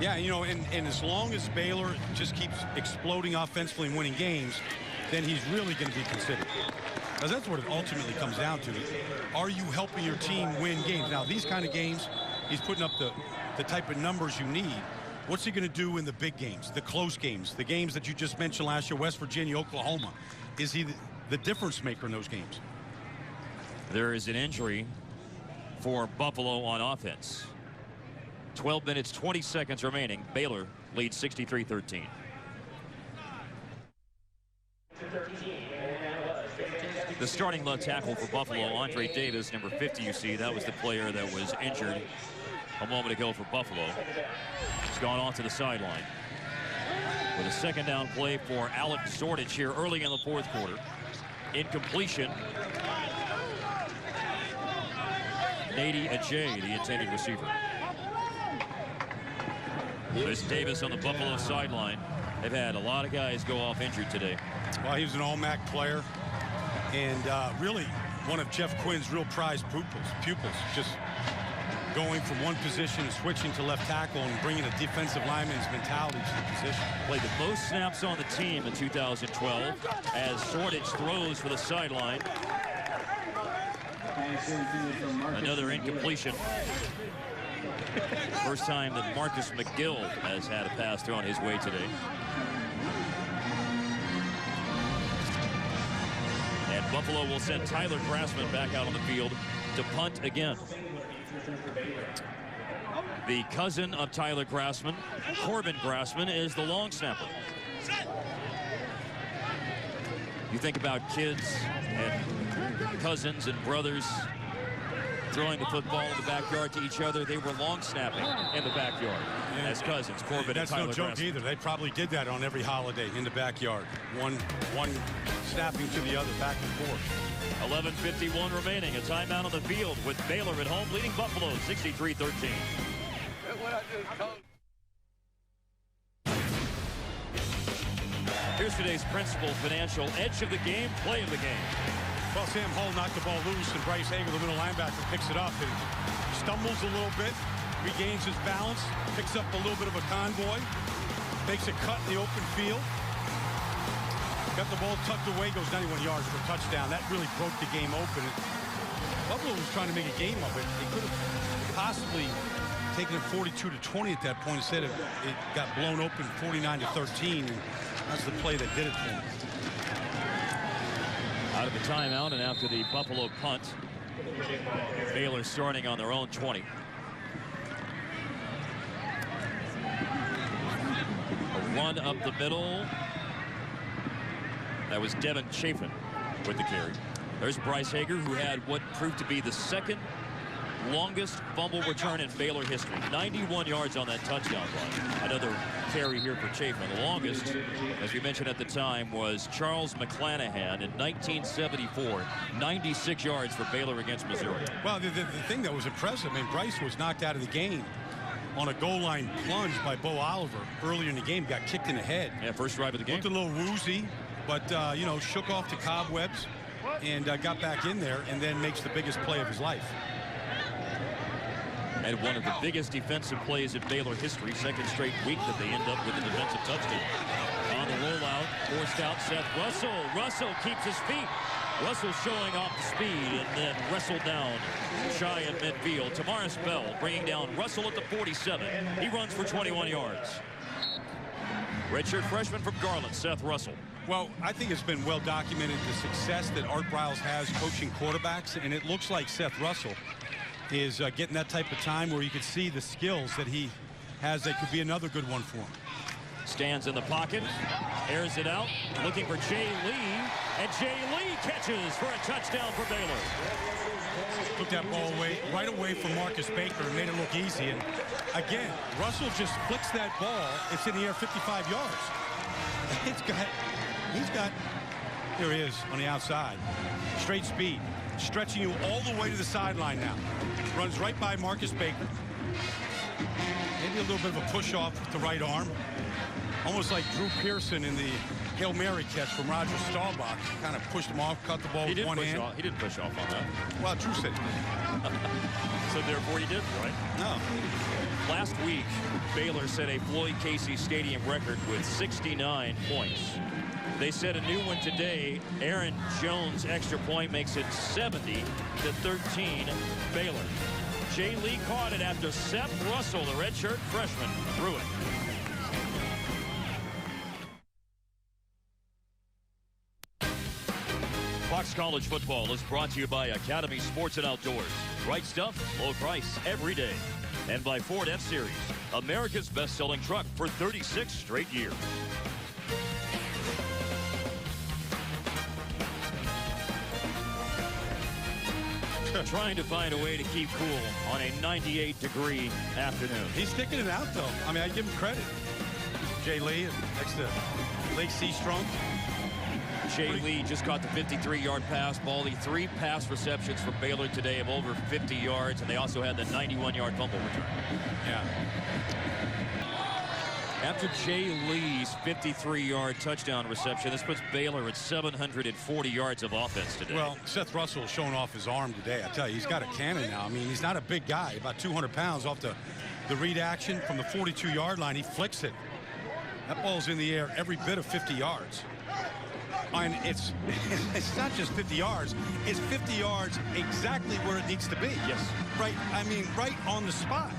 Yeah, you know, and as long as Baylor just keeps exploding offensively and winning games, then he's really going to be considered. Because that's what it ultimately comes down to. Are you helping your team win games? Now, these kind of games, he's putting up the type of numbers you need. What's he going to do in the big games, the close games, the games that you just mentioned last year, West Virginia, Oklahoma? Is he the difference maker in those games? There is an injury for Buffalo on offense. 12 minutes, 20 seconds remaining. Baylor leads 63-13. The starting left tackle for Buffalo, Andre Davis, number 50, you see, that was the player that was injured a moment ago for Buffalo. He's gone off to the sideline. With a second down play for Alex Zordich here early in the fourth quarter. Incompletion. Nady Ajay, the intended receiver. There's Davis on the Buffalo sideline. They've had a lot of guys go off injured today. Well, he was an all-MAC player and really one of Jeff Quinn's real prized pupils. Just going from one position, switching to left tackle, and bringing a defensive lineman's mentality to the position. Played the most snaps on the team in 2012 as Zordich throws for the sideline. Another incompletion. First time that Marcus McGill has had a pass thrown his way today. And Buffalo will send Tyler Grassman back out on the field to punt again. The cousin of Tyler Grassman, Corbin Grassman, is the long snapper. You think about kids and cousins and brothers throwing the football in the backyard to each other. They were long snapping in the backyard as cousins, Corbin and Tyler Grassman. That's no joke either. They probably did that on every holiday in the backyard. One snapping to the other, back and forth. 11:51 remaining. A timeout on the field with Baylor at home leading Buffalo 63-13. Here's today's principal financial edge of the game, play of the game. Well, Sam Hull knocked the ball loose, and Bryce Hager, the middle linebacker, picks it up and stumbles a little bit, regains his balance, picks up a little bit of a convoy, makes a cut in the open field. Got the ball tucked away, goes 91 yards for a touchdown. That really broke the game open. Buffalo was trying to make a game of it. They could have possibly taken it 42-20 at that point. Instead of it got blown open 49-13. And that's the play that did it for them. Out of the timeout and after the Buffalo punt, Baylor starting on their own 20. A run up the middle. That was Devin Chafin with the carry. There's Bryce Hager, who had what proved to be the second longest fumble return in Baylor history. 91 yards on that touchdown run. Another carry here for Chafin. The longest, as we mentioned at the time, was Charles McClanahan in 1974. 96 yards for Baylor against Missouri. Well, the thing that was impressive, I mean, Bryce was knocked out of the game on a goal line plunge by Bo Oliver earlier in the game. Got kicked in the head. Yeah, first drive of the game. Looked a little woozy, but, you know, shook off the cobwebs and got back in there and then makes the biggest play of his life. And one of the biggest defensive plays in Baylor history. Second straight week that they end up with a defensive touchdown. On the rollout, forced out Seth Russell. Russell keeps his feet. Russell showing off the speed and then wrestled down shy at midfield. Tamaris Bell bringing down Russell at the 47. He runs for 21 yards. Redshirt freshman from Garland, Seth Russell. Well, I think it's been well documented the success that Art Briles has coaching quarterbacks, and it looks like Seth Russell is getting that type of time where you can see the skills that he has. That could be another good one for him. Stands in the pocket, airs it out, looking for Jay Lee, and Jay Lee catches for a touchdown for Baylor. Took that ball right away from Marcus Baker and made it look easy. And again, Russell just flicks that ball. It's in the air 55 yards. He's got, here he is on the outside. Straight speed, stretching you all the way to the sideline now. Runs right by Marcus Baker. Maybe a little bit of a push off with the right arm. Almost like Drew Pearson in the Hail Mary catch from Roger Staubach. Kind of pushed him off, cut the ball with one hand. He didn't push off on that. Well, Drew said he did. So therefore he did, right? No. Last week, Baylor set a Floyd Casey Stadium record with 69 points. They set a new one today. Aaron Jones' extra point makes it 70-13 Baylor. Jay Lee caught it after Seth Russell, the redshirt freshman, threw it. Clock college football is brought to you by Academy Sports and Outdoors. Right stuff, low price, every day. And by Ford F-Series, America's best-selling truck for 36 straight years. Trying to find a way to keep cool on a 98-degree afternoon. He's sticking it out, though. I mean, I give him credit. Jay Lee next to Lake Seastrunk. Jay Lee just caught the 53-yard pass. Baldy, 3 pass receptions for Baylor today of over 50 yards, and they also had the 91-yard fumble return. Yeah. After Jay Lee's 53-yard touchdown reception, this puts Baylor at 740 yards of offense today. Well, Seth Russell is showing off his arm today. I tell you, he's got a cannon now. I mean, he's not a big guy, about 200 pounds off the read action from the 42-yard line. He flicks it. That ball's in the air every bit of 50 yards. And it's not just 50 yards. It's 50 yards exactly where it needs to be. Yes. Right, I mean, right on the spot.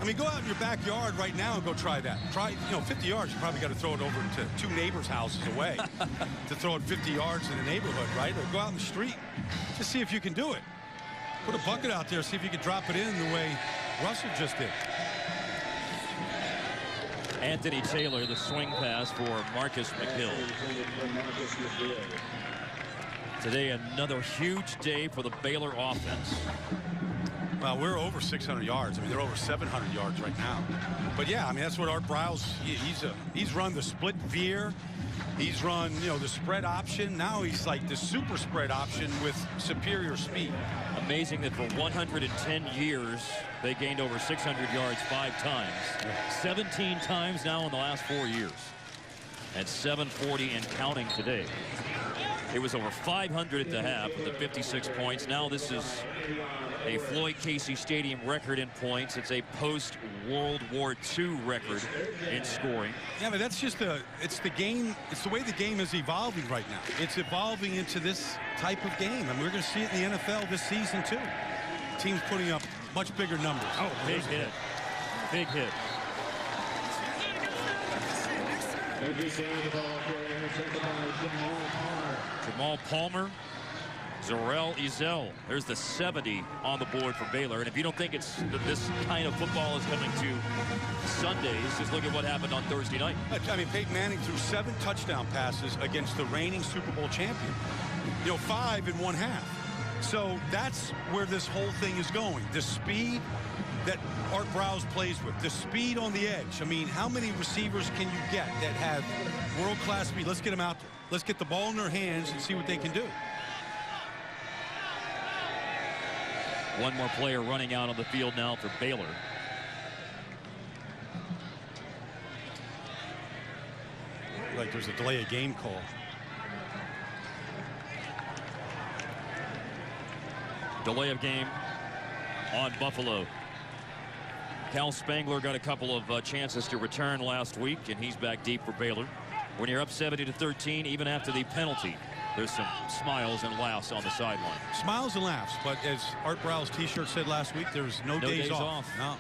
I mean, go out in your backyard right now and go try that. Try, 50 yards, you probably got to throw it over to 2 neighbors' houses away to throw it 50 yards in a neighborhood, right? Or go out in the street. Just see if you can do it. Put a bucket out there, see if you can drop it in the way Russell just did. Anthony Taylor, the swing pass for Marcus McHill. Today, another huge day for the Baylor offense. Well, we're over 600 yards. I mean, they're over 700 yards right now. But yeah, I mean, that's what Art Briles, he's run the split veer. He's run, the spread option. Now he's like the super spread option with superior speed. Amazing that for 110 years, they gained over 600 yards 5 times. 17 times now in the last 4 years. And 740 and counting today. It was over 500 at the half with the 56 points. Now this is a Floyd Casey Stadium record in points. It's a post-World War II record in scoring. Yeah, but that's just it's the game. It's the way the game is evolving right now. It's evolving into this type of game. I mean, we're going to see it in the NFL this season, too. Teams putting up much bigger numbers. Oh, big hit. Big hit. Jamal Palmer, Zorel Ezel. There's the 70 on the board for Baylor. And if you don't think it's this kind of football is coming to Sundays, just look at what happened on Thursday night. I mean, Peyton Manning threw 7 touchdown passes against the reigning Super Bowl champion. 5 in 1 half. So that's where this whole thing is going. The speed that Art Briles plays with, the speed on the edge. I mean, how many receivers can you get that have world-class speed? Let's get them out there. Let's get the ball in their hands and see what they can do. One more player running out on the field now for Baylor. Like there's a delay of game call. Delay of game on Buffalo. Cal Spangler got a couple of chances to return last week, and he's back deep for Baylor. When you're up 70-13, even after the penalty, there's some smiles and laughs on the sideline. Smiles and laughs, but as Art Briles' T-shirt said last week, there's no days off. No.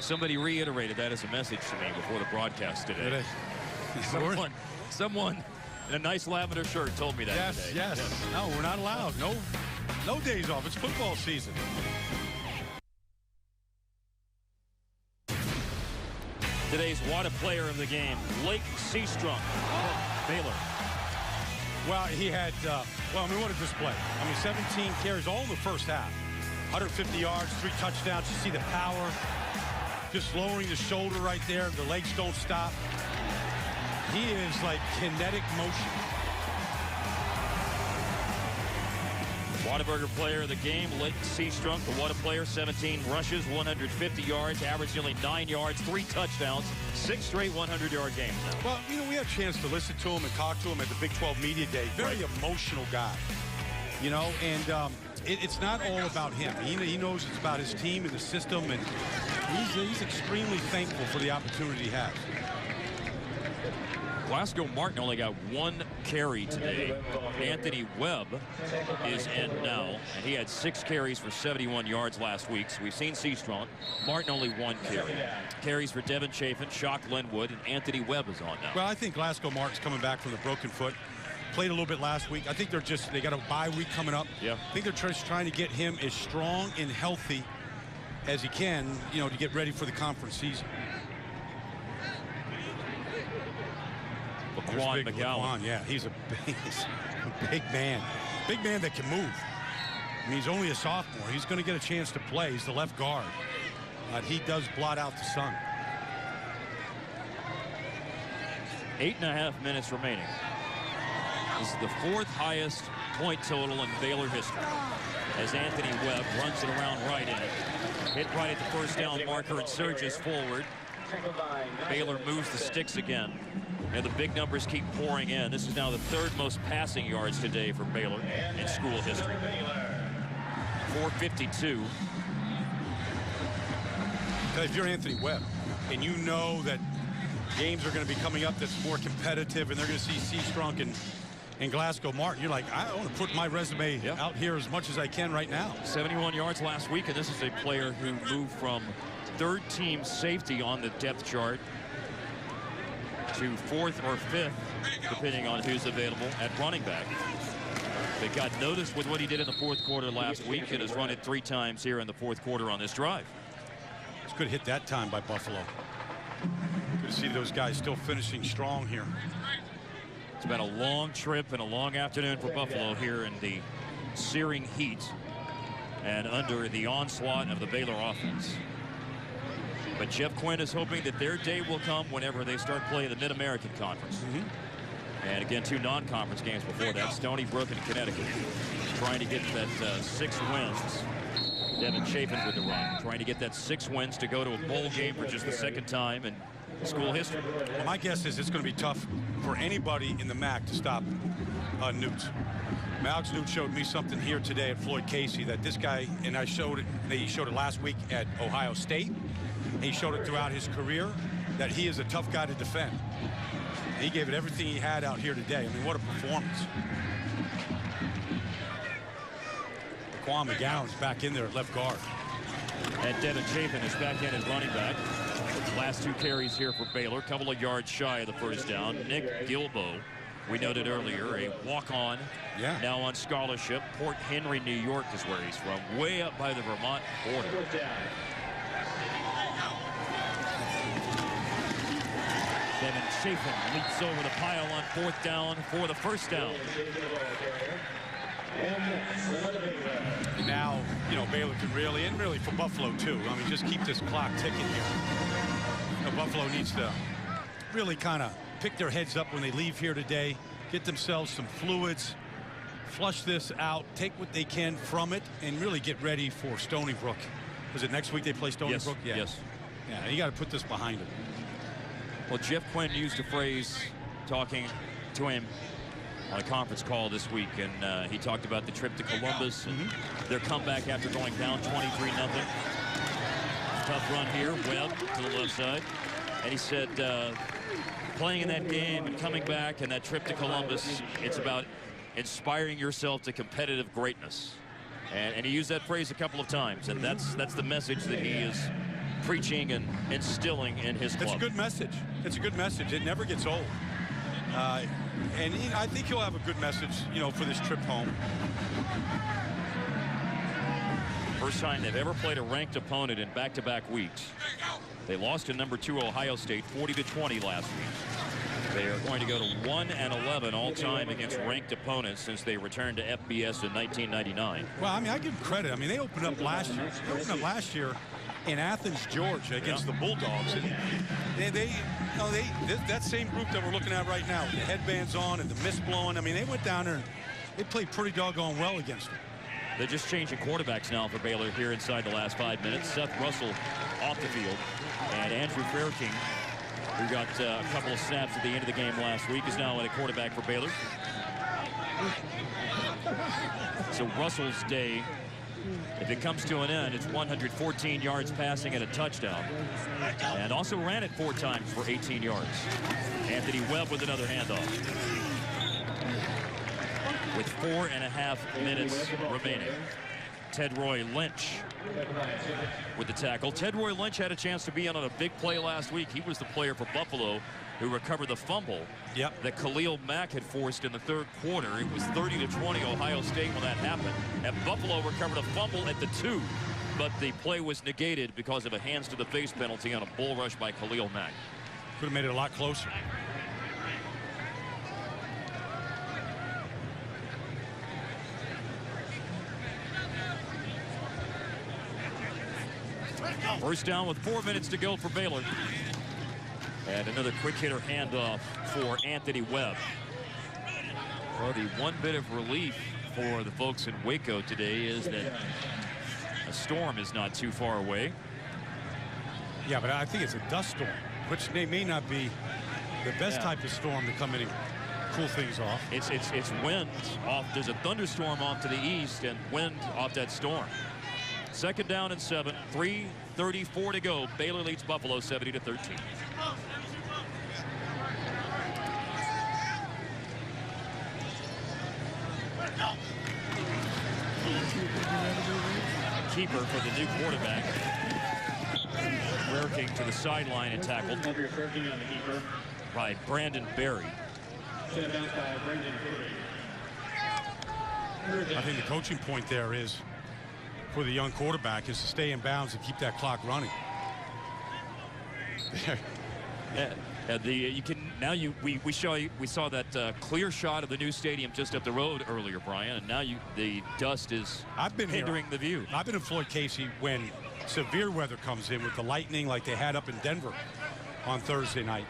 Somebody reiterated that as a message to me before the broadcast today. Someone in a nice lavender shirt told me that today. Yes. No, we're not allowed. No days off. It's football season. Today's Wada player of the game, Lake Seastrunk, Baylor. Well, he had, what a display. 17 carries all in the first half. 150 yards, 3 touchdowns. You see the power, just lowering the shoulder right there. The legs don't stop. He is like kinetic motion. Whataburger player of the game, Lake Seastrunk, the Wada player, 17 rushes, 150 yards, averaged nearly 9 yards, 3 touchdowns, 6 straight 100-yard games now. Well, we had a chance to listen to him and talk to him at the Big 12 Media Day. Very emotional guy, and it's not all about him. He knows it's about his team and the system, and he's extremely thankful for the opportunity he has. Glasgow Martin only got 1 carry today. Anthony Webb is in now, and he had 6 carries for 71 yards last week. So we've seen Seastrong. Martin only 1 carry. Carries for Devin Chafin, Shock Linwood, and Anthony Webb is on now. Well, I think Glasgow Martin's coming back from the broken foot. Played a little bit last week. I think they got a bye week coming up. Yeah. I think they're just trying to get him as strong and healthy as he can, you know, to get ready for the conference season. Laquan McGowan. Yeah, he's a big man. Big man that can move. I mean, he's only a sophomore. He's going to get a chance to play. He's the left guard. But he does blot out the sun. 8.5 minutes remaining. This is the 4th highest point total in Baylor history, as Anthony Webb runs it around right in it. Hit right at the first down marker and surges forward. Baylor moves the sticks again. And the big numbers keep pouring in. This is now the 3rd most passing yards today for Baylor in school history. 452. If you're Anthony Webb and you know that games are going to be coming up that's more competitive and they're going to see Seastrong and Glasgow Martin, you're like, I want to put my resume out here as much as I can right now. 71 yards last week, and this is a player who moved from 3rd team safety on the depth chart to 4th or 5th, depending on who's available at running back. They got noticed with what he did in the 4th quarter last week and has run it 3 times here in the 4th quarter on this drive. It's good hit that time by Buffalo. Good to see those guys still finishing strong here. It's been a long trip and a long afternoon for Buffalo here in the searing heat and under the onslaught of the Baylor offense. But Jeff Quinn is hoping that their day will come whenever they start playing the Mid-American Conference. And again, 2 non-conference games before that, Stony Brook and Connecticut. Trying to get that 6 wins. Devin Chafin with the run. Trying to get that 6 wins to go to a bowl game for just the 2nd time in school history. Well, my guess is it's going to be tough for anybody in the MAC to stop Newt. Alex Newt showed me something here today at Floyd Casey that this guy, and he showed it last week at Ohio State. He showed it throughout his career that he is a tough guy to defend. And he gave it everything he had out here today. I mean, what a performance. Laquan McGowan's back in there at left guard. And Devin Chafin is back in as running back. Last 2 carries here for Baylor. Couple of yards shy of the first down. Nick Gilbo, we noted earlier, a walk-on, now on scholarship. Port Henry, New York is where he's from, way up by the Vermont border. Devin Chafin leaps over the pile on 4th down for the first down. And now, you know, Baylor can really, and really for Buffalo too, I mean, just keep this clock ticking here. You know, Buffalo needs to really kind of pick their heads up when they leave here today, get themselves some fluids, flush this out, take what they can from it, and really get ready for Stony Brook. Was it next week they play Stony Brook? Yeah. Yes. Yeah, you got to put this behind them. Well, Jeff Quinn used a phrase talking to him on a conference call this week, and he talked about the trip to Columbus and their comeback after going down 23-0. Tough run here, Webb to the left side. And he said playing in that game and coming back and that trip to Columbus, it's about inspiring yourself to competitive greatness. And he used that phrase a couple of times, and that's the message that he is preaching and instilling in his club. It's a good message. It's a good message. It never gets old. And I think he'll have a good message, you know, for this trip home. First time they've ever played a ranked opponent in back-to-back weeks. They lost to number 2 Ohio State 40-20 last week. They are going to go to 1-11 all-time against ranked opponents since they returned to FBS in 1999. Well, I mean, I give them credit. I mean, they opened up last year. They opened up last year in Athens, Georgia, against the Bulldogs, and that same group that we're looking at right now, with the headbands on and the mist blowing. I mean, they went down there and they played pretty doggone well against them. They're just changing quarterbacks now for Baylor here inside the last 5 minutes. Seth Russell off the field, and Andrew Fairking, who got a couple of snaps at the end of the game last week, is now at a quarterback for Baylor. So Russell's day If it comes to an end, it's 114 yards passing and a touchdown. And also ran it 4 times for 18 yards. Anthony Webb with another handoff. With 4.5 minutes remaining. Tedroy Lynch with the tackle. Tedroy Lynch had a chance to be in on a big play last week. He was the player for Buffalo who recovered the fumble that Khalil Mack had forced in the 3rd quarter. It was 30-20 Ohio State when that happened. And Buffalo recovered a fumble at the 2, but the play was negated because of a hands to the face penalty on a bull rush by Khalil Mack. Could have made it a lot closer. First down with 4 minutes to go for Baylor. And another quick hitter handoff for Anthony Webb. Well, the one bit of relief for the folks in Waco today is that a storm is not too far away. Yeah, but I think it's a dust storm, which may not be the best type of storm to come in and cool things off. It's wind off. There's a thunderstorm off to the east and wind off that storm. 2nd down and 7. 3:34 to go. Baylor leads Buffalo 70-13. Keeper for the new quarterback. Rare King to the sideline and tackled by Brandon Berry. I think the coaching point there is for the young quarterback is to stay in bounds and keep that clock running. We saw that clear shot of the new stadium just up the road earlier, Brian, and now the dust is hindering the view. I've been in Floyd Casey when severe weather comes in with the lightning like they had up in Denver on Thursday night,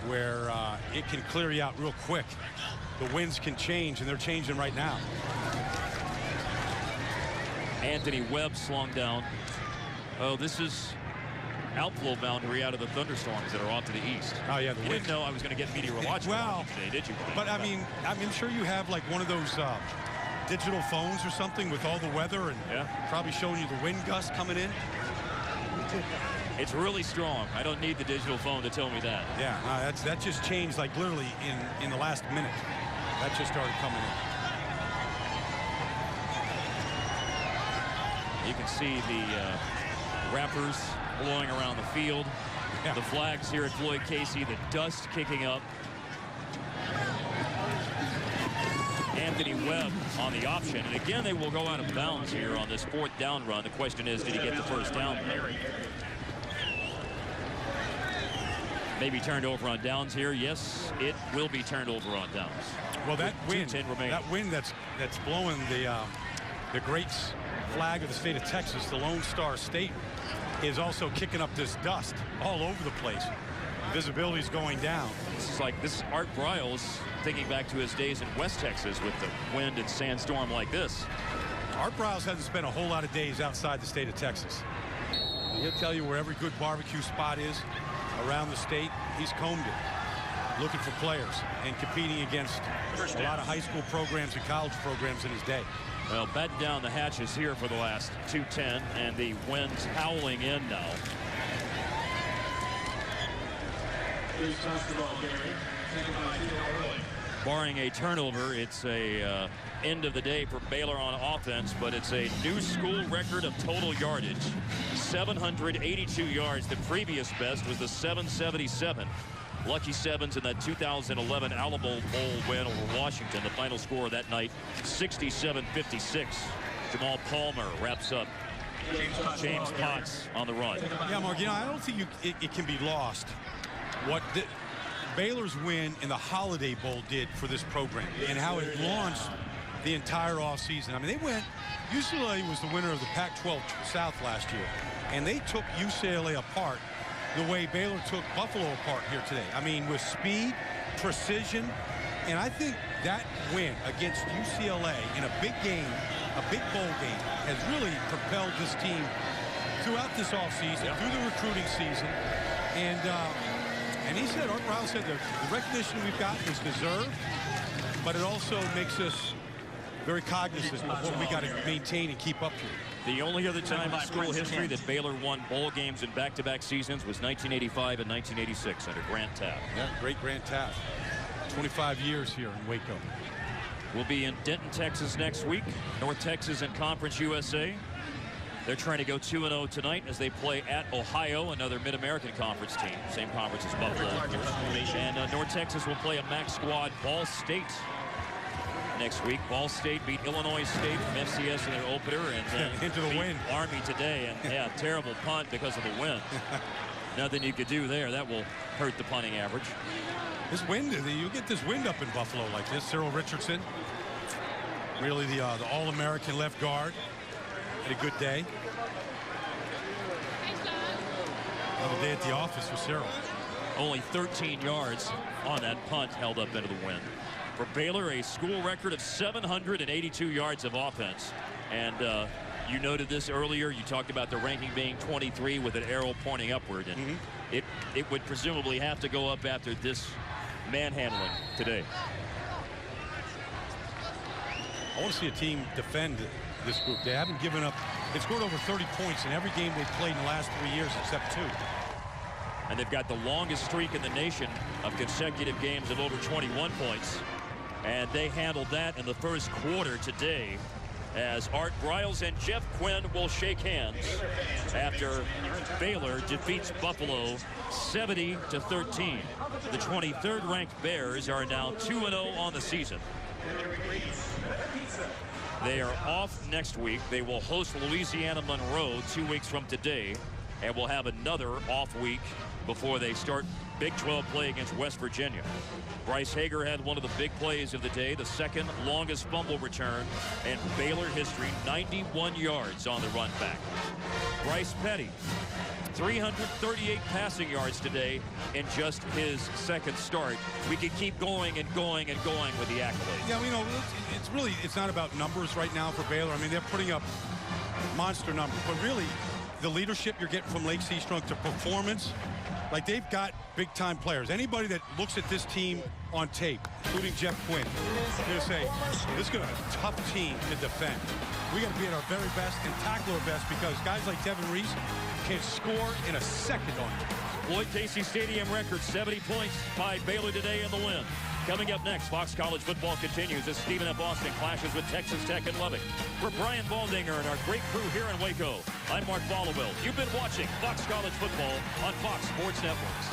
where it can clear you out real quick. The winds can change, and they're changing right now. Anthony Webb slung down. Oh, this is outflow boundary out of the thunderstorms that are off to the east. Oh, yeah. You didn't know I was going to get meteorological today, did you? But I mean, I'm sure you have like one of those digital phones or something with all the weather and probably showing you the wind gust coming in. It's really strong. I don't need the digital phone to tell me that. Yeah, that just changed like literally in the last minute. That just started coming in. You can see the wrappers blowing around the field. The flags here at Floyd Casey, the dust kicking up. Anthony Webb on the option. And again, they will go out of bounds here on this 4th down run. The question is, did he get the first down? Maybe turned over on downs here. Yes, it will be turned over on downs. Well, that wind that's blowing the great flag of the state of Texas, the Lone Star State, is also kicking up this dust all over the place. Visibility's going down. This is Art Briles thinking back to his days in West Texas with the wind and sandstorm like this. Art Briles hasn't spent a whole lot of days outside the state of Texas. He'll tell you where every good barbecue spot is around the state. He's combed it, looking for players and competing against a lot of high school programs and college programs in his day. Well, batten down the hatches here for the last 2:10, and the wind's howling in now. Barring a turnover, it's a end of the day for Baylor on offense, but it's a new school record of total yardage. 782 yards. The previous best was the 777. Lucky Sevens in that 2011 Alamo Bowl win over Washington. The final score that night, 67-56. Jamal Palmer wraps up. James Potts on the run. Yeah, Mark, I don't think it can be lost what Baylor's win in the Holiday Bowl did for this program and how it launched the entire offseason. I mean, UCLA was the winner of the Pac-12 South last year, and they took UCLA apart the way Baylor took Buffalo apart here today. I mean, with speed, precision, and I think that win against UCLA in a big game, a big bowl game, has really propelled this team throughout this offseason, through the recruiting season. And he said, Art Briles said, the recognition we've got is deserved, but it also makes us very cognizant of what we got to maintain and keep up to. The only other time in school history that Baylor won bowl games in back-to-back seasons was 1985 and 1986 under Grant Taft. Yeah, great Grant Taft. 25 years here in Waco. We'll be in Denton, Texas next week. North Texas and Conference USA. They're trying to go 2-0 tonight as they play at Ohio, another Mid-American Conference team. Same conference as Buffalo. And North Texas will play a MAC squad, Ball State, next week. Ball State beat Illinois State from FCS in their opener. And into the wind. Army today. And yeah, terrible punt because of the wind. Nothing you could do there. That will hurt the punting average. This wind, you get this wind up in Buffalo like this. Cyril Richardson, really the All-American left guard. Had a good day. Another day at the office for Cyril. Only 13 yards on that punt held up into the wind. For Baylor, a school record of 782 yards of offense. And you noted this earlier. You talked about the ranking being 23 with an arrow pointing upward. And it would presumably have to go up after this manhandling today. I want to see a team defend this group. They haven't given up. They've scored over 30 points in every game they've played in the last 3 years except 2. And they've got the longest streak in the nation of consecutive games of over 21 points. And they handled that in the first quarter today, as Art Briles and Jeff Quinn will shake hands after Baylor defeats Buffalo 70-13. The 23rd ranked Bears are now 2-0 on the season. They are off next week. They will host Louisiana Monroe 2 weeks from today, and will have another off week before they start Big 12 play against West Virginia. Bryce Hager had one of the big plays of the day, the second longest fumble return in Baylor history, 91 yards on the run back. Bryce Petty, 338 passing yards today in just his second start. We could keep going and going and going with the accolades. Yeah, you know, it's not about numbers right now for Baylor. I mean, they're putting up monster numbers, but really the leadership you're getting from Lake Seastrunk to performance, like they've got big-time players. Anybody that looks at this team on tape, including Jeff Quinn, they're going to say, this is going to be a tough team to defend. We got to be at our very best and tackle our best, because guys like Devin Reese can score in a second on you. Lloyd Casey Stadium record, 70 points by Baylor today in the win. Coming up next, Fox College football continues as Stephen F. Austin clashes with Texas Tech and Lubbock. For Brian Baldinger and our great crew here in Waco, I'm Mark Followell. You've been watching Fox College football on Fox Sports Networks.